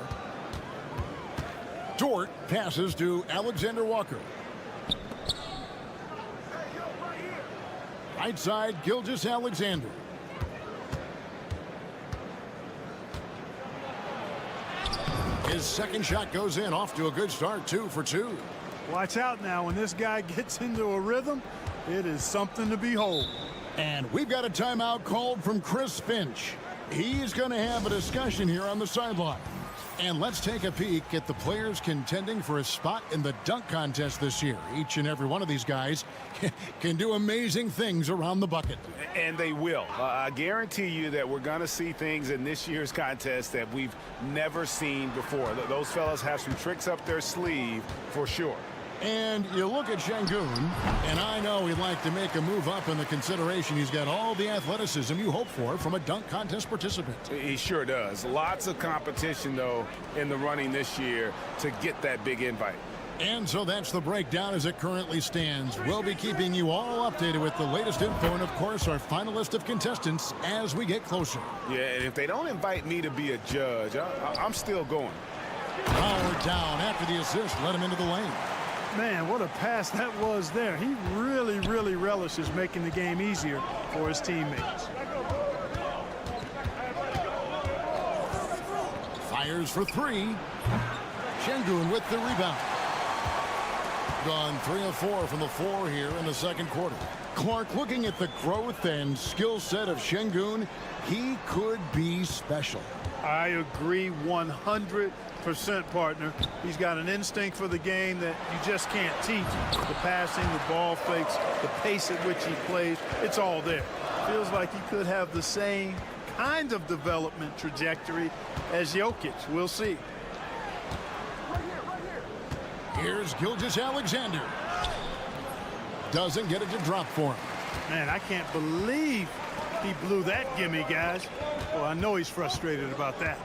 Dort passes to Alexander-Walker. Right side, Gilgeous-Alexander. His second shot goes in, off to a good start, 2 for 2. Watch out now. When this guy gets into a rhythm, it is something to behold. And we've got a timeout called from Chris Finch. He's going to have a discussion here on the sideline. And let's take a peek at the players contending for a spot in the dunk contest this year. Each and every one of these guys can do amazing things around the bucket. And they will. I guarantee you that we're going to see things in this year's contest that we've never seen before. Those fellas have some tricks up their sleeve for sure. And you look at Şengün, and I know he'd like to make a move up in the consideration. He's got all the athleticism you hope for from a dunk contest participant. He sure does. Lots of competition, though, in the running this year to get that big invite. And so that's the breakdown as it currently stands. We'll be keeping you all updated with the latest info and, of course, our final list of contestants as we get closer. Yeah, and if they don't invite me to be a judge, I'm still going. Powered down after the assist led him into the lane. Man, what a pass that was there. He really, really relishes making the game easier for his teammates. Fires for three. Şengün with the rebound. Gone 3 of 4 from the floor here in the second quarter. Clark, looking at the growth and skill set of Şengün, he could be special. I agree 100%, partner. He's got an instinct for the game that you just can't teach. The passing, the ball fakes, the pace at which he plays, it's all there. Feels like he could have the same kind of development trajectory as Jokic. We'll see. Here's Gilgeous-Alexander. Doesn't get it to drop for him. Man, I can't believe he blew that gimme, guys. Well, I know he's frustrated about that.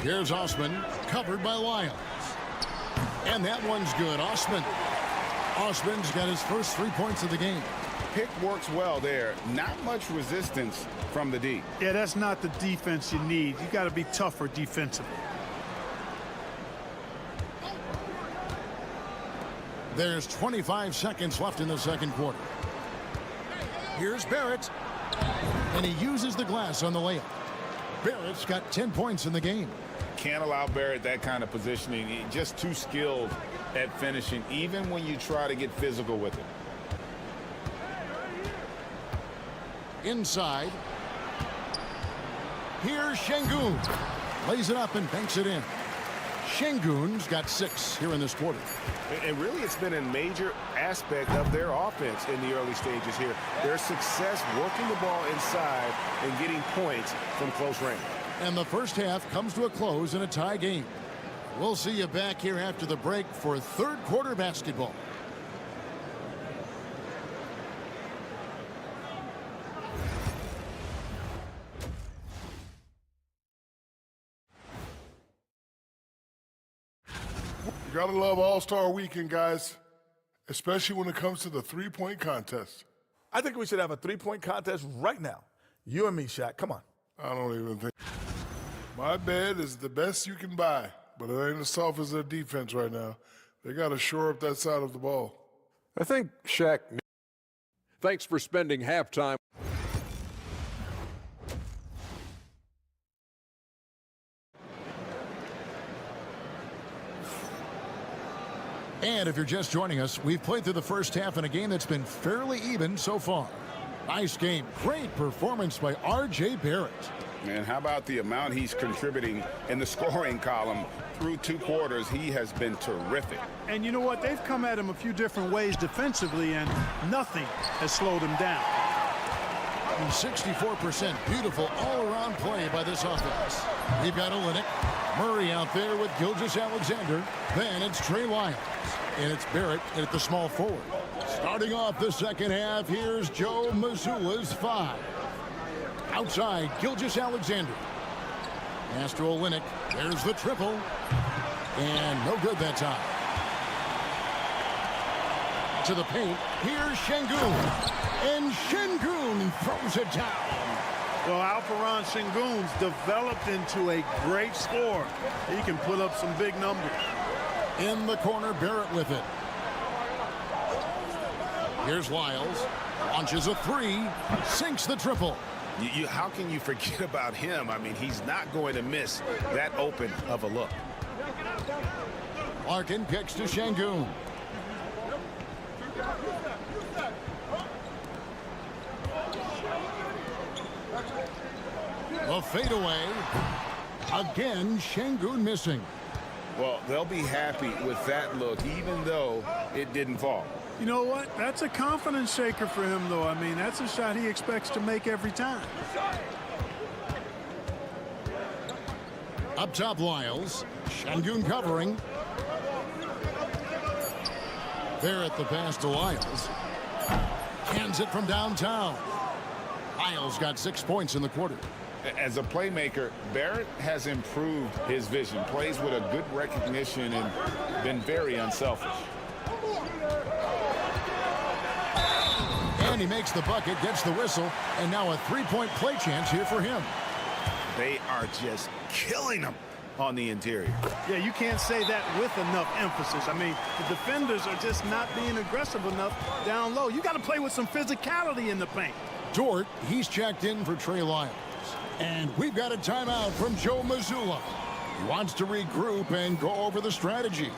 Here's Osman, covered by Lyons. And that one's good. Osman's got his first 3 points of the game. Pick works well there. Not much resistance from the D. Yeah, that's not the defense you need. You got to be tougher defensively. There's 25 seconds left in the second quarter. Here's Barrett. And he uses the glass on the layup. Barrett's got 10 points in the game. Can't allow Barrett that kind of positioning. He's just too skilled at finishing, even when you try to get physical with him. Inside. Here's Şengün. Lays it up and banks it in. Şengün's got 6 here in this quarter. And really, it's been a major aspect of their offense in the early stages here. Their success working the ball inside and getting points from close range. And the first half comes to a close in a tie game. We'll see you back here after the break for third quarter basketball. You gotta love All-Star Weekend, guys, especially when it comes to the three-point contest. I think we should have a three-point contest right now. You and me, Shaq. Come on. I don't even think. My bed is the best you can buy, but it ain't as soft as their defense right now. They gotta shore up that side of the ball. I think Shaq. Thanks for spending halftime. And if you're just joining us, we've played through the first half in a game that's been fairly even so far. Nice game. Great performance by R.J. Barrett. And how about the amount he's contributing in the scoring column through 2 quarters? He has been terrific. And you know what? They've come at him a few different ways defensively, and nothing has slowed him down. 64% beautiful all-around play by this offense. We've got Olynyk. Murray out there with Gilgeous-Alexander. Then it's Trey Lyons. And it's Barrett at the small forward. Starting off the second half, here's Joe Mazzulla's 5. Outside, Gilgeous-Alexander. Pass to Olynyk. There's the triple. And no good that time. To the paint. Here's Şengün. And Şengün throws it down. Well, Alperen Şengün's developed into a great scorer. He can put up some big numbers. In the corner, Barrett with it. Here's Lyles. Launches a 3. Sinks the triple. How can you forget about him? I mean, he's not going to miss that open of a look. Larkin kicks to Şengün. The fadeaway. Again, Şengün missing. Well, they'll be happy with that look, even though it didn't fall. You know what? That's a confidence shaker for him, though. I mean, that's a shot he expects to make every time. Up top, Lyles. Şengün covering. Barrett the pass to Lyles. Hands it from downtown. Lyles got 6 points in the quarter. As a playmaker, Barrett has improved his vision, plays with a good recognition and been very unselfish. And he makes the bucket, gets the whistle, and now a 3-point play chance here for him. They are just killing them on the interior. Yeah, you can't say that with enough emphasis. I mean, the defenders are just not being aggressive enough down low. You got to play with some physicality in the paint. Dort, he's checked in for Trey Lyons. And we've got a timeout from Joe Mazzulla. He wants to regroup and go over the strategy.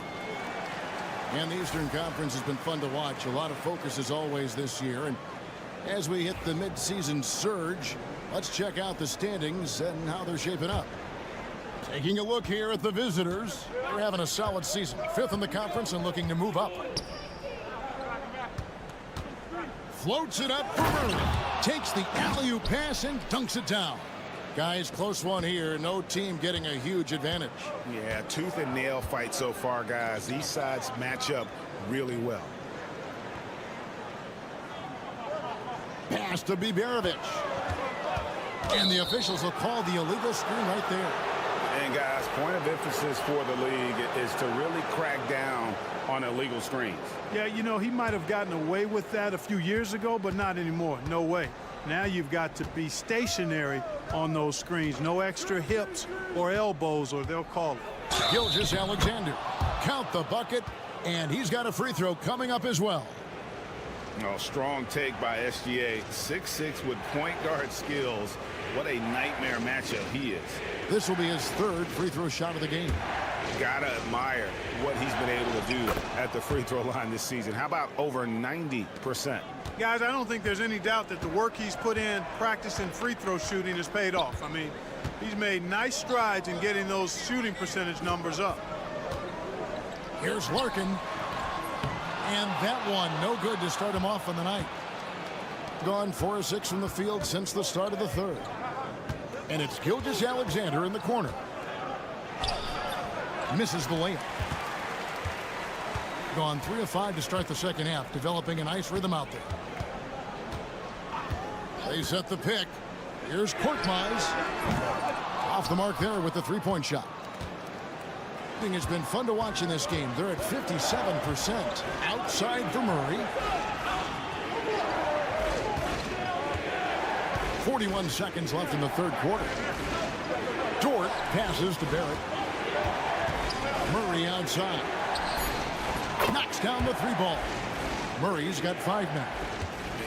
And the Eastern Conference has been fun to watch. A lot of focus as always this year. And as we hit the midseason surge, let's check out the standings and how they're shaping up. Taking a look here at the visitors. They're having a solid season. 5th in the conference and looking to move up. Floats it up for Murray. Takes the alley-oop pass and dunks it down. Guys, close one here. No team getting a huge advantage. Yeah, tooth and nail fight so far, guys. These sides match up really well. Pass to Biberovic. And the officials will call the illegal screen right there. And guys, point of emphasis for the league is to really crack down on illegal screens. Yeah, you know, he might have gotten away with that a few years ago, but not anymore. No way. Now you've got to be stationary on those screens. No extra hips or elbows, or they'll call it. Gilgeous-Alexander. Count the bucket, and he's got a free throw coming up as well. Oh, strong take by SGA. 6'6" with point guard skills. What a nightmare matchup he is. This will be his 3rd free throw shot of the game. Gotta admire what he's been able to do at the free throw line this season. How about over 90%? Guys, I don't think there's any doubt that the work he's put in practicing free throw shooting has paid off. I mean, he's made nice strides in getting those shooting percentage numbers up. Here's Larkin. And that one, no good to start him off on the night. Gone 4 of 6 from the field since the start of the 3rd. And it's Gilgeous-Alexander in the corner. Misses the layup. Gone 3 of 5 to start the second half, developing a nice rhythm out there. They set the pick. Here's Korkmaz. Off the mark there with the three-point shot. It's been fun to watch in this game. They're at 57%. Outside for Murray. 41 seconds left in the 3rd quarter. Dort passes to Barrett. Murray outside. Knocks down the 3-ball. Murray's got 5 now.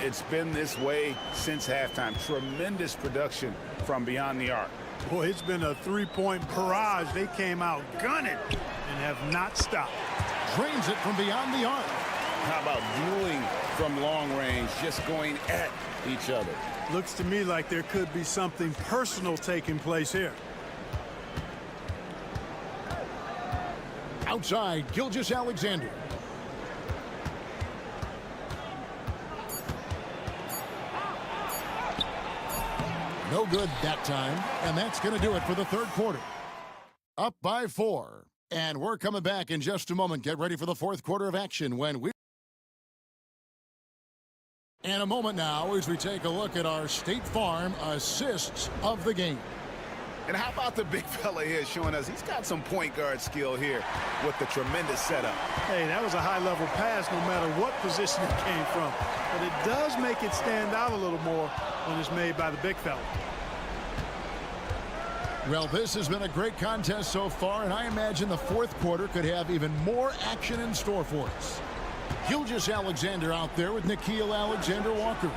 It's been this way since halftime. Tremendous production from beyond the arc. Boy, it's been a 3-point barrage. They came out gunning and have not stopped. Drains it from beyond the arc. How about dueling from long range, just going at each other? Looks to me like there could be something personal taking place here. Outside, Gilgeous-Alexander. No good that time, and that's going to do it for the 3rd quarter. Up by 4, and we're coming back in just a moment. Get ready for the 4th quarter of action when we... And a moment now as we take a look at our State Farm assists of the game. And how about the big fella here showing us he's got some point guard skill here with the tremendous setup. Hey, that was a high-level pass no matter what position it came from. But it does make it stand out a little more when it's made by the big fella. Well, this has been a great contest so far, and I imagine the 4th quarter could have even more action in store for us. Gilgeous-Alexander out there with Nickeil Alexander-Walker.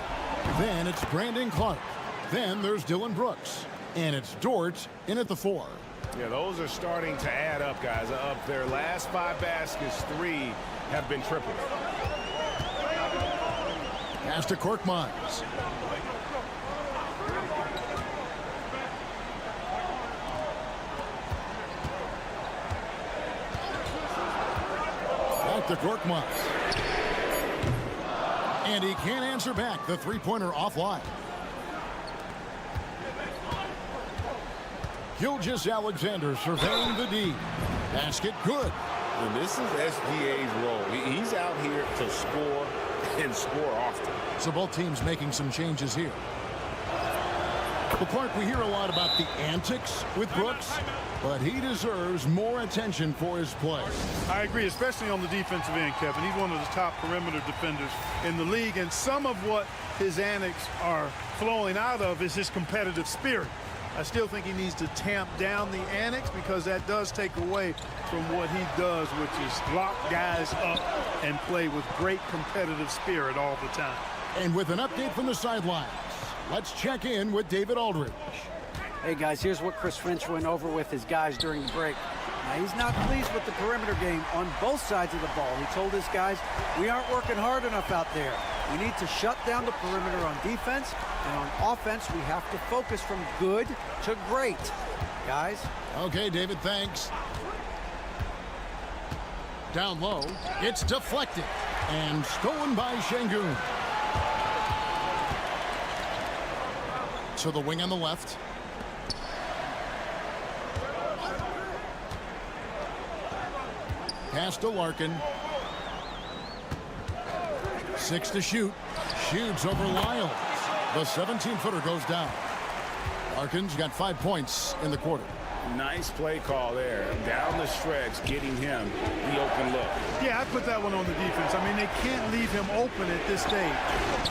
Then it's Brandon Clark. Then there's Dylan Brooks. And it's Dort in at the 4. Yeah, those are starting to add up, guys. Up their last 5 baskets, 3 have been tripled. Pass to Korkmaz. Back to Korkmaz. And he can't answer back. The 3-pointer offline. Gilgeous-Alexander surveying the D. Basket good. And this is SGA's role. He's out here to score and score often. So both teams making some changes here. Well, Clark, we hear a lot about the antics with Brooks, but he deserves more attention for his play. I agree, especially on the defensive end, Kevin. He's one of the top perimeter defenders in the league, and some of what his antics are flowing out of is his competitive spirit. I still think he needs to tamp down the annex because that does take away from what he does, which is lock guys up and play with great competitive spirit all the time. And with an update from the sidelines, let's check in with David Aldridge. Hey, guys, here's what Chris Finch went over with his guys during the break. Now, he's not pleased with the perimeter game on both sides of the ball. He told his guys, we aren't working hard enough out there. We need to shut down the perimeter on defense, and on offense, we have to focus from good to great. Guys? Okay, David, thanks. Down low, it's deflected and stolen by Şengün. To the wing on the left. Pass to Larkin. 6 to shoot. Shoots over Lyles. The 17-footer goes down. Larkin's got 5 points in the quarter. Nice play call there. Down the stretch, getting him the open look. Yeah, I put that one on the defense. I mean, they can't leave him open at this stage.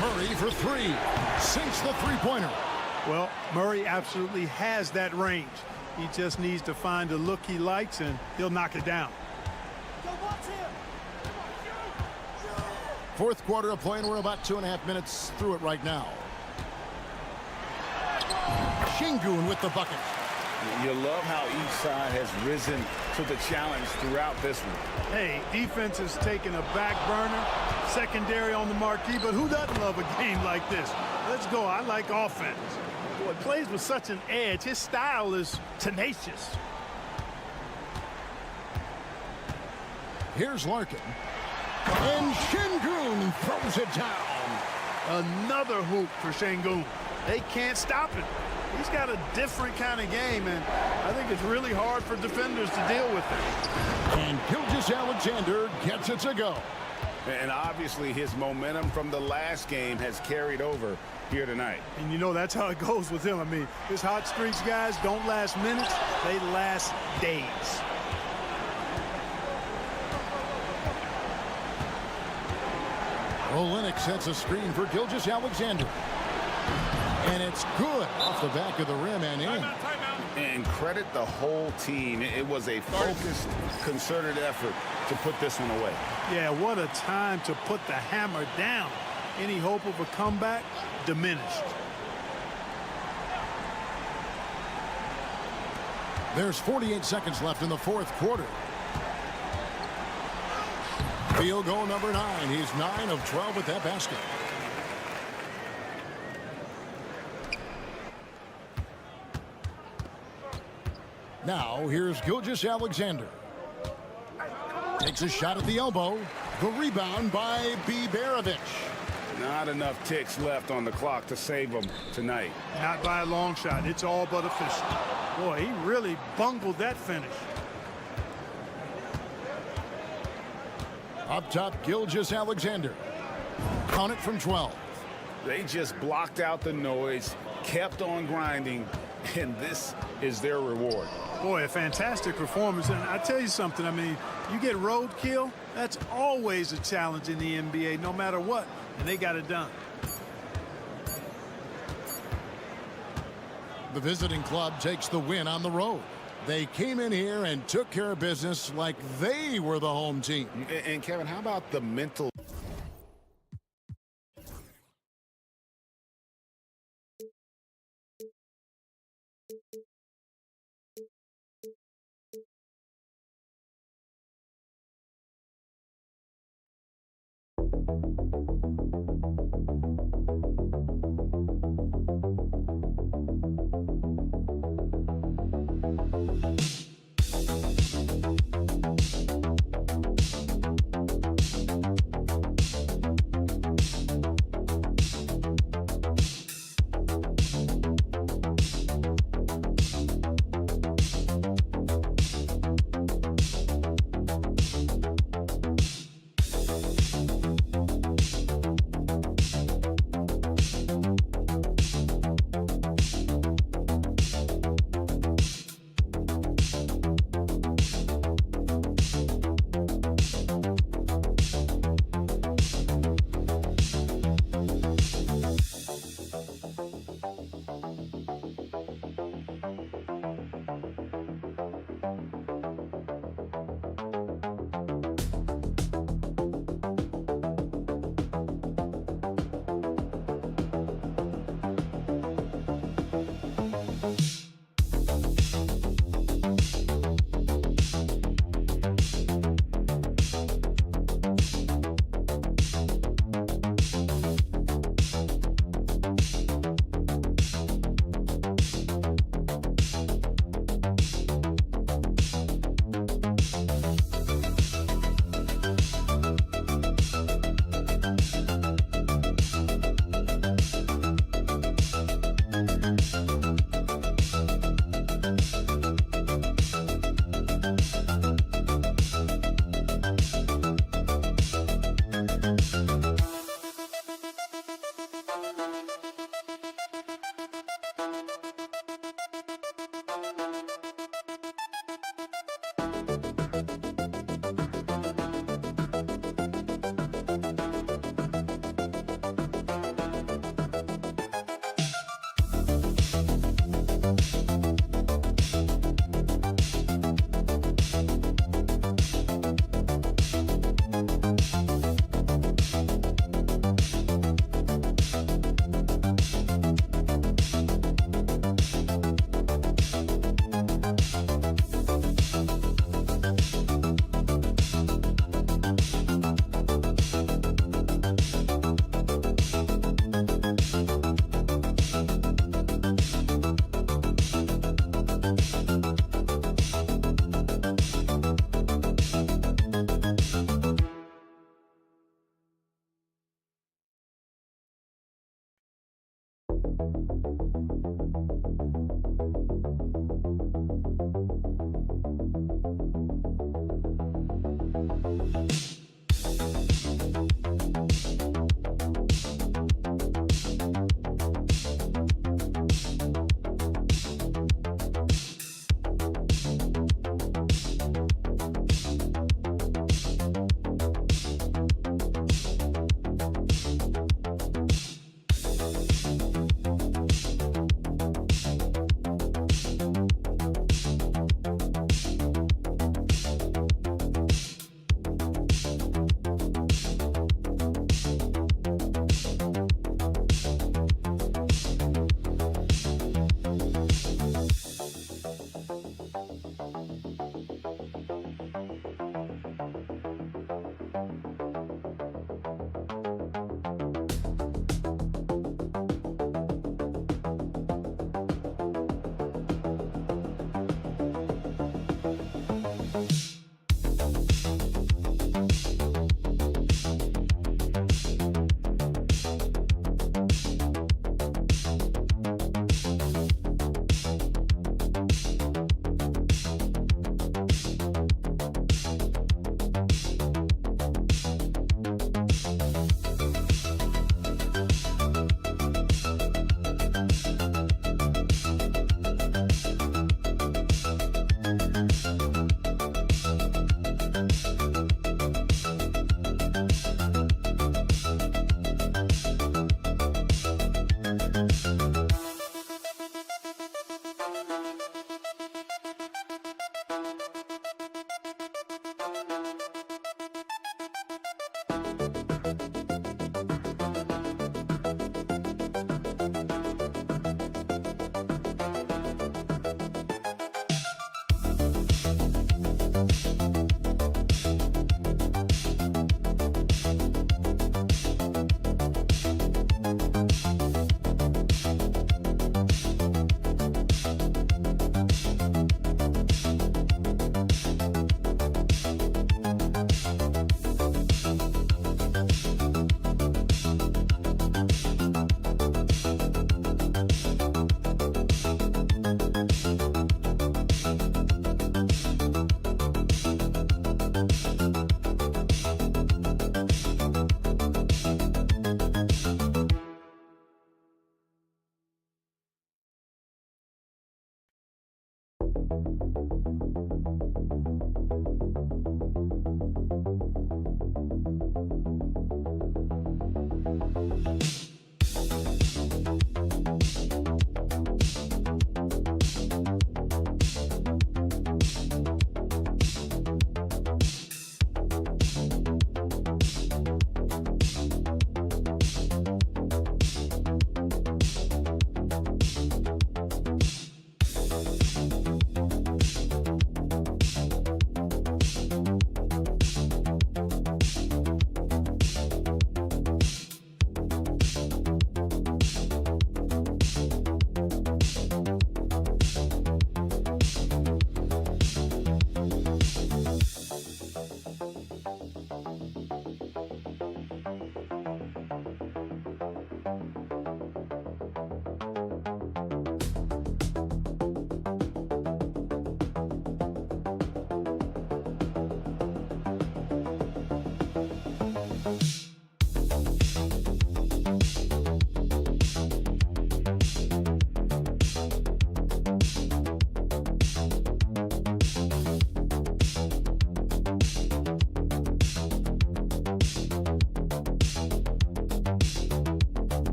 Murray for 3. Sinks the three-pointer. Well, Murray absolutely has that range. He just needs to find a look he likes, and he'll knock it down. Fourth quarter of play, and we're about 2.5 minutes through it right now. Şengün with the bucket. You love how each side has risen to the challenge throughout this one. Hey, defense has taken a back burner, secondary on the marquee, but who doesn't love a game like this? Let's go. I like offense. Boy, it plays with such an edge. His style is tenacious. Here's Larkin. And Şengün throws it down. Another hoop for Şengün. They can't stop him. He's got a different kind of game, and I think it's really hard for defenders to deal with it. And Gilgeous-Alexander gets it to go. And obviously his momentum from the last game has carried over here tonight. And you know that's how it goes with him. I mean, his hot streaks, guys, don't last minutes. They last days. Olenek sets a screen for Gilgeous-Alexander. And it's good off the back of the rim and in. And credit the whole team. It was a focused, concerted effort to put this one away. Yeah, what a time to put the hammer down. Any hope of a comeback diminished. There's 48 seconds left in the fourth quarter. Field goal number 9. He's 9 of 12 with that basket. Now, here's Gilgeous-Alexander. Takes a shot at the elbow. The rebound by Biberovic. Not enough ticks left on the clock to save them tonight. Not by a long shot. It's all but official. Boy, he really bungled that finish. Up top, Gilgeous-Alexander. Count it from 12. They just blocked out the noise, kept on grinding, and this is their reward. Boy, a fantastic performance. And I tell you something, I mean, you get roadkill, that's always a challenge in the NBA, no matter what. And they got it done. The visiting club takes the win on the road. They came in here and took care of business like they were the home team. And Kevin, how about the mental?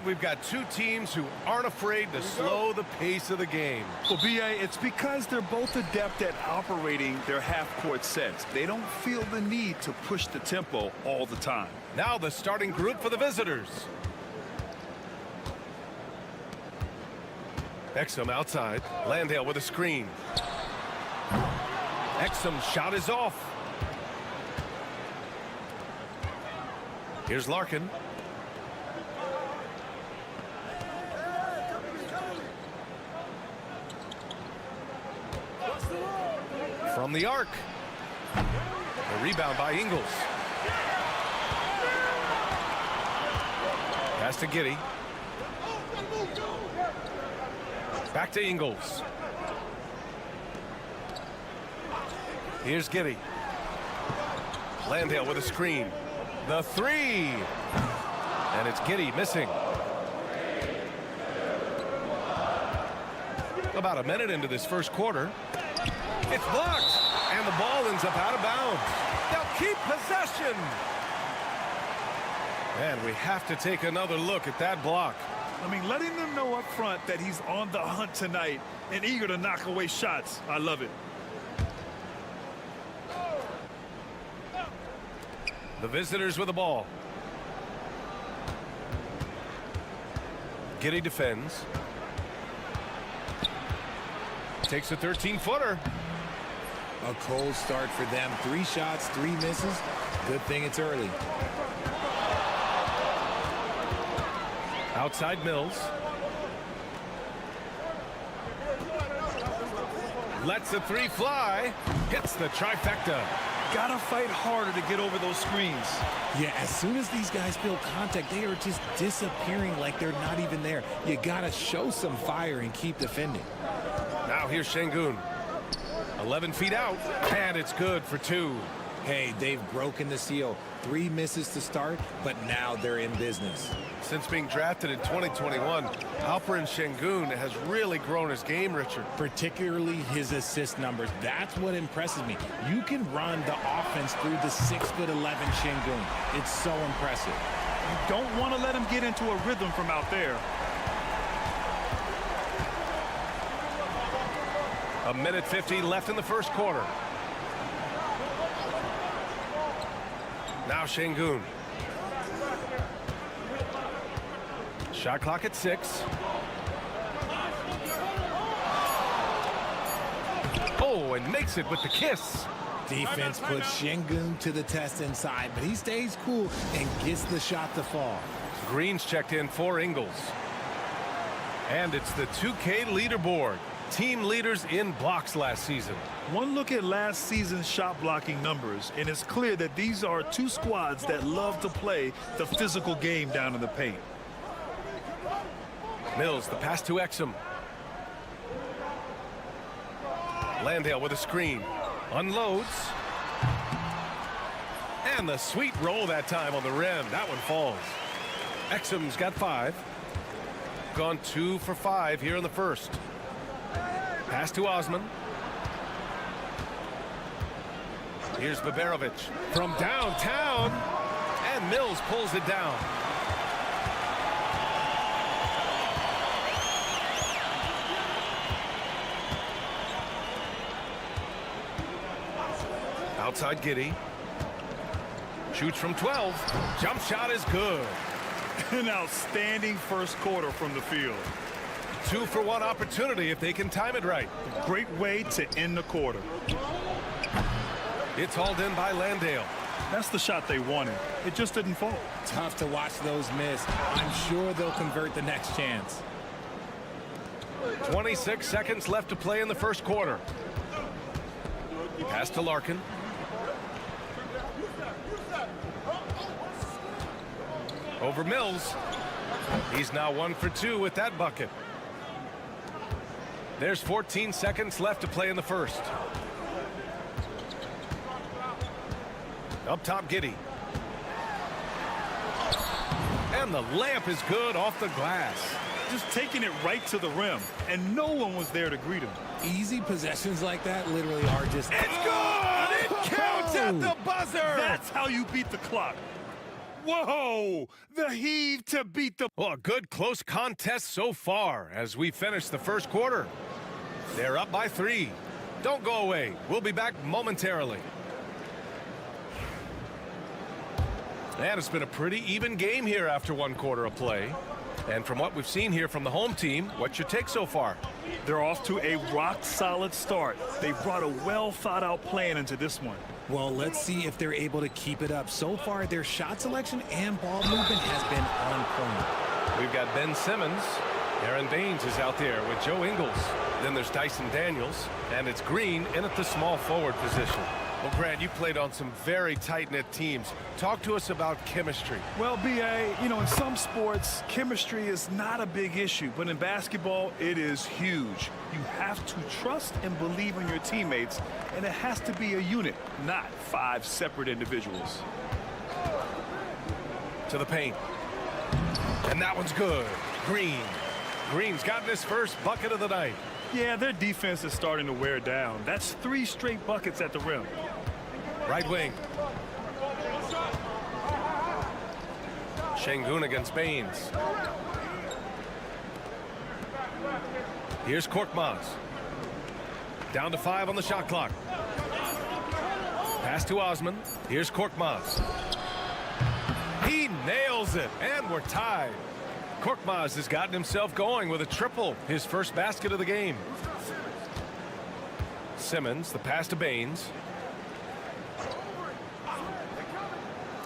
we've got two teams who aren't afraid to slow the pace of the game. Well, B.A., it's because they're both adept at operating their half-court sets. They don't feel the need to push the tempo all the time. Now the starting group for the visitors. Exum outside. Landale with a screen. Exum's shot is off. Here's Larkin. From the arc. A rebound by Ingles. Pass to Giddey. Back to Ingles. Here's Giddey. Landale with a screen. The three. And it's Giddey missing. About a minute into this first quarter. It's blocked. And the ball ends up out of bounds. They'll keep possession. And we have to take another look at that block. I mean, letting them know up front that he's on the hunt tonight and eager to knock away shots. I love it. The visitors with the ball. Giddey defends. Takes a 13-footer. A cold start for them. 3 shots, 3 misses. Good thing it's early. Outside Mills. Lets the three fly. Hits the trifecta. Gotta fight harder to get over those screens. Yeah, as soon as these guys feel contact, they are just disappearing like they're not even there. You gotta show some fire and keep defending. Now here's Şengün. 11 feet out, and it's good for 2. Hey, they've broken the seal. 3 misses to start, but now they're in business. Since being drafted in 2021, Alperen Şengün has really grown his game, Richard. Particularly his assist numbers. That's what impresses me. You can run the offense through the 6'11" Şengün. It's so impressive. You don't want to let him get into a rhythm from out there. A minute 50 left in the first quarter. Now Şengün. Shot clock at 6. Oh, and makes it with the kiss. Defense puts Şengün to the test inside, but he stays cool and gets the shot to fall. Green's checked in for Ingles. And it's the 2K leaderboard. Team leaders in blocks last season. One look at last season's shot blocking numbers, and it's clear that these are two squads that love to play the physical game down in the paint. Mills, the pass to Exum. Landale with a screen. Unloads. And the sweet roll that time on the rim. That one falls. Exum's got 5. Gone 2 for 5 here in the first. Pass to Osman. Here's Baberovic from downtown. And Mills pulls it down. Outside Giddey. Shoots from 12. Jump shot is good. An outstanding first quarter from the field. 2-for-1 opportunity if they can time it right. Great way to end the quarter. It's hauled in by Landale. That's the shot they wanted. It just didn't fall. Tough to watch those miss. I'm sure they'll convert the next chance. 26 seconds left to play in the first quarter. Pass to Larkin. Over Mills. He's now 1 for 2 with that bucket. There's 14 seconds left to play in the first. Up top, Giddey. And the layup is good off the glass. Just taking it right to the rim, and no one was there to greet him. Easy possessions like that literally are just... It's good! It counts at the buzzer! That's how you beat the clock. Whoa! The heave to beat the... Well, a good close contest so far as we finish the first quarter. They're up by 3. Don't go away. We'll be back momentarily. And it's been a pretty even game here after 1 quarter of play. And from what we've seen here from the home team, what's your take so far? They're off to a rock-solid start. They brought a well-thought-out plan into this one. Well, let's see if they're able to keep it up. So far, their shot selection and ball movement has been on point. We've got Ben Simmons. Aaron Baines is out there with Joe Ingles. Then there's Dyson Daniels. And it's Green in at the small forward position. Well, Grant, you played on some very tight-knit teams. Talk to us about chemistry. Well, B.A., you know, in some sports, chemistry is not a big issue. But in basketball, it is huge. You have to trust and believe in your teammates, and it has to be a unit, not 5 separate individuals. To the paint. And that one's good. Green. Green's gotten his first bucket of the night. Yeah, their defense is starting to wear down. That's 3 straight buckets at the rim. Right wing. Şengün against Baines. Here's Korkmaz. Down to 5 on the shot clock. Pass to Osman. Here's Korkmaz. He nails it, and we're tied. Korkmaz has gotten himself going with a triple, his first basket of the game. Simmons, the pass to Baines.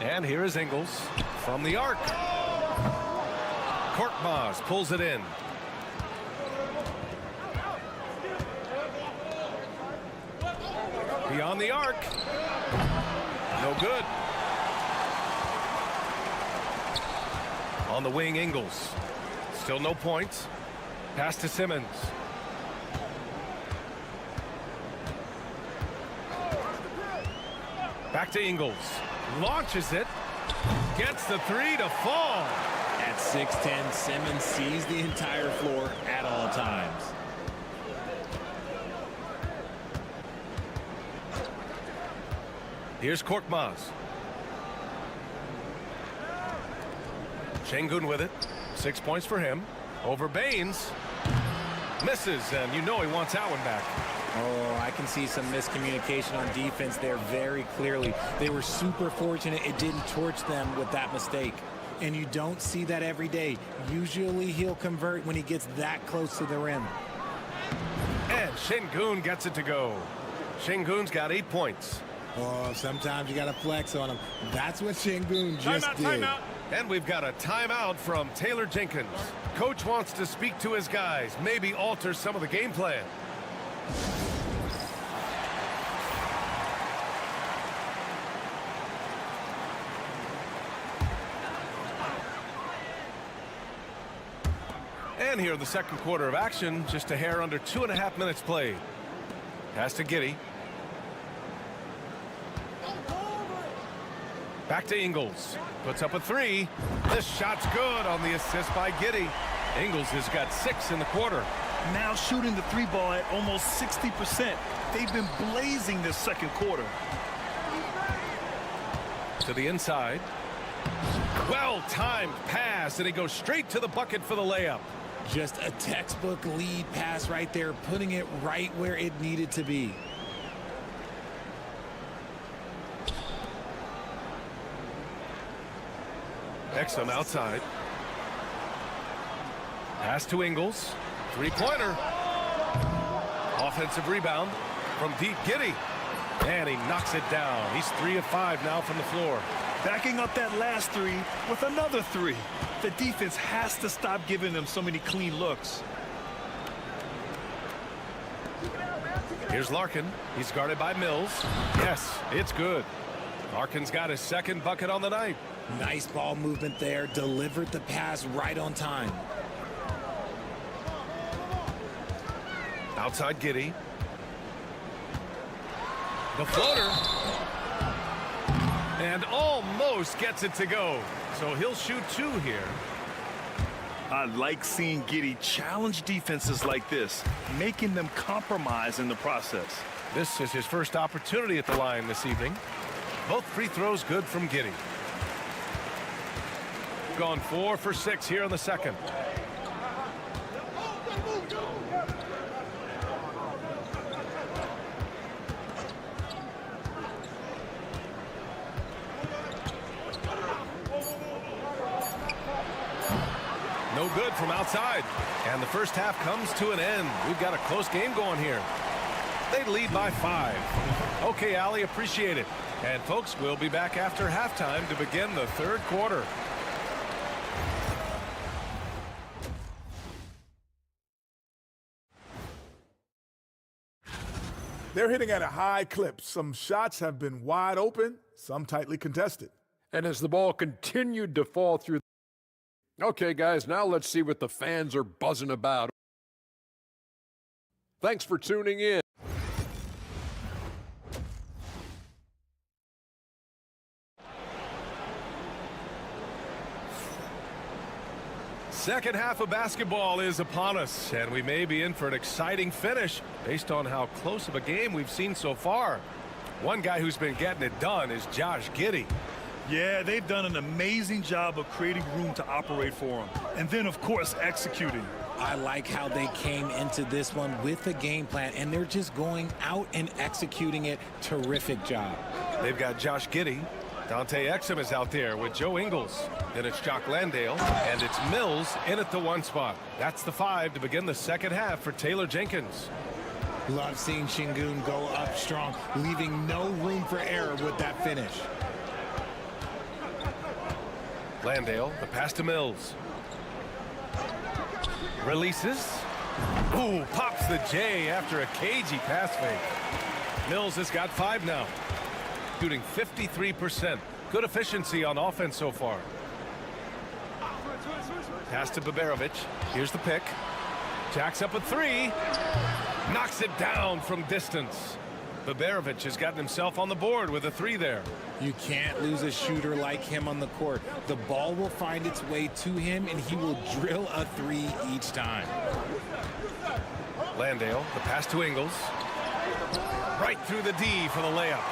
And here is Ingles from the arc. Korkmaz pulls it in. Beyond the arc. No good. On the wing, Ingles. Still no points. Pass to Simmons. Back to Ingles. Launches it. Gets the 3 to fall. At 6'10", Simmons sees the entire floor at all times. Here's Korkmaz. Şengün with it. 6 points for him. Over Baines. Misses, and you know he wants that one back. Oh, I can see some miscommunication on defense there very clearly. They were super fortunate it didn't torch them with that mistake. And you don't see that every day. Usually he'll convert when he gets that close to the rim. And Şengün gets it to go. Şengün's got 8 points. Oh, sometimes you got to flex on him. That's what Şengün just did. Timeout. And we've got a timeout from Taylor Jenkins. Coach wants to speak to his guys, maybe alter some of the game plan. And here in the second quarter of action, just a hair under 2.5 minutes played. Pass to Giddey. Back to Ingles. Puts up a 3. This shot's good on the assist by Giddey. Ingles has got 6 in the quarter. Now shooting the 3 ball at almost 60%. They've been blazing this second quarter. To the inside. Well-timed pass, and he goes straight to the bucket for the layup. Just a textbook lead pass right there, putting it right where it needed to be. Exum outside. Pass to Ingles. 3-pointer. Offensive rebound from deep. Giddey. And he knocks it down. He's 3 of 5 now from the floor. Backing up that last 3 with another 3. The defense has to stop giving them so many clean looks. Here's Larkin. He's guarded by Mills. Yes, it's good. Larkin's got his second bucket on the night. Nice ball movement there. Delivered the pass right on time. Outside Giddey. The floater. And almost gets it to go. So he'll shoot 2 here. I like seeing Giddey challenge defenses like this, making them compromise in the process. This is his first opportunity at the line this evening. Both free throws good from Giddey. gone 4 for 6 here in the second. No good from outside. And the first half comes to an end. We've got a close game going here. They lead by 5. Okay, Allie, appreciate it. And folks, we'll be back after halftime to begin the third quarter. They're hitting at a high clip. Some shots have been wide open, some tightly contested. And as the ball continued to fall through. Okay, guys, now let's see what the fans are buzzing about. Thanks for tuning in. Second half of basketball is upon us, and we may be in for an exciting finish based on how close of a game we've seen so far. One guy who's been getting it done is Josh Giddey. Yeah, they've done an amazing job of creating room to operate for him. And then, of course, executing. I like how they came into this one with a game plan, and they're just going out and executing it. Terrific job. They've got Josh Giddey. Dante Exum is out there with Joe Ingles. Then it's Jock Landale, and it's Mills in at the 1 spot. That's the 5 to begin the second half for Taylor Jenkins. Love seeing Şengün go up strong, leaving no room for error with that finish. Landale, the pass to Mills. Releases. Ooh, pops the J after a cagey pass fake. Mills has got 5 now. Shooting 53%. Good efficiency on offense so far. Pass to Baberovic. Here's the pick. Jacks up a 3. Knocks it down from distance. Baberovic has gotten himself on the board with a 3 there. You can't lose a shooter like him on the court. The ball will find its way to him, and he will drill a 3 each time. Landale, the pass to Ingles. Right through the D for the layup.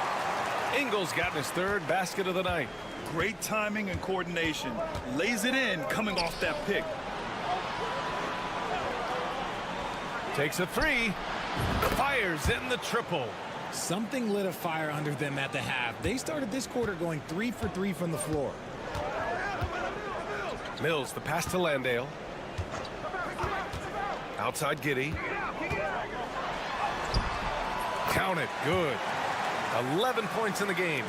Ingles got his 3rd basket of the night. Great timing and coordination. Lays it in coming off that pick. Takes a 3. Fires in the triple. Something lit a fire under them at the half. They started this quarter going 3 for 3 from the floor. Mills, the pass to Landale. Outside Giddey. Count it. Good. 11 points in the game.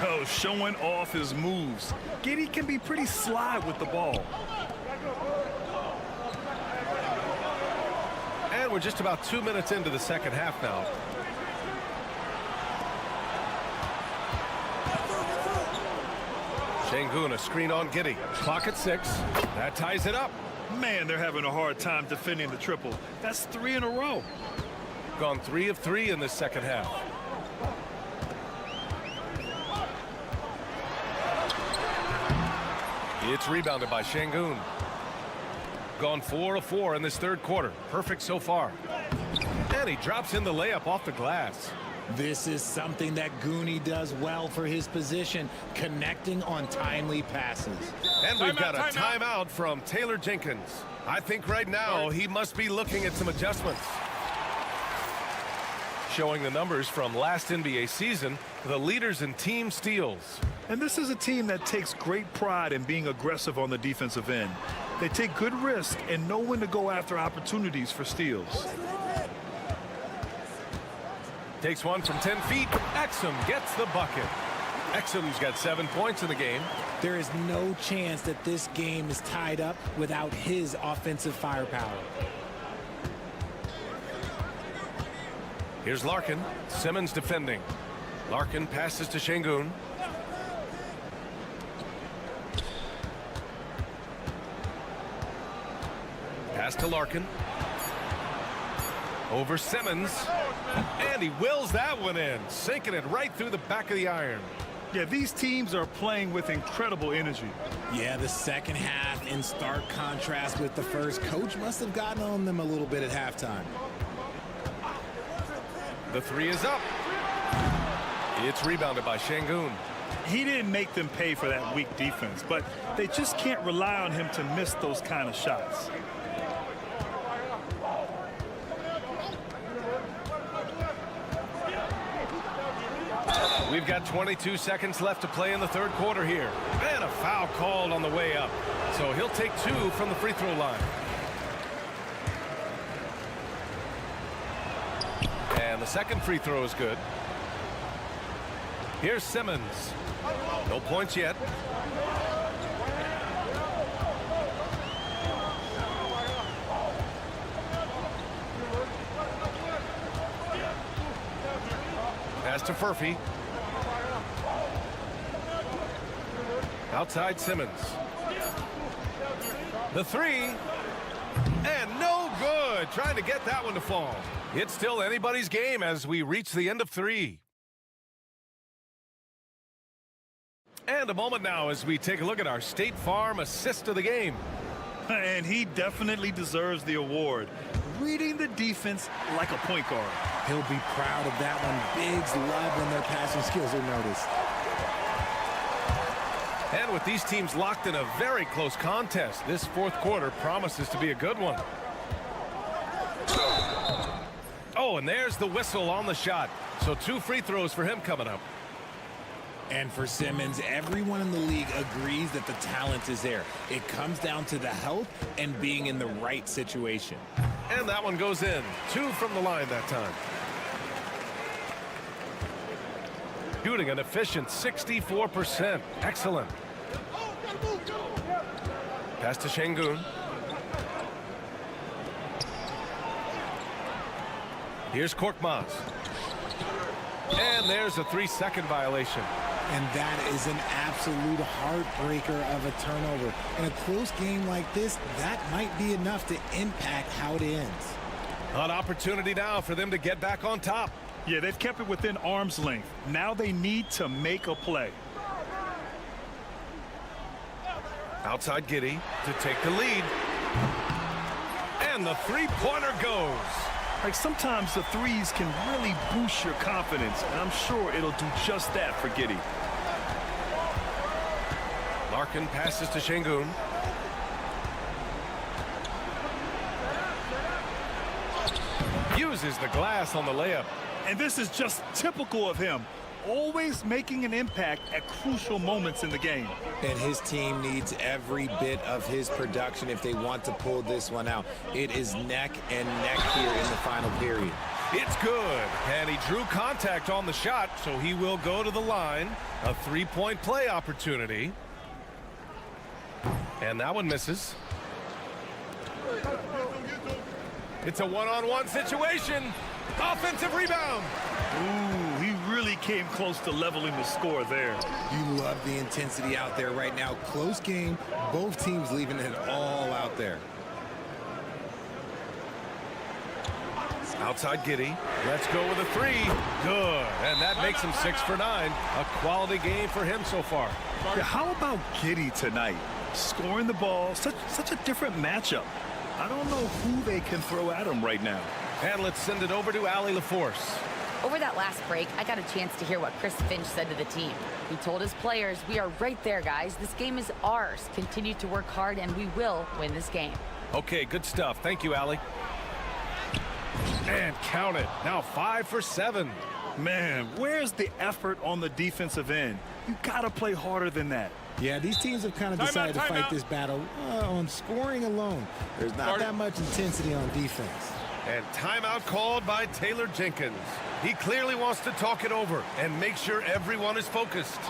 Oh, showing off his moves. Giddey can be pretty sly with the ball. And we're just about 2 minutes into the second half now. Şengün, a screen on Giddey. Clock at 6. That ties it up. Man, they're having a hard time defending the triple. That's 3 in a row. Gone 3 of 3 in this second half. It's rebounded by Şengün. Gone 4 of 4 in this third quarter. Perfect so far. And he drops in the layup off the glass. This is something that Goonie does well for his position, connecting on timely passes. And we've got a timeout from Taylor Jenkins. I think right now he must be looking at some adjustments. Showing the numbers from last NBA season, the leaders in team steals. And this is a team that takes great pride in being aggressive on the defensive end. They take good risk and know when to go after opportunities for steals. Takes one from 10 feet. Exum gets the bucket. Exum's got 7 points in the game. There is no chance that this game is tied up without his offensive firepower. Here's Larkin. Simmons defending. Larkin passes to Şengün. Pass to Larkin. Over Simmons. And he wills that one in, sinking it right through the back of the iron. Yeah, these teams are playing with incredible energy. Yeah, the second half in stark contrast with the first. Coach must have gotten on them a little bit at halftime. The 3 is up. It's rebounded by Şengün. He didn't make them pay for that weak defense, but they just can't rely on him to miss those kind of shots. We've got 22 seconds left to play in the third quarter here. And a foul called on the way up. So he'll take 2 from the free throw line. And the second free throw is good. Here's Simmons. No points yet. Pass to Furphy. Outside Simmons. The 3. And no good. Trying to get that one to fall. It's still anybody's game as we reach the end of 3. And a moment now as we take a look at our State Farm assist of the game. And he definitely deserves the award. Reading the defense like a point guard. He'll be proud of that one. Bigs love when their passing skills are noticed. And with these teams locked in a very close contest, this fourth quarter promises to be a good one. Oh, and there's the whistle on the shot. So 2 free throws for him coming up. And for Simmons, everyone in the league agrees that the talent is there. It comes down to the health and being in the right situation. And that one goes in. 2 from the line that time. Shooting an efficient 64%. Excellent. Pass to Şengün. Here's Korkmaz. And there's a 3-second violation. And that is an absolute heartbreaker of a turnover. In a close game like this, that might be enough to impact how it ends. An opportunity now for them to get back on top. Yeah, they've kept it within arm's length. Now they need to make a play. Outside Giddey to take the lead. And the 3-pointer goes. Like, sometimes the threes can really boost your confidence, and I'm sure it'll do just that for Giddey. Larkin passes to Şengün. Uses the glass on the layup. And this is just typical of him. Always making an impact at crucial moments in the game. And his team needs every bit of his production if they want to pull this one out. It is neck and neck here in the final period. It's good. And he drew contact on the shot, so he will go to the line. A 3-point play opportunity. And that one misses. It's a one-on-one situation. Offensive rebound. Ooh, he really came close to leveling the score there. You love the intensity out there right now. Close game. Both teams leaving it all out there. Outside Giddey. Let's go with a 3. Good. And that makes him 6 for 9. A quality game for him so far. Yeah, how about Giddey tonight? Scoring the ball. Such a different matchup. I don't know who they can throw at him right now. And let's send it over to Allie LaForce. Over that last break, I got a chance to hear what Chris Finch said to the team. He told his players, we are right there, guys. This game is ours. Continue to work hard, and we will win this game. Okay, good stuff. Thank you, Allie. And count it. Now 5 for 7. Man, where's the effort on the defensive end? You got to play harder than that. Yeah, these teams have kind of decided to fight this battle on scoring alone. There's not that much intensity on defense. And timeout called by Taylor Jenkins. He clearly wants to talk it over and make sure everyone is focused.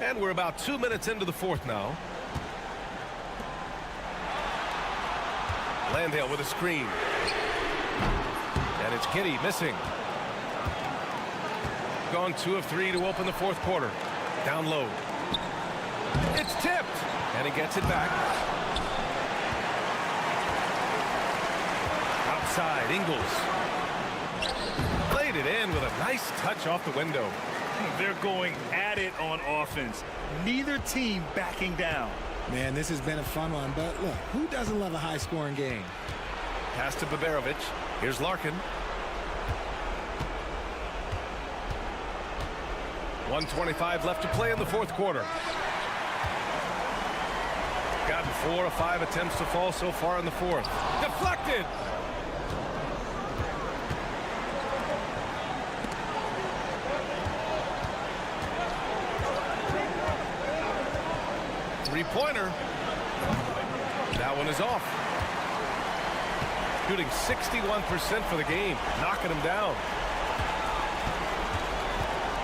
And we're about 2 minutes into the fourth now. Landale with a screen. And it's Giddey missing. Gone 2 of 3 to open the fourth quarter. Down low. It's tipped. And he gets it back. Outside, Ingles. Played it in with a nice touch off the window. They're going at it on offense. Neither team backing down. Man, this has been a fun one, but look, who doesn't love a high-scoring game? Pass to Baberovic. Here's Larkin. 1:25 left to play in the fourth quarter. Gotten 4 of 5 attempts to fall so far in the fourth. Deflected. Three-pointer. That one is off. Shooting 61% for the game, knocking him down.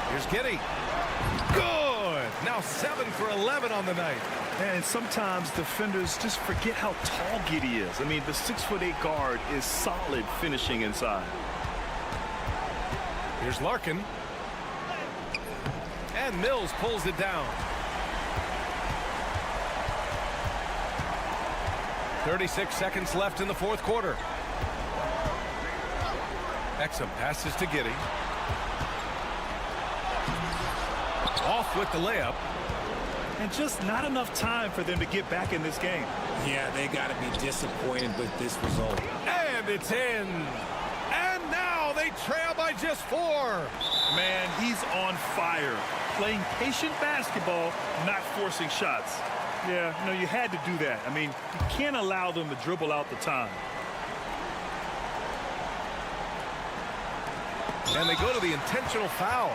Here's Giddey. Good. Now 7 for 11 on the night. And sometimes defenders just forget how tall Giddey is. I mean, the 6'8" guard is solid finishing inside. Here's Larkin. And Mills pulls it down. 36 seconds left in the fourth quarter. Exum passes to Giddey. Off with the layup. And just not enough time for them to get back in this game. Yeah, they got to be disappointed with this result. And it's in. And now they trail by just 4. Man, he's on fire. Playing patient basketball, not forcing shots. Yeah, no, you had to do that. I mean, you can't allow them to dribble out the time. And they go to the intentional foul.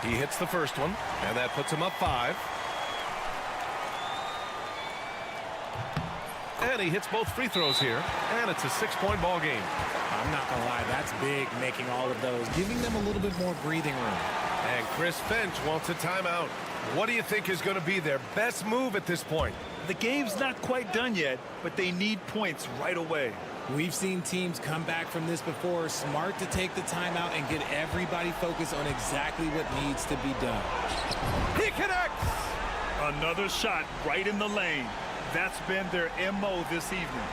He hits the first one, and that puts him up 5. And he hits both free throws here, and it's a 6-point ball game. I'm not going to lie, that's big, making all of those, giving them a little bit more breathing room. And Chris Finch wants a timeout. What do you think is going to be their best move at this point? The game's not quite done yet, but they need points right away. We've seen teams come back from this before. Smart to take the timeout and get everybody focused on exactly what needs to be done. He connects! Another shot right in the lane. That's been their MO this evening.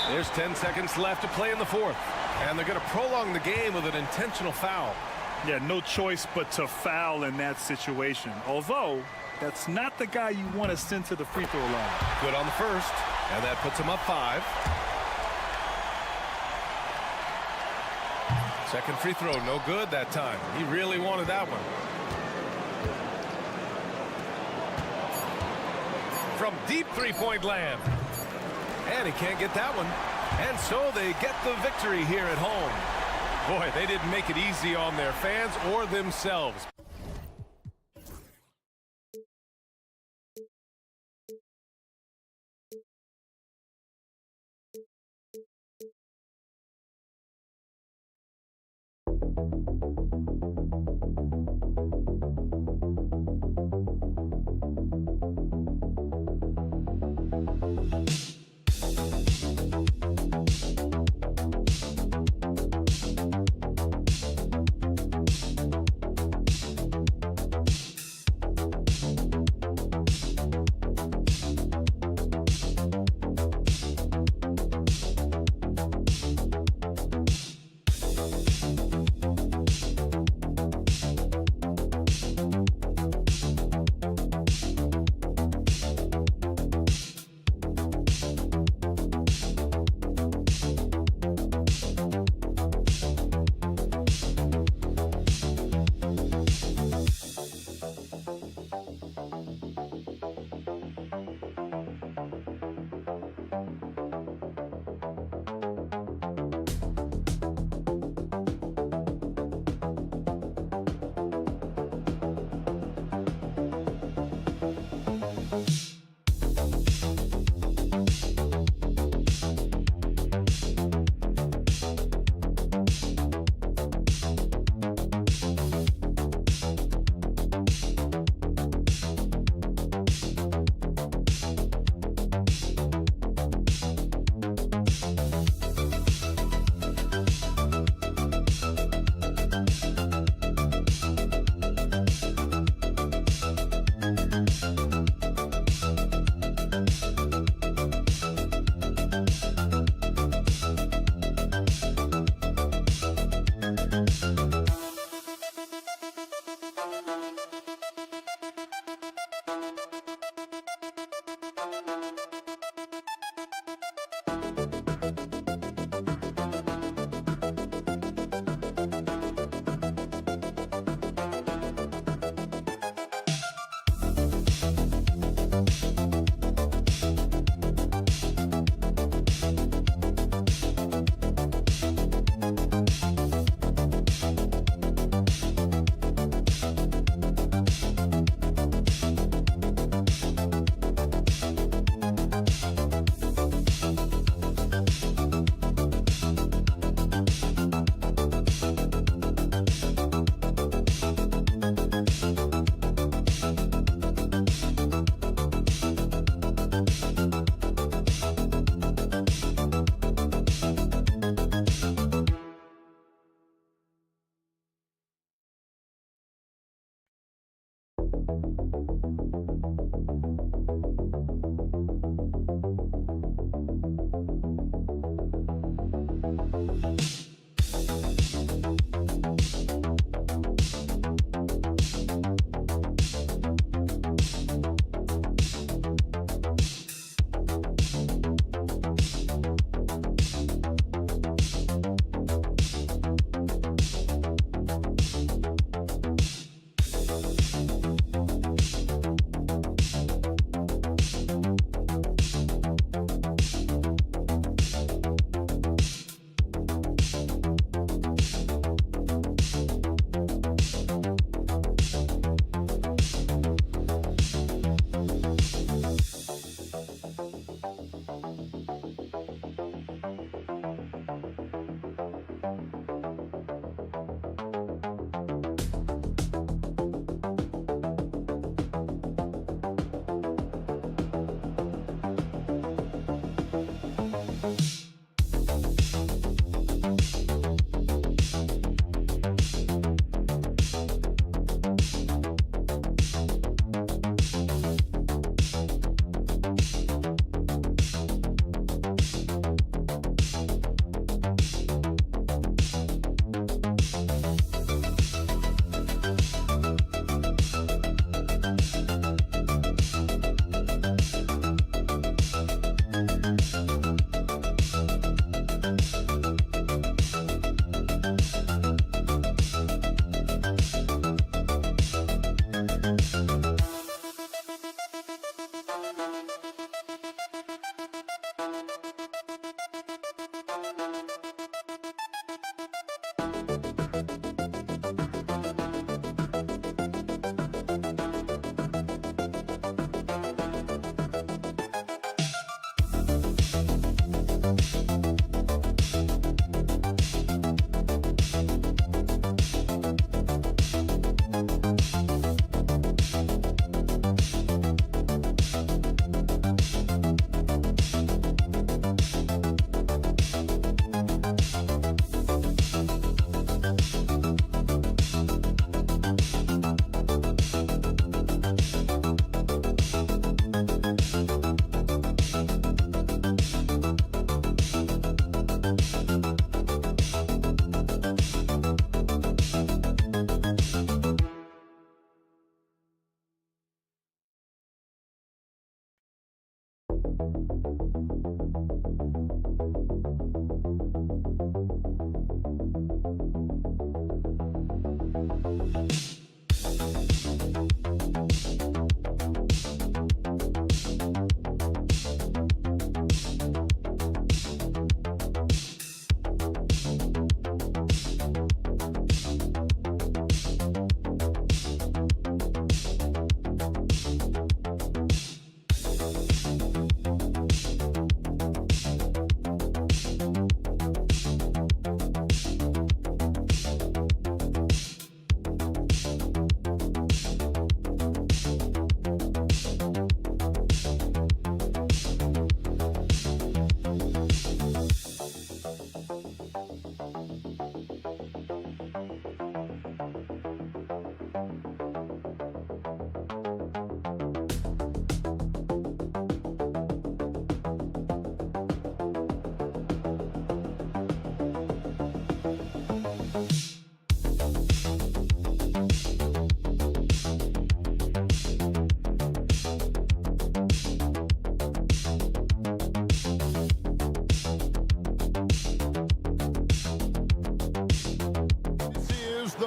There's 10 seconds left to play in the fourth. And they're going to prolong the game with an intentional foul. Yeah, no choice but to foul in that situation. Although, that's not the guy you want to send to the free throw line. Good on the first. And that puts him up 5. Second free throw, no good that time. He really wanted that one. From deep three-point land. And he can't get that one. And so they get the victory here at home. Boy, they didn't make it easy on their fans or themselves.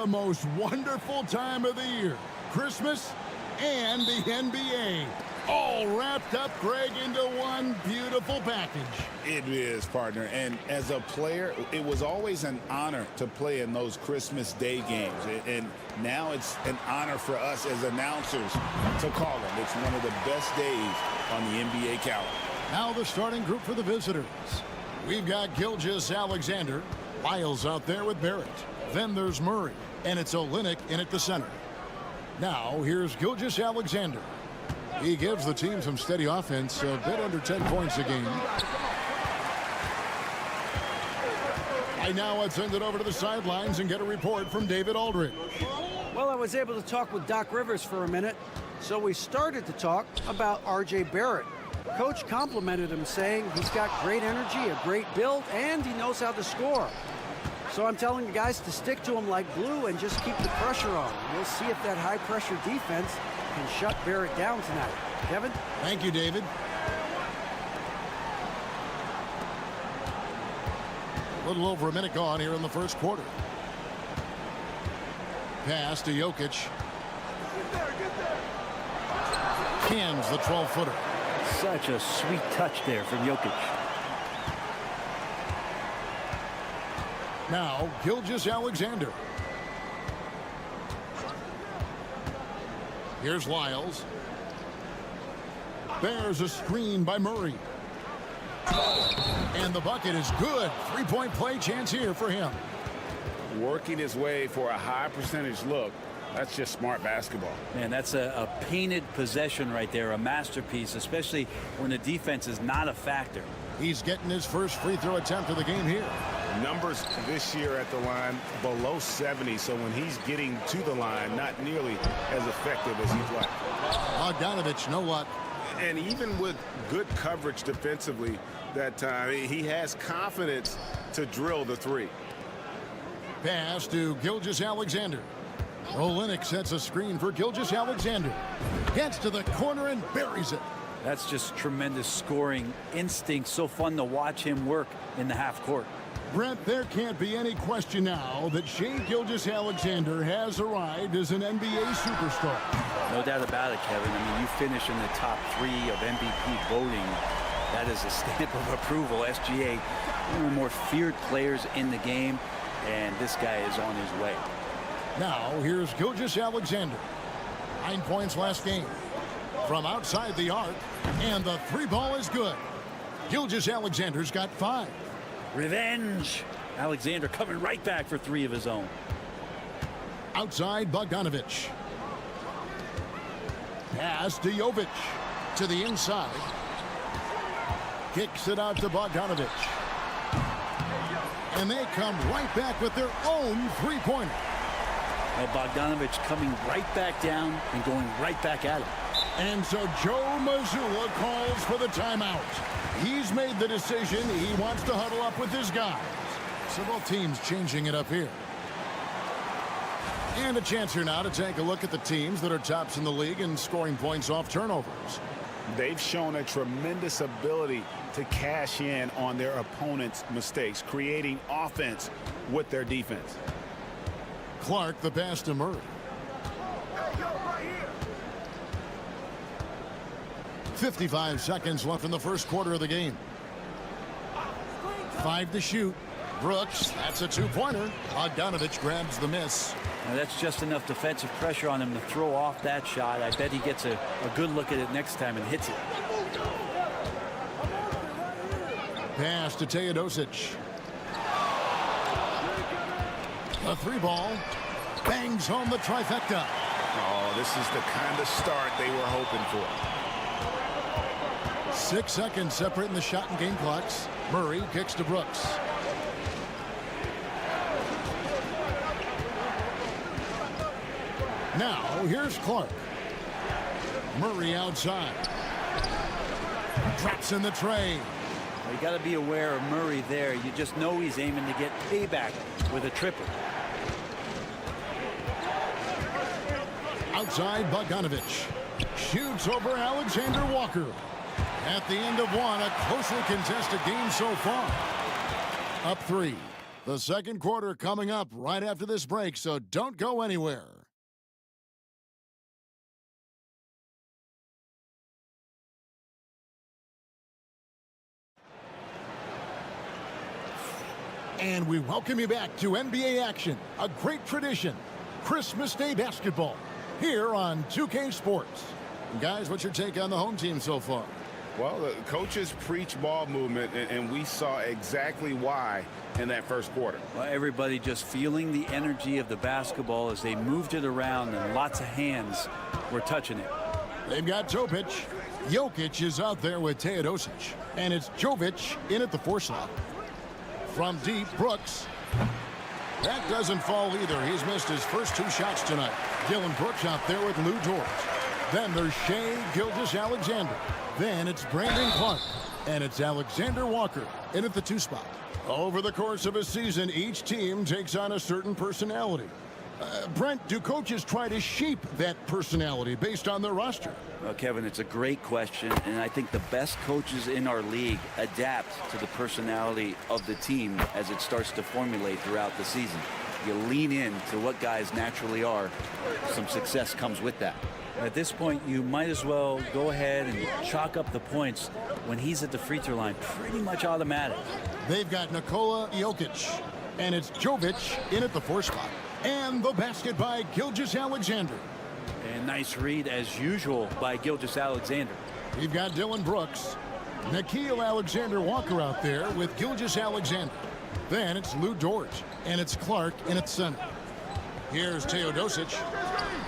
the most wonderful time of the year. Christmas and the NBA. All wrapped up, Greg, into one beautiful package. It is, partner. And as a player, it was always an honor to play in those Christmas Day games. And now it's an honor for us as announcers to call them. It's one of the best days on the NBA calendar. Now the starting group for the visitors. We've got Gilgeous-Alexander. Lyles out there with Barrett. Then there's Murray. And it's Olynyk in at the center. Now here's Gilgeous-Alexander. He gives the team some steady offense, a bit under 10 points a game. Right now, let's send it over to the sidelines and get a report from David Aldridge. Well, Well, I was able to talk with Doc Rivers for a minute, so we started to talk about R.J. Barrett. Coach complimented him, saying he's got great energy, a great build, and he knows how to score. So I'm telling the guys to stick to him like glue and just keep the pressure on. We'll see if that high-pressure defense can shut Barrett down tonight. Kevin? Thank you, David. A little over a minute gone here in the first quarter. Pass to Jokic. Cans the 12-footer. Such a sweet touch there from Jokic. Now, Gilgeous-Alexander. Here's Lyles. There's a screen by Murray. And the bucket is good. Three-point play chance here for him. Working his way for a high percentage look. That's just smart basketball. Man, that's a painted possession right there, a masterpiece, especially when the defense is not a factor. He's getting his first free throw attempt of the game here. Numbers this year at the line below 70, so when he's getting to the line, not nearly as effective as he'd like. Bogdanovich, no luck. And even with good coverage defensively that time, he has confidence to drill the three. Pass to Gilgeous-Alexander. Olynyk sets a screen for Gilgeous-Alexander. Gets to the corner and buries it. That's just tremendous scoring instinct. So fun to watch him work in the half court. Brent, there can't be any question now that Shai Gilgeous-Alexander has arrived as an NBA superstar. No doubt about it, Kevin. I mean, you finish in the top 3 of MVP voting. That is a stamp of approval. SGA, one of the more feared players in the game, and this guy is on his way. Now, here's Gilgeous-Alexander. 9 points last game. From outside the arc, and the 3-ball is good. Gilgeous-Alexander's got 5. Revenge. Alexander coming right back for 3 of his own. Outside Bogdanovich. Pass to Jovic. To the inside. Kicks it out to Bogdanovich. And they come right back with their own three-pointer. Bogdanovich coming right back down and going right back at him. And so Joe Mazzulla calls for the timeout. He's made the decision. He wants to huddle up with his guys. So both teams changing it up here. And a chance here now to take a look at the teams that are tops in the league in scoring points off turnovers. They've shown a tremendous ability to cash in on their opponent's mistakes, creating offense with their defense. Clark the pass to Murray. 55 seconds left in the first quarter of the game. 5 to shoot. Brooks, that's a 2-pointer. Bogdanovich grabs the miss. Now that's just enough defensive pressure on him to throw off that shot. I bet he gets a good look at it next time and hits it. Pass to Teodosic. The 3-ball bangs home the trifecta. Oh, this is the kind of start they were hoping for. 6 seconds separating the shot and game clocks. Murray kicks to Brooks. Now, here's Clark. Murray outside. Drops in the tray. Well, you got to be aware of Murray there. You just know he's aiming to get payback with a triple. Outside Bogdanovich. Shoots over Alexander Walker. At the end of one, a closely contested game so far. Up 3. The second quarter coming up right after this break, so don't go anywhere. And we welcome you back to NBA action, a great tradition, Christmas Day basketball, here on 2K Sports. Guys, what's your take on the home team so far? Well, the coaches preach ball movement, and we saw exactly why in that first quarter. Well, everybody just feeling the energy of the basketball as they moved it around, and lots of hands were touching it. They've got Topic. Jokic is out there with Teodosic, and it's Jovic in at the 4 slot. From deep, Brooks. That doesn't fall either. He's missed his first 2 shots tonight. Dylan Brooks out there with Lou George. Then there's Shea Gilgeous-Alexander. Then it's Brandon Clark. And it's Alexander Walker in at the 2 spot. Over the course of a season, each team takes on a certain personality. Brent, do coaches try to shape that personality based on their roster? Well, Kevin, it's a great question, and I think the best coaches in our league adapt to the personality of the team as it starts to formulate throughout the season. You lean in to what guys naturally are. Some success comes with that. At this point, you might as well go ahead and chalk up the points when he's at the free throw line. Pretty much automatic. They've got Nikola Jokic, and it's Jovic in at the 4 spot. And the basket by Gilgeous-Alexander. And nice read, as usual, by Gilgeous-Alexander. We've got Dylan Brooks. Nickeil Alexander-Walker out there with Gilgeous-Alexander. Then it's Lou George, and it's Clark in at center. Here's Teodosic.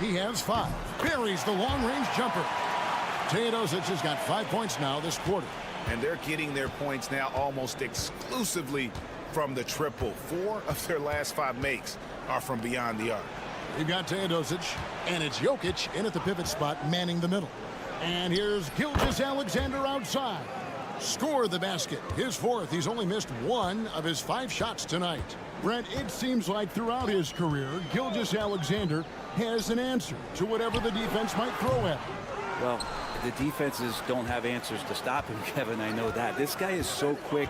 He has 5. Buries the long-range jumper. Teodosic has got 5 points now this quarter. And they're getting their points now almost exclusively from the triple. 4 of their last 5 makes are from beyond the arc. We've got Teodosic, and it's Jokic in at the pivot spot, manning the middle. And here's Gilgeous-Alexander outside. Scored the basket. His 4th. He's only missed 1 of his 5 shots tonight. Brent, it seems like throughout his career, Gilgeous-Alexander has an answer to whatever the defense might throw at him. Well, the defenses don't have answers to stop him, Kevin. I know that. This guy is so quick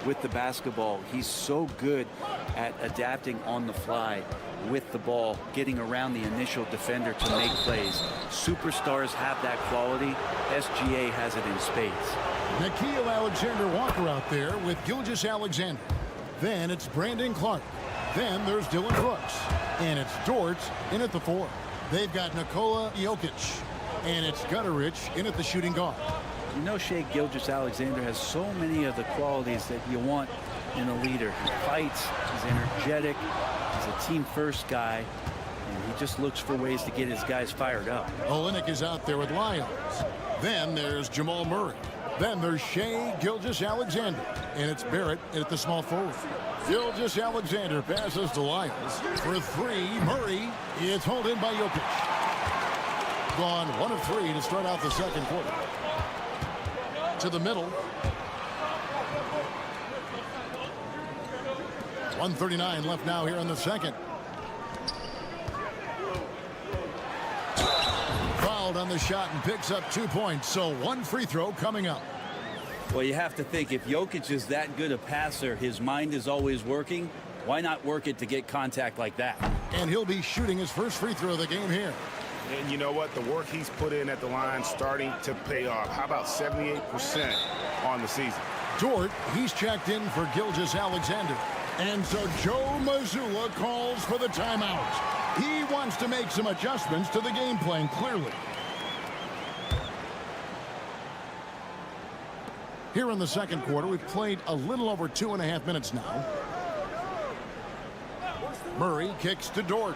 with the basketball. He's so good at adapting on the fly with the ball, getting around the initial defender to make plays. Superstars have that quality. SGA has it in spades. Nickeil Alexander-Walker out there with Gilgeous-Alexander. Then it's Brandon Clark. Then there's Dylan Brooks. And it's Dort in at the 4. They've got Nikola Jokic. And it's Gutterich in at the shooting guard. You know, Shea Gilgeous-Alexander has so many of the qualities that you want in a leader. He fights, he's energetic, he's a team-first guy, and he just looks for ways to get his guys fired up. Olynyk is out there with Lyons. Then there's Jamal Murray. Then there's Shea Gilgeous-Alexander. And it's Barrett in at the small forward. Gilgeous-Alexander passes to Lyons. For 3, Murray. It's hauled in by Jokic. Gone 1 of 3 to start out the second quarter. To the middle. 1:39 left now here in the second. Fouled on the shot and picks up 2 points. So 1 free throw coming up. Well, you have to think, if Jokic is that good a passer, his mind is always working. Why not work it to get contact like that? And he'll be shooting his first free throw of the game here. And you know what? The work he's put in at the line starting to pay off. How about 78% on the season? Dort, he's checked in for Gilgeous-Alexander. And so Joe Mazzulla calls for the timeout. He wants to make some adjustments to the game plan, clearly. Here in the second quarter, we've played a little over 2.5 minutes now. Murray kicks to Dort.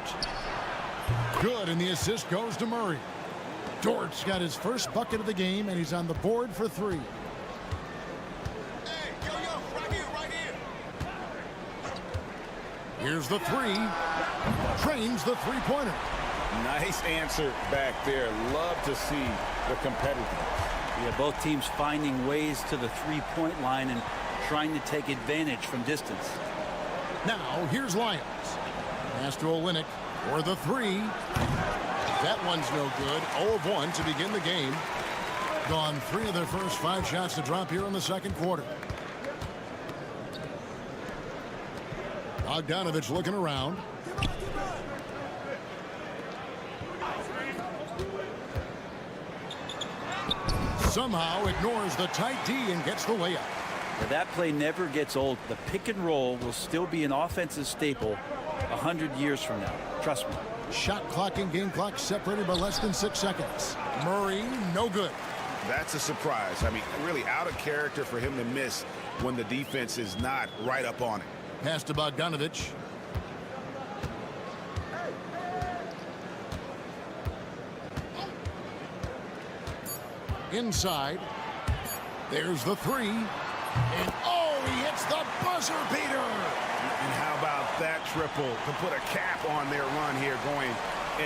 Good, and the assist goes to Murray. Dort's got his first bucket of the game, and he's on the board for 3. Hey, yo, right here. Here's the 3. Trains the three-pointer. Nice answer back there. Love to see the competitiveness. Yeah, both teams finding ways to the three-point line and trying to take advantage from distance. Now, here's Lyons. Pass to Olynyk for the 3. That one's no good. 0 of 1 to begin the game. Gone 3 of their first 5 shots to drop here in the second quarter. Bogdanovich looking around. Somehow ignores the tight D and gets the layup. Now, that play never gets old. The pick and roll will still be an offensive staple 100 years from now. Trust me. Shot clock and game clock separated by less than 6 seconds. Murray, no good. That's a surprise. I mean, really out of character for him to miss when the defense is not right up on it. Pass to Bogdanovich. Inside. There's the 3. And oh, he hits the buzzer beater. And how about that triple to put a cap on their run here going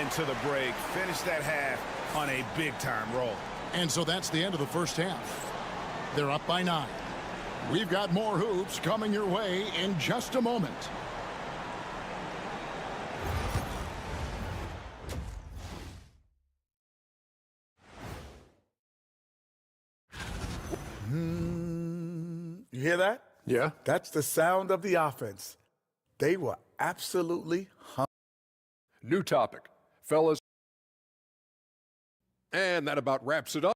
into the break. Finish that half on a big-time roll. And so that's the end of the first half. They're up by 9. We've got more hoops coming your way in just a moment. You hear that? Yeah. That's the sound of the offense. They were absolutely hungry. New topic, fellas. And that about wraps it up.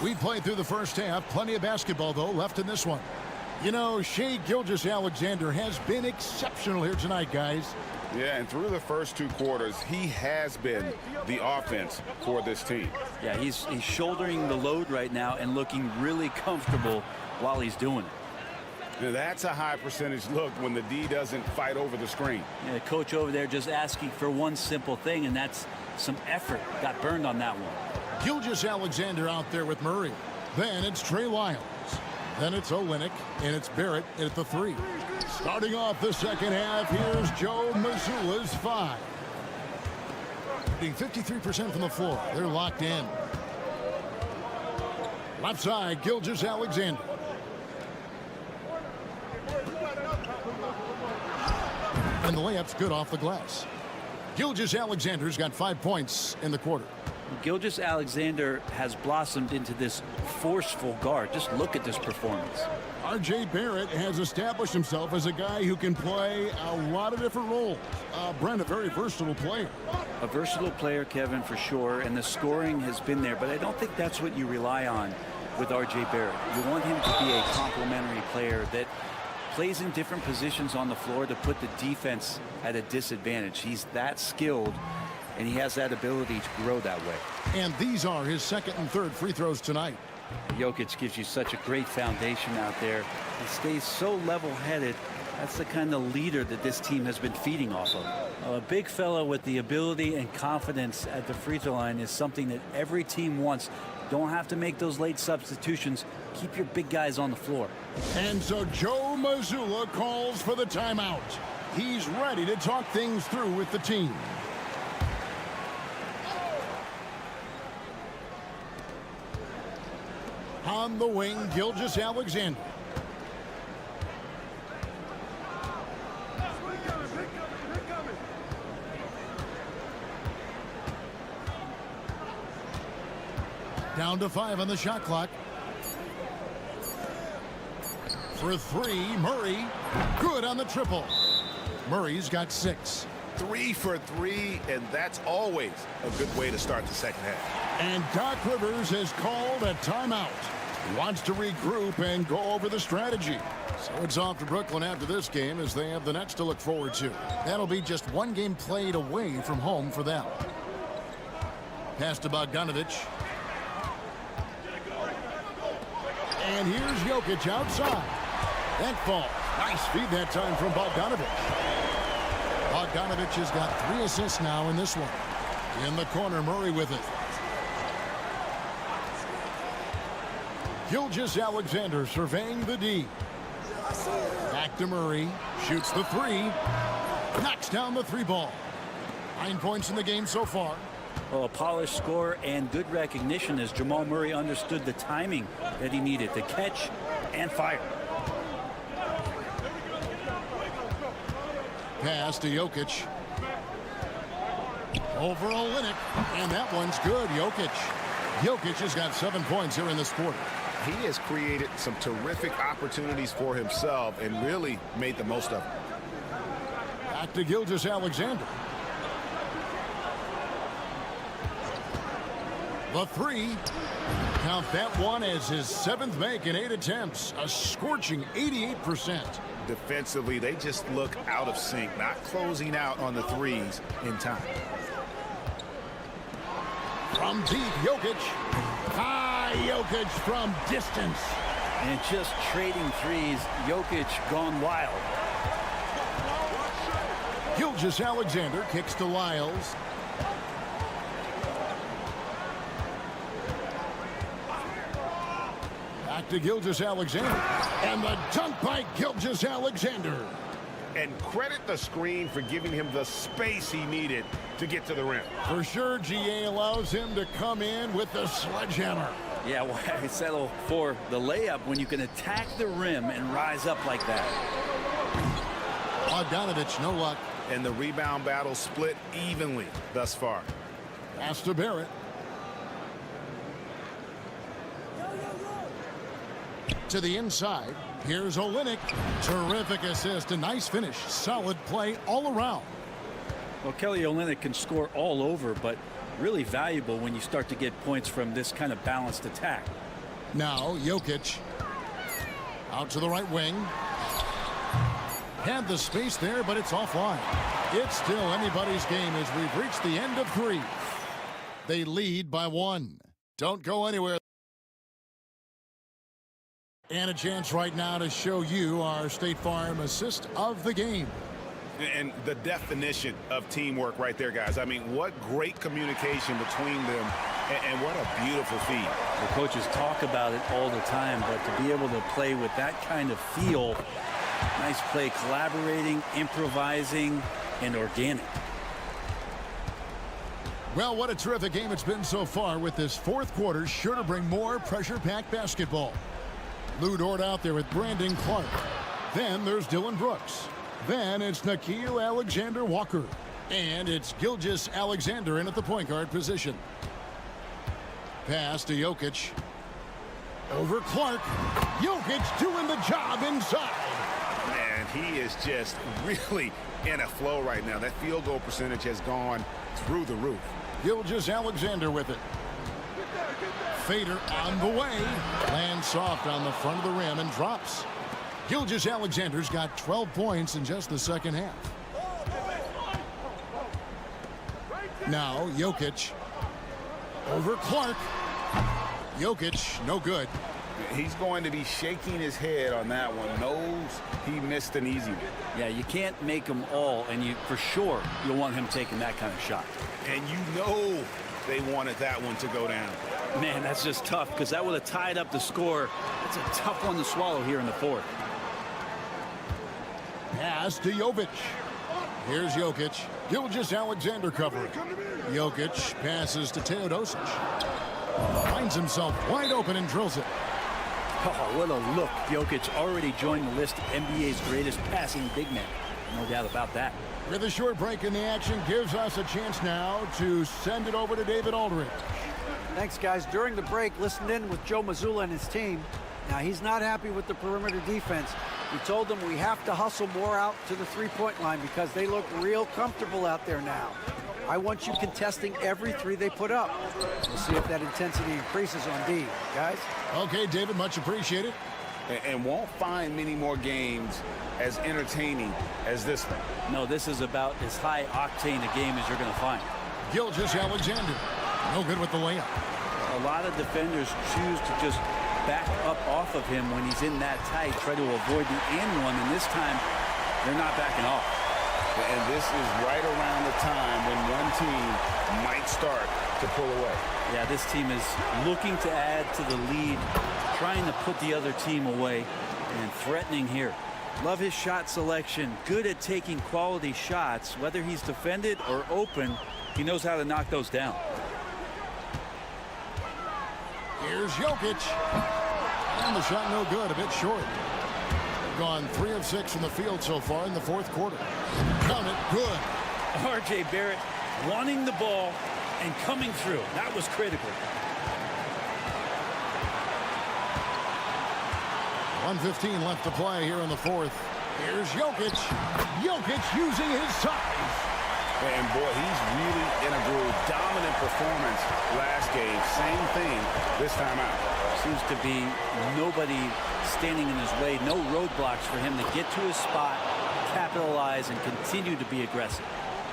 We played through the first half. Plenty of basketball, though, left in this one. You know, Shai Gilgeous-Alexander has been exceptional here tonight, guys. Yeah, and through the first 2 quarters, he has been the offense for this team. Yeah, he's shouldering the load right now and looking really comfortable while he's doing it. Now, that's a high percentage look when the D doesn't fight over the screen. Yeah, the coach over there just asking for one simple thing, and that's some effort. Got burned on that one. Gilgeous-Alexander out there with Murray. Then it's Trey Lyles. Then it's Olynyk, and it's Barrett at the 3. Starting off the second half, here's Joe Mazzulla's 5. Being 53% from the floor. They're locked in. Left side, Gilgeous-Alexander. And the layup's good off the glass. Gilgeous-Alexander's got 5 points in the quarter. Gilgeous-Alexander has blossomed into this forceful guard. Just look at this performance. R.J. Barrett has established himself as a guy who can play a lot of different roles. Brent, a very versatile player. A versatile player, Kevin, for sure, and the scoring has been there, but I don't think that's what you rely on with R.J. Barrett. You want him to be a complementary player that plays in different positions on the floor to put the defense at a disadvantage. He's that skilled, and he has that ability to grow that way. And these are his second and third free throws tonight. Jokic gives you such a great foundation out there. He stays so level-headed. That's the kind of leader that this team has been feeding off of. A big fellow with the ability and confidence at the free throw line is something that every team wants. Don't have to make those late substitutions. Keep your big guys on the floor. And so Joe Mazzulla calls for the timeout. He's ready to talk things through with the team. On the wing, Gilgeous-Alexander. Down to 5 on the shot clock. For 3, Murray. Good on the triple. Murray's got 6. 3 for 3, and that's always a good way to start the second half. And Doc Rivers has called a timeout. He wants to regroup and go over the strategy. So it's off to Brooklyn after this game as they have the Nets to look forward to. That'll be just one game played away from home for them. Pass to Bogdanovic. And here's Jokic outside. That falls. Nice feed that time from Bogdanovic. Bogdanovic has got 3 assists now in this one. In the corner, Murray with it. Gilgeous-Alexander surveying the D. Back to Murray. Shoots the 3. Knocks down the 3 ball. 9 points in the game so far. Well, a polished score and good recognition as Jamal Murray understood the timing that he needed to catch and fire. Pass to Jokic. Over Olynyk. And that one's good. Jokic has got 7 points here in this quarter. He has created some terrific opportunities for himself and really made the most of them. Back to Gilgeous-Alexander. The 3. Count that one as his 7th make in 8 attempts. A scorching 88%. Defensively, they just look out of sync, not closing out on the threes in time. From deep, Jokic. Jokic from distance. And just trading threes, Jokic gone wild. Gilgeous-Alexander kicks to Lyles. back to Gilgeous-Alexander. And the dunk by Gilgeous-Alexander. And credit the screen for giving him the space he needed to get to the rim. For sure, GA allows him to come in with the sledgehammer. Yeah, why settle for the layup when you can attack the rim and rise up like that? Bogdanovich, no luck. And the rebound battle split evenly thus far. Pass to Barrett. To the inside. Here's Olynyk. Terrific assist. A nice finish. Solid play all around. Well, Kelly Olynyk can score all over, but really valuable when you start to get points from this kind of balanced attack. Now, Jokic. Out to the right wing. Had the space there, but it's offline. It's still anybody's game as we've reached the end of 3. They lead by 1. Don't go anywhere. And a chance right now to show you our State Farm assist of the game. And the definition of teamwork right there, guys. I mean, what great communication between them, and what a beautiful feed. The coaches talk about it all the time, but to be able to play with that kind of feel, nice play, collaborating, improvising, and organic. Well, what a terrific game it's been so far, with this fourth quarter sure to bring more pressure-packed basketball. Lou Dort out there with Brandon Clark. Then there's Dylan Brooks. Then it's Nickeil Alexander-Walker. And it's Gilgeous-Alexander in at the point guard position. Pass to Jokic. Over Clark. Jokic doing the job inside. Man, he is just really in a flow right now. That field goal percentage has gone through the roof. Gilgeous-Alexander with it. Fader on the way. Lands soft on the front of the rim and drops. Gilgeous-Alexander's got 12 points in just the second half. Now Jokic. Over Clark. Jokic, no good. He's going to be shaking his head on that one. Knows he missed an easy one. Yeah, you can't make them all, and you for sure you'll want him taking that kind of shot. And you know they wanted that one to go down. Man, that's just tough, because that would have tied up the score. It's a tough one to swallow here in the fourth. Pass to Jovic. Here's Jokic. Gilgeous-Alexander covering. Jokic passes to Teodosic. Finds himself wide open and drills it. Oh, what a look. Jokic already joined the list of NBA's greatest passing big men. No doubt about that. With a short break in the action, gives us a chance now to send it over to David Aldridge. Thanks, guys. During the break, listened in with Joe Mazzulla and his team. Now, he's not happy with the perimeter defense. He told them we have to hustle more out to the three-point line because they look real comfortable out there now. I want you contesting every 3 they put up. We'll see if that intensity increases on D. Guys? Okay, David, much appreciated. And won't find many more games as entertaining as this one. No, this is about as high octane a game as you're going to find. Gilgeous-Alexander. No good with the layup. A lot of defenders choose to just back up off of him when he's in that tight, try to avoid the and one, and this time they're not backing off. And this is right around the time when one team might start to pull away. Yeah, this team is looking to add to the lead, trying to put the other team away, and threatening here. Love his shot selection, good at taking quality shots. Whether he's defended or open, he knows how to knock those down. Here's Jokic. And the shot no good, a bit short. Gone 3 of 6 from the field so far in the fourth quarter. Count it, good. R.J. Barrett wanting the ball and coming through. That was critical. 1:15 left to play here in the fourth. Here's Jokic. Jokic using his size. And boy, he's really in a groove. Dominant performance last game. Same thing this time out. Seems to be nobody standing in his way. No roadblocks for him to get to his spot, capitalize, and continue to be aggressive.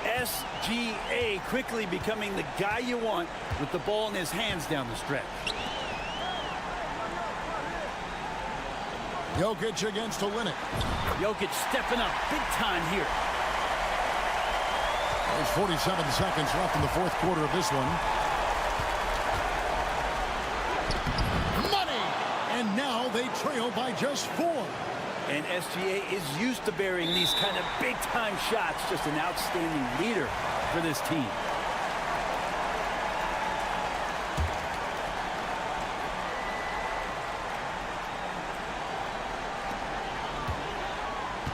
SGA quickly becoming the guy you want with the ball in his hands down the stretch. Jokic against Olynyk. Jokic stepping up big time here. There's 47 seconds left in the fourth quarter of this one. Money! And now Now they trail by just 4. And SGA is used to burying these kind of big-time shots. Just an outstanding leader for this team.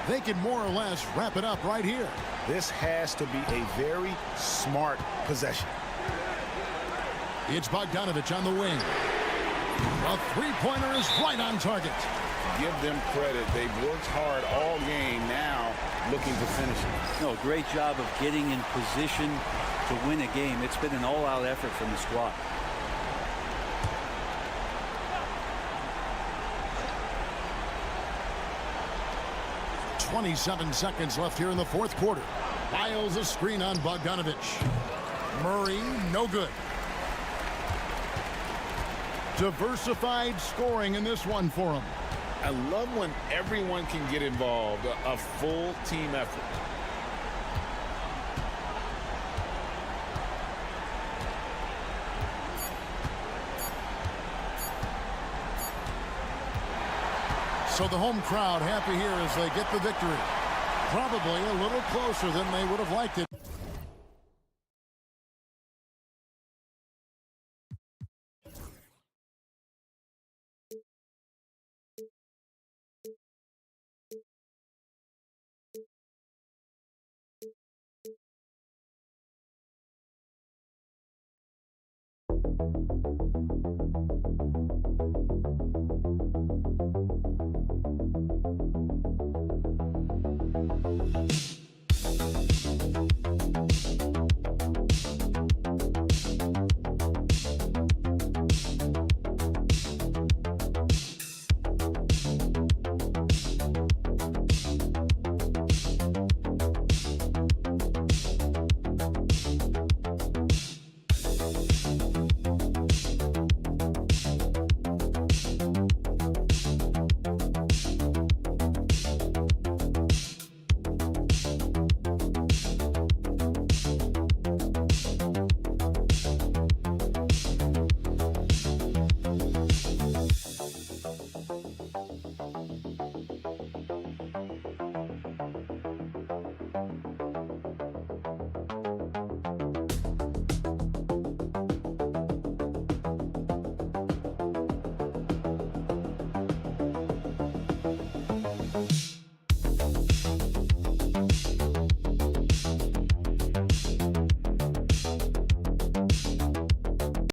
They can more or less wrap it up right here. This has to be a very smart possession. It's Bogdanovich on the wing. A three-pointer is right on target. Give them credit. They've worked hard all game, now looking to finish it. No, great job of getting in position to win a game. It's been an all-out effort from the squad. .27 seconds left here in the fourth quarter. Files a screen on Bogdanovich. Murray, no good. Diversified scoring in this one for him. I love when everyone can get involved, a full team effort. So the home crowd happy here as they get the victory. Probably a little closer than they would have liked it.